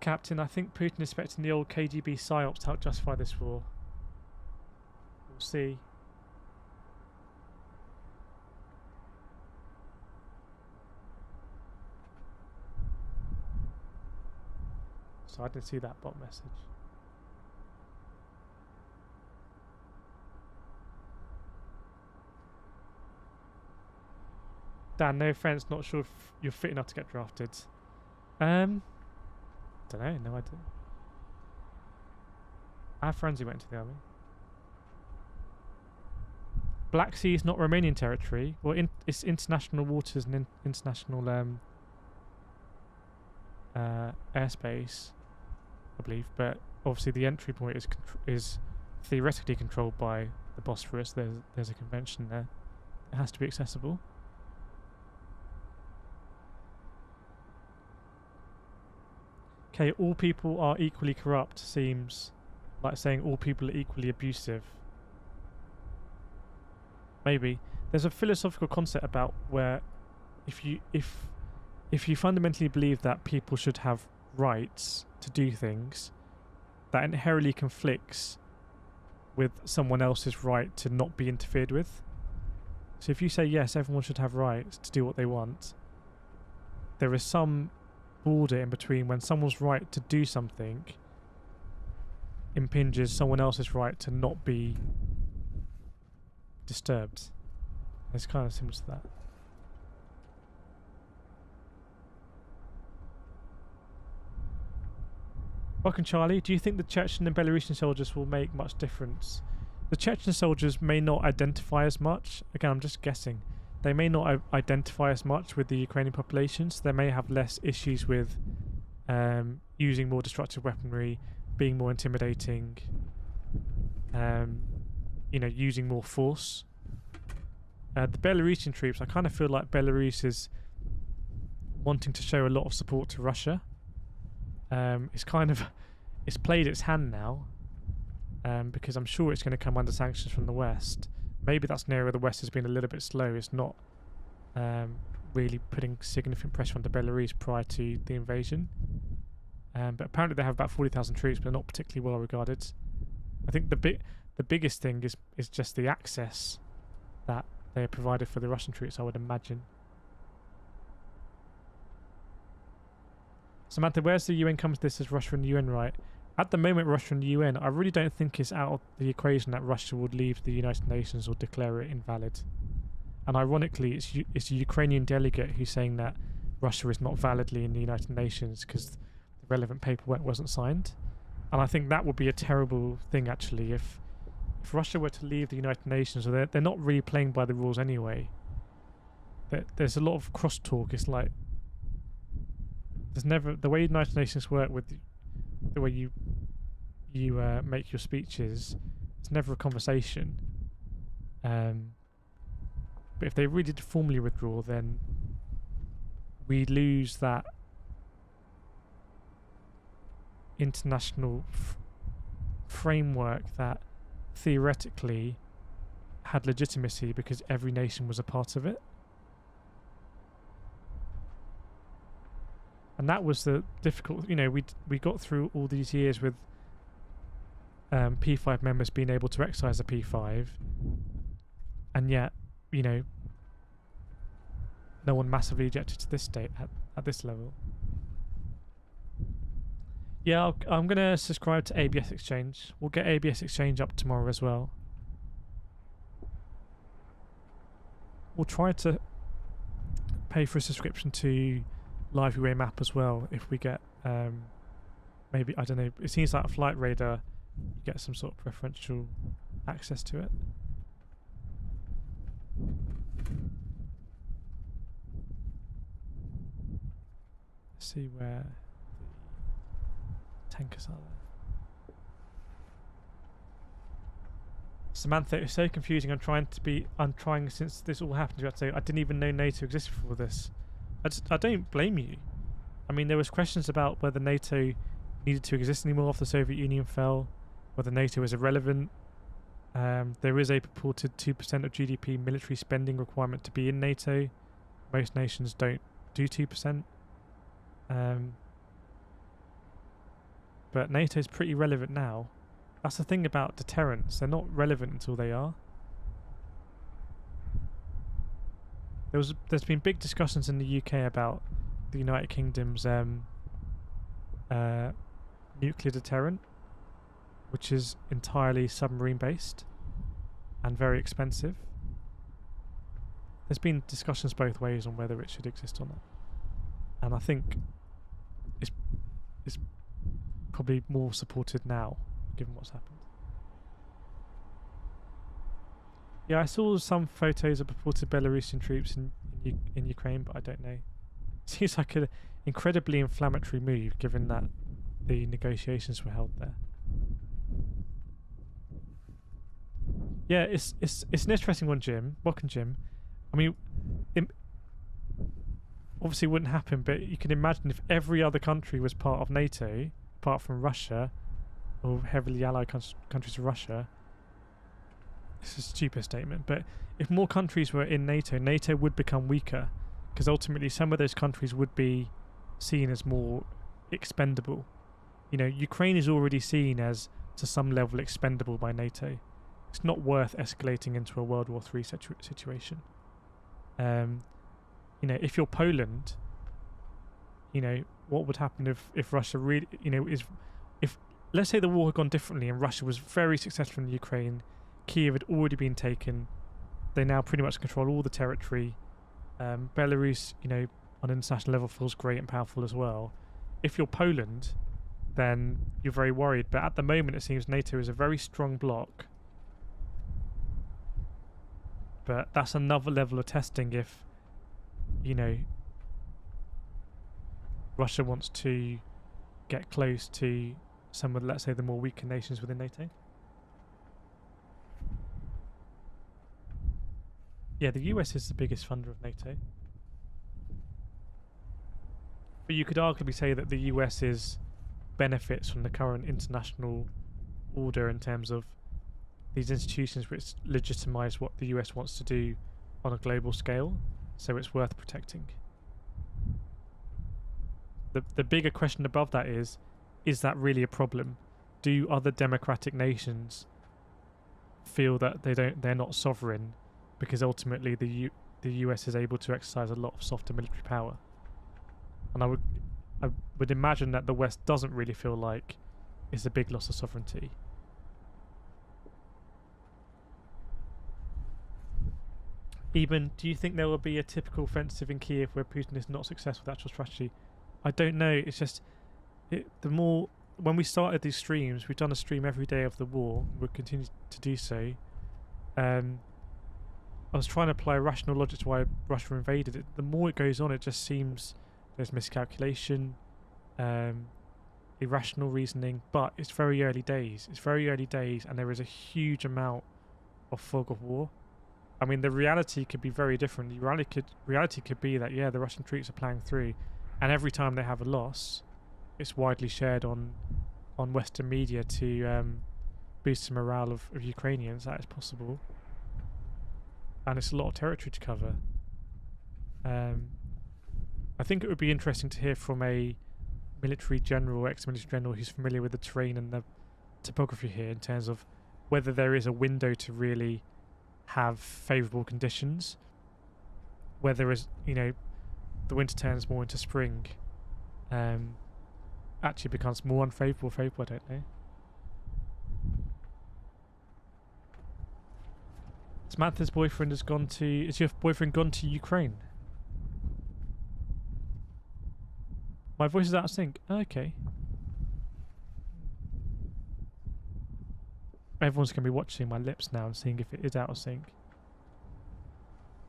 Captain, I think Putin is expecting the old KGB psyops to help justify this war. We'll see. So I didn't see that bot message. Dan, no offense, not sure if you're fit enough to get drafted. Don't know, no idea. I have friends who went to the army. Black Sea is not Romanian territory. Well, it's international waters and international airspace, I believe. But obviously, the entry point is theoretically controlled by the Bosphorus. There's a convention there. It has to be accessible. Okay, all people are equally corrupt seems like saying all people are equally abusive. Maybe. There's a philosophical concept about where if you fundamentally believe that people should have rights to do things, that inherently conflicts with someone else's right to not be interfered with. So if you say yes, everyone should have rights to do what they want, there is some border in between when someone's right to do something impinges someone else's right to not be disturbed. It's kind of similar to that. Welcome, Charlie. Do you think the Chechen and Belarusian soldiers will make much difference? The Chechen soldiers may not identify as much. Again, I'm just guessing. They may not identify as much with the Ukrainian population, so they may have less issues with using more destructive weaponry, being more intimidating, using more force. The Belarusian troops, I kind of feel like Belarus is wanting to show a lot of support to Russia. It's played its hand now, because I'm sure it's going to come under sanctions from the West. Maybe that's an area where the West has been a little bit slow. It's not really putting significant pressure on the Belarus prior to the invasion. But apparently they have about 40,000 troops, but they're not particularly well regarded. I think the biggest thing is just the access that they are provided for the Russian troops, I would imagine. Samantha, where's the UN comes to this as Russia and the UN, right? At the moment, Russia and the UN, I really don't think it's out of the equation that Russia would leave the United Nations or declare it invalid. And ironically, it's a Ukrainian delegate who's saying that Russia is not validly in the United Nations because the relevant paperwork wasn't signed. And I think that would be a terrible thing, actually, if Russia were to leave the United Nations, or they're not really playing by the rules anyway. There's a lot of crosstalk. It's like there's never the way United Nations work with the way you make your speeches. It's never a conversation. But if they really did formally withdraw, then we lose that international framework that theoretically had legitimacy because every nation was a part of it. And that was the difficult, we got through all these years with P5 members being able to exercise a P5, and yet, no one massively ejected to this state at this level. Yeah, I'm going to subscribe to ABS Exchange. We'll get ABS Exchange up tomorrow as well. We'll try to pay for a subscription to Live UA Map as well if we get, maybe, I don't know, it seems like a Flight Radar, you get some sort of preferential access to it. Let's see where the tankers are there. Samantha, it's so confusing. I'm trying since this all happened. You have to say, I didn't even know NATO existed before this. I don't blame you. I mean, there was questions about whether NATO needed to exist anymore after the Soviet Union fell, whether NATO is irrelevant. There is a purported 2% of GDP military spending requirement to be in NATO. Most nations don't do 2%. But NATO is pretty relevant now. That's the thing about deterrence. They're not relevant until they are. There's been big discussions in the UK about the United Kingdom's nuclear deterrent, which is entirely submarine based and very expensive. There's been discussions both ways on whether it should exist or not, and I think it's probably more supported now given what's happened. Yeah, I saw some photos of purported Belarusian troops in Ukraine, but I don't know. Seems like an incredibly inflammatory move given that the negotiations were held there. Yeah, it's an interesting one, Jim. Welcome, Jim. I mean, obviously it wouldn't happen, but you can imagine if every other country was part of NATO, apart from Russia, or heavily allied countries of Russia. This is a stupid statement, but if more countries were in NATO, NATO would become weaker, because ultimately some of those countries would be seen as more expendable. You know, Ukraine is already seen as, to some level, expendable by NATO. It's not worth escalating into a World War III situation. You know, if you're Poland, you know, what would happen if Russia really, you know, if let's say the war had gone differently and Russia was very successful in Ukraine, Kyiv had already been taken, they now pretty much control all the territory. Belarus, you know, on an international level feels great and powerful as well. If you're Poland, then you're very worried. But at the moment, it seems NATO is a very strong bloc. But that's another level of testing if, you know, Russia wants to get close to some of, let's say, the more weaker nations within NATO. Yeah, the US is the biggest funder of NATO. But you could arguably say that the US benefits from the current international order in terms of these institutions which legitimize what the US wants to do on a global scale, so it's worth protecting. The bigger question above that is that really a problem? Do other democratic nations feel that they're not sovereign because ultimately the US is able to exercise a lot of softer military power? And I would imagine that the West doesn't really feel like it's a big loss of sovereignty. Even, do you think there will be a typical offensive in Kyiv where Putin is not successful with actual strategy? I don't know. It's just, when we started these streams, we've done a stream every day of the war. We'll continue to do so. I was trying to apply rational logic to why Russia invaded it. The more it goes on, it just seems there's miscalculation, irrational reasoning, but it's very early days. It's very early days, and there is a huge amount of fog of war. I mean, the reality could be very different. The reality could be that, yeah, the Russian troops are playing through, and every time they have a loss, it's widely shared on Western media to boost the morale of Ukrainians. That is possible. And it's a lot of territory to cover. I think it would be interesting to hear from a military general, ex-military general, who's familiar with the terrain and the topography here in terms of whether there is a window to really have favourable conditions, whether, as you know, the winter turns more into spring, actually becomes more unfavourable, favourable, I don't know. Samantha's boyfriend has gone to... Is your boyfriend gone to Ukraine? My voice is out of sync. Okay. Everyone's going to be watching my lips now and seeing if it is out of sync.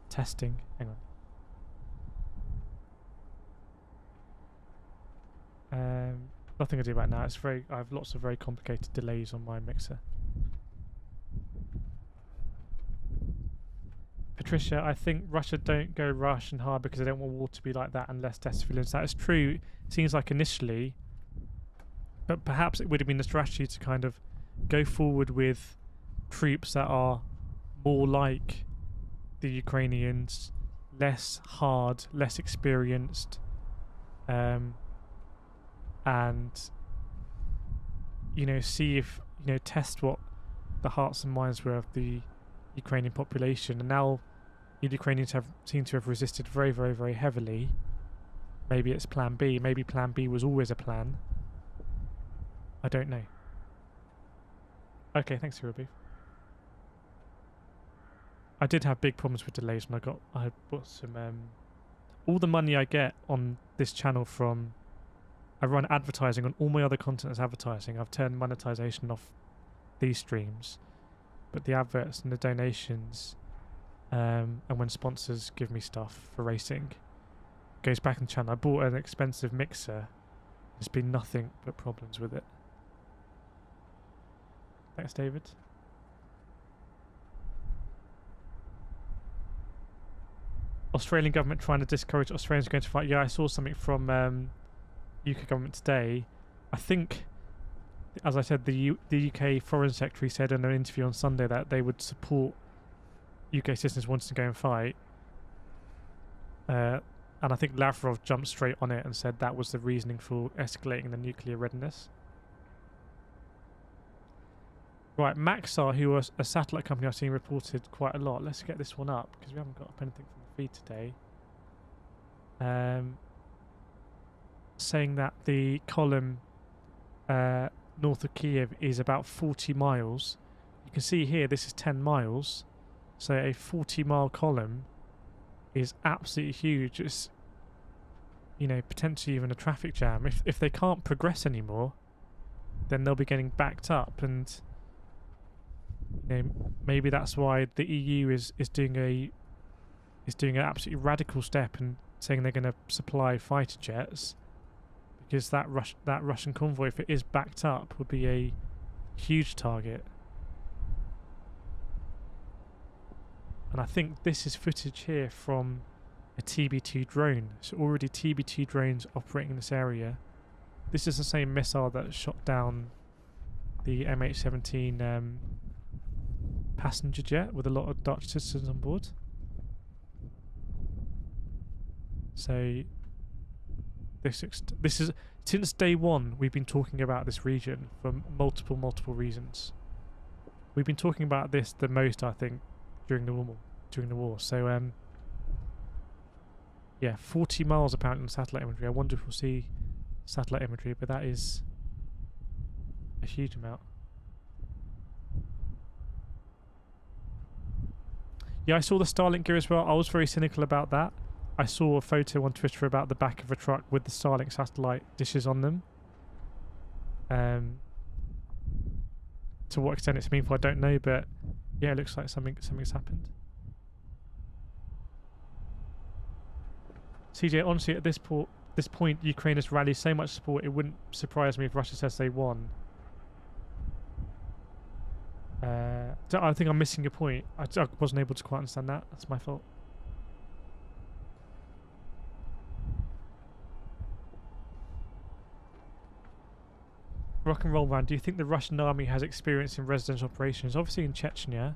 Testing. Hang on. Nothing to do about now. I have lots of very complicated delays on my mixer. Patricia, I think Russia don't go Russian hard because they don't want war to be like that unless test civilians. That is true. It seems like initially, but perhaps it would have been the strategy to kind of go forward with troops that are more like the Ukrainians, less hard, less experienced, and you know, see if, you know, test what the hearts and minds were of the Ukrainian population. And now the Ukrainians seem to have resisted very, very, very heavily. Maybe it's plan B. Maybe plan B was always a plan. I don't know. Okay, thanks, Ruby. I did have big problems with delays when I bought some all the money I get on this channel from I run advertising on all my other content as advertising. I've turned monetization off these streams, but the adverts and the donations and when sponsors give me stuff for racing goes back in the channel. I bought an expensive mixer. There's been nothing but problems with it. Thanks, David. Australian government trying to discourage Australians going to fight. Yeah, I saw something from UK government today. I think, as I said, the UK Foreign Secretary said in an interview on Sunday that they would support UK citizens wanting to go and fight. And I think Lavrov jumped straight on it and said that was the reasoning for escalating the nuclear readiness. Right, Maxar, who was a satellite company I've seen reported quite a lot. Let's get this one up because we haven't got up anything from the feed today. Saying that the column north of Kyiv is about 40 miles. You can see here this is 10 miles. So a 40-mile column is absolutely huge. It's, you know, potentially even a traffic jam. If they can't progress anymore, then they'll be getting backed up, and you know, maybe that's why the EU is doing an absolutely radical step and saying they're going to supply fighter jets, because that Russian convoy, if it is backed up, would be a huge target. And I think this is footage here from a TB2 drone. So already TB2 drones operating in this area. This is the same missile that shot down the MH17 passenger jet with a lot of Dutch citizens on board. So this is, since day one we've been talking about this region for multiple reasons. We've been talking about this the most, I think, during the war. So yeah, 40 miles apparently on satellite imagery. I wonder if we'll see satellite imagery, but that is a huge amount. Yeah, I saw the Starlink gear as well. I was very cynical about that. I saw a photo on Twitter about the back of a truck with the Starlink satellite dishes on them. To what extent it's meaningful, I don't know, but yeah, it looks like something's happened. CJ, honestly, at this point, Ukraine has rallied so much support, it wouldn't surprise me if Russia says they won. I think I'm missing your point. I wasn't able to quite understand that. That's my fault. Rock and roll man, do you think the Russian army has experience in residential operations? Obviously in Chechnya.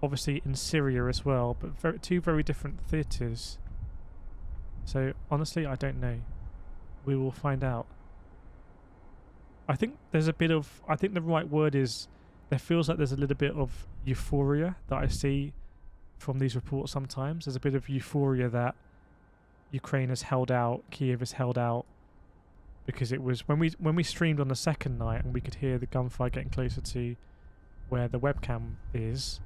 Obviously in Syria as well, but two very different theatres. So honestly, I don't know. We will find out. I think there's a bit of, I think the right word is, there feels like there's a little bit of euphoria that I see from these reports sometimes. There's a bit of euphoria that Ukraine has held out, Kyiv has held out, because it was when we streamed on the second night and we could hear the gunfire getting closer to where the webcam is,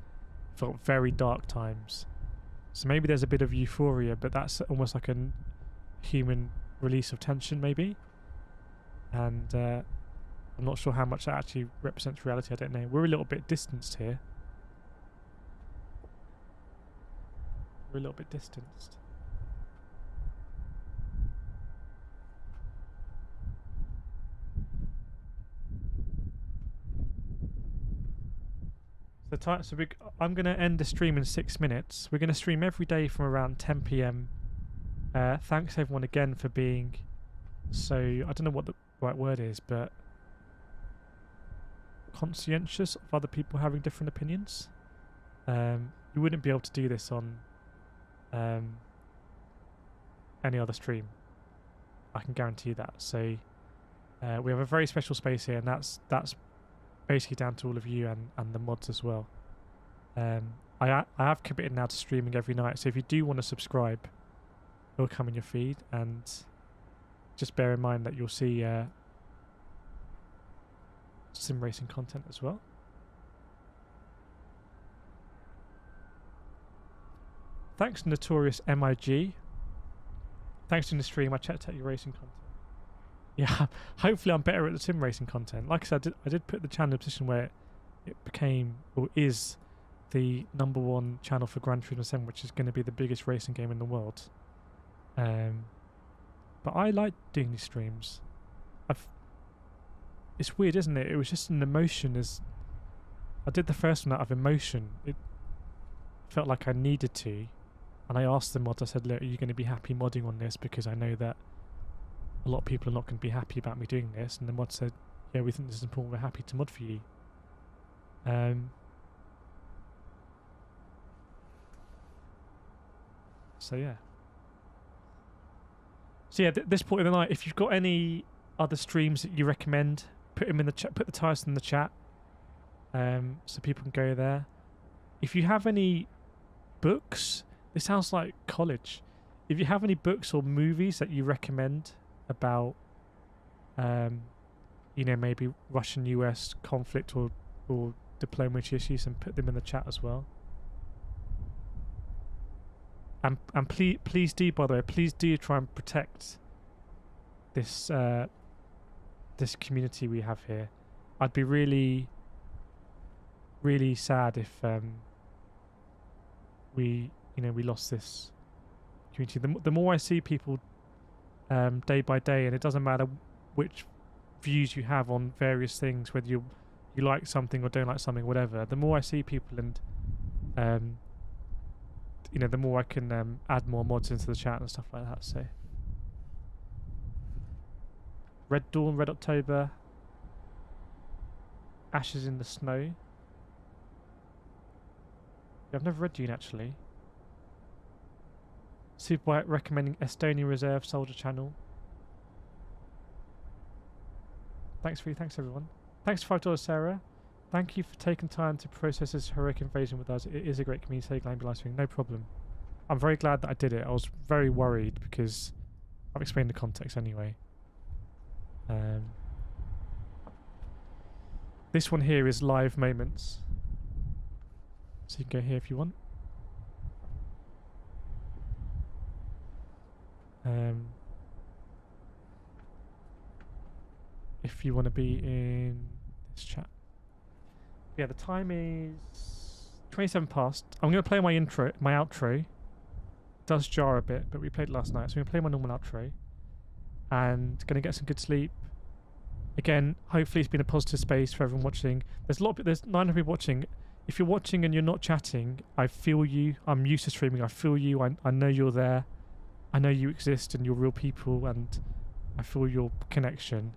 felt very dark times. So maybe there's a bit of euphoria, but that's almost like a human release of tension maybe. And I'm not sure how much that actually represents reality. I don't know. We're a little bit distanced here. We're a little bit distanced. I'm going to end the stream in 6 minutes. We're going to stream every day from around 10 PM. Thanks everyone again for being so, I don't know what the right word is, but conscientious of other people having different opinions. You wouldn't be able to do this on any other stream. I can guarantee you that. So we have a very special space here, and that's basically down to all of you and the mods as well. I have committed now to streaming every night, so if you do want to subscribe, it'll come in your feed, and just bear in mind that you'll see sim racing content as well. Thanks Notorious MIG. Thanks to the stream, I checked out your racing content. Yeah, hopefully I'm better at the sim racing content. Like I said, I did put the channel in a position where it became, or is, the #1 channel for Gran Turismo 7, which is going to be the biggest racing game in the world. But I like doing these streams. It's weird, isn't it? It was just an emotion. I did the first one out of emotion. It felt like I needed to. And I asked the mods, I said, look, are you going to be happy modding on this? Because I know that a lot of people are not going to be happy about me doing this. And the mod said, yeah, we think this is important. We're happy to mod for you. So yeah. So yeah, this point of the night, if you've got any other streams that you recommend, put them in the chat. Put the titles in the chat, so people can go there. If you have any books, this sounds like college. If you have any books or movies that you recommend about, you know, maybe Russian-US conflict or diplomacy issues, and put them in the chat as well. And please do, by the way, please do try and protect this this community we have here. I'd be really, really sad if we lost this community. The more I see people day by day, and it doesn't matter which views you have on various things, whether you like something or don't like something, whatever. The more I see people, and you know, the more I can add more mods into the chat and stuff like that. So, Red Dawn, Red October, Ashes in the Snow. Yeah, I've never read Dune actually. Superbike recommending Estonian Reserve Soldier Channel. Thanks everyone. Thanks for $5, Sarah. Thank you for taking time to process this heroic invasion with us. It is a great community. Glad live stream. No problem. I'm very glad that I did it. I was very worried because I've explained the context anyway. This one here is live moments, so you can go here if you want. If you want to be in this chat. Yeah, the time is 27 past. I'm going to play my outro. It does jar a bit, but we played last night, so I'm going to play my normal outro. And going to get some good sleep. Again, hopefully it's been a positive space for everyone watching. There's 900 people watching. If you're watching and you're not chatting, I feel you. I'm used to streaming. I feel you. I know you're there. I know you exist and you're real people, and I feel your connection.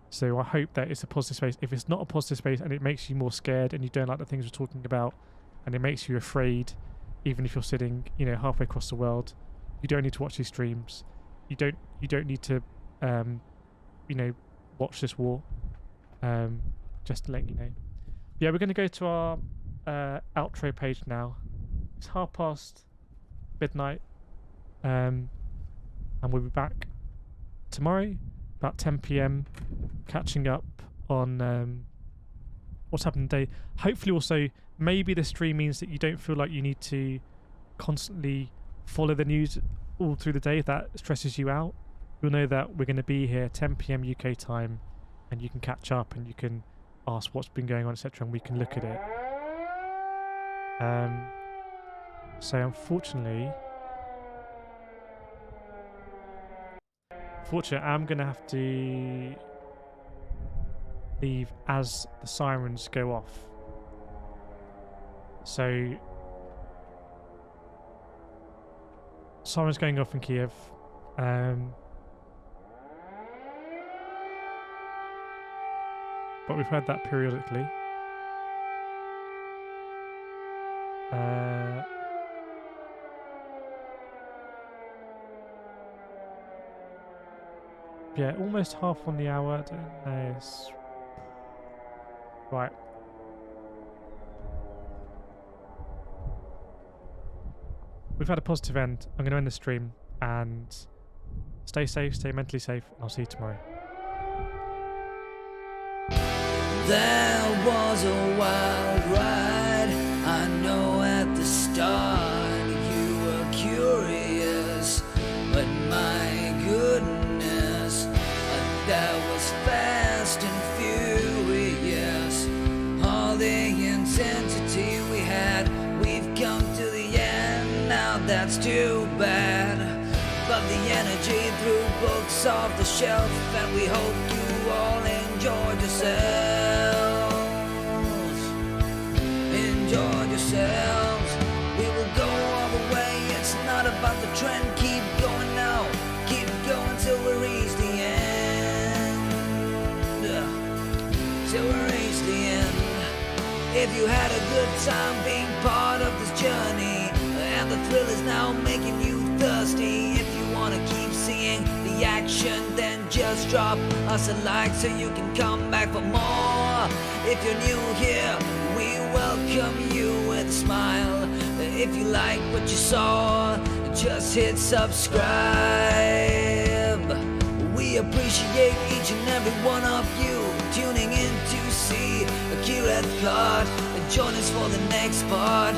So I hope that it's a positive space. If it's not a positive space and it makes you more scared and you don't like the things we're talking about and it makes you afraid, even if you're sitting, you know, halfway across the world, you don't need to watch these streams. You don't need to, you know, watch this war. Just to let you know. Yeah, we're going to go to our outro page now. It's midnight, and we'll be back tomorrow about 10 p.m. catching up on what's happened today. Hopefully also maybe the stream means that you don't feel like you need to constantly follow the news all through the day. If that stresses you out, you'll know that we're going to be here 10 p.m. UK time, and you can catch up and you can ask what's been going on, etc., and we can look at it. So unfortunately, I'm going to have to leave as the sirens go off. So, sirens going off in Kyiv. But we've heard that periodically. Yeah, almost half on the hour. I don't know. It's... Right. We've had a positive end. I'm going to end the stream, and stay safe, stay mentally safe, and I'll see you tomorrow. That was a wild ride. I know at the start you were curious, but my goodness, that was fast and furious. All the intensity we had, we've come to the end, now that's too bad. But the energy threw books off the shelf, and we hope you all enjoyed yourselves. Enjoyed yourselves. We will go all the way, it's not about the trend. Keep going now, keep going till we reach the end. Till we reach the end. If you had a good time being part of this journey, and the thrill is now making you thirsty, if you wanna keep seeing the action, then just drop us a like so you can come back for more. If you're new here, we welcome you with a smile. If you like what you saw, just hit subscribe. We appreciate each and every one of you tuning in to see a Kyiv thought. Join us for the next part.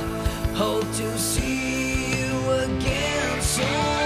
Hope to see you again soon.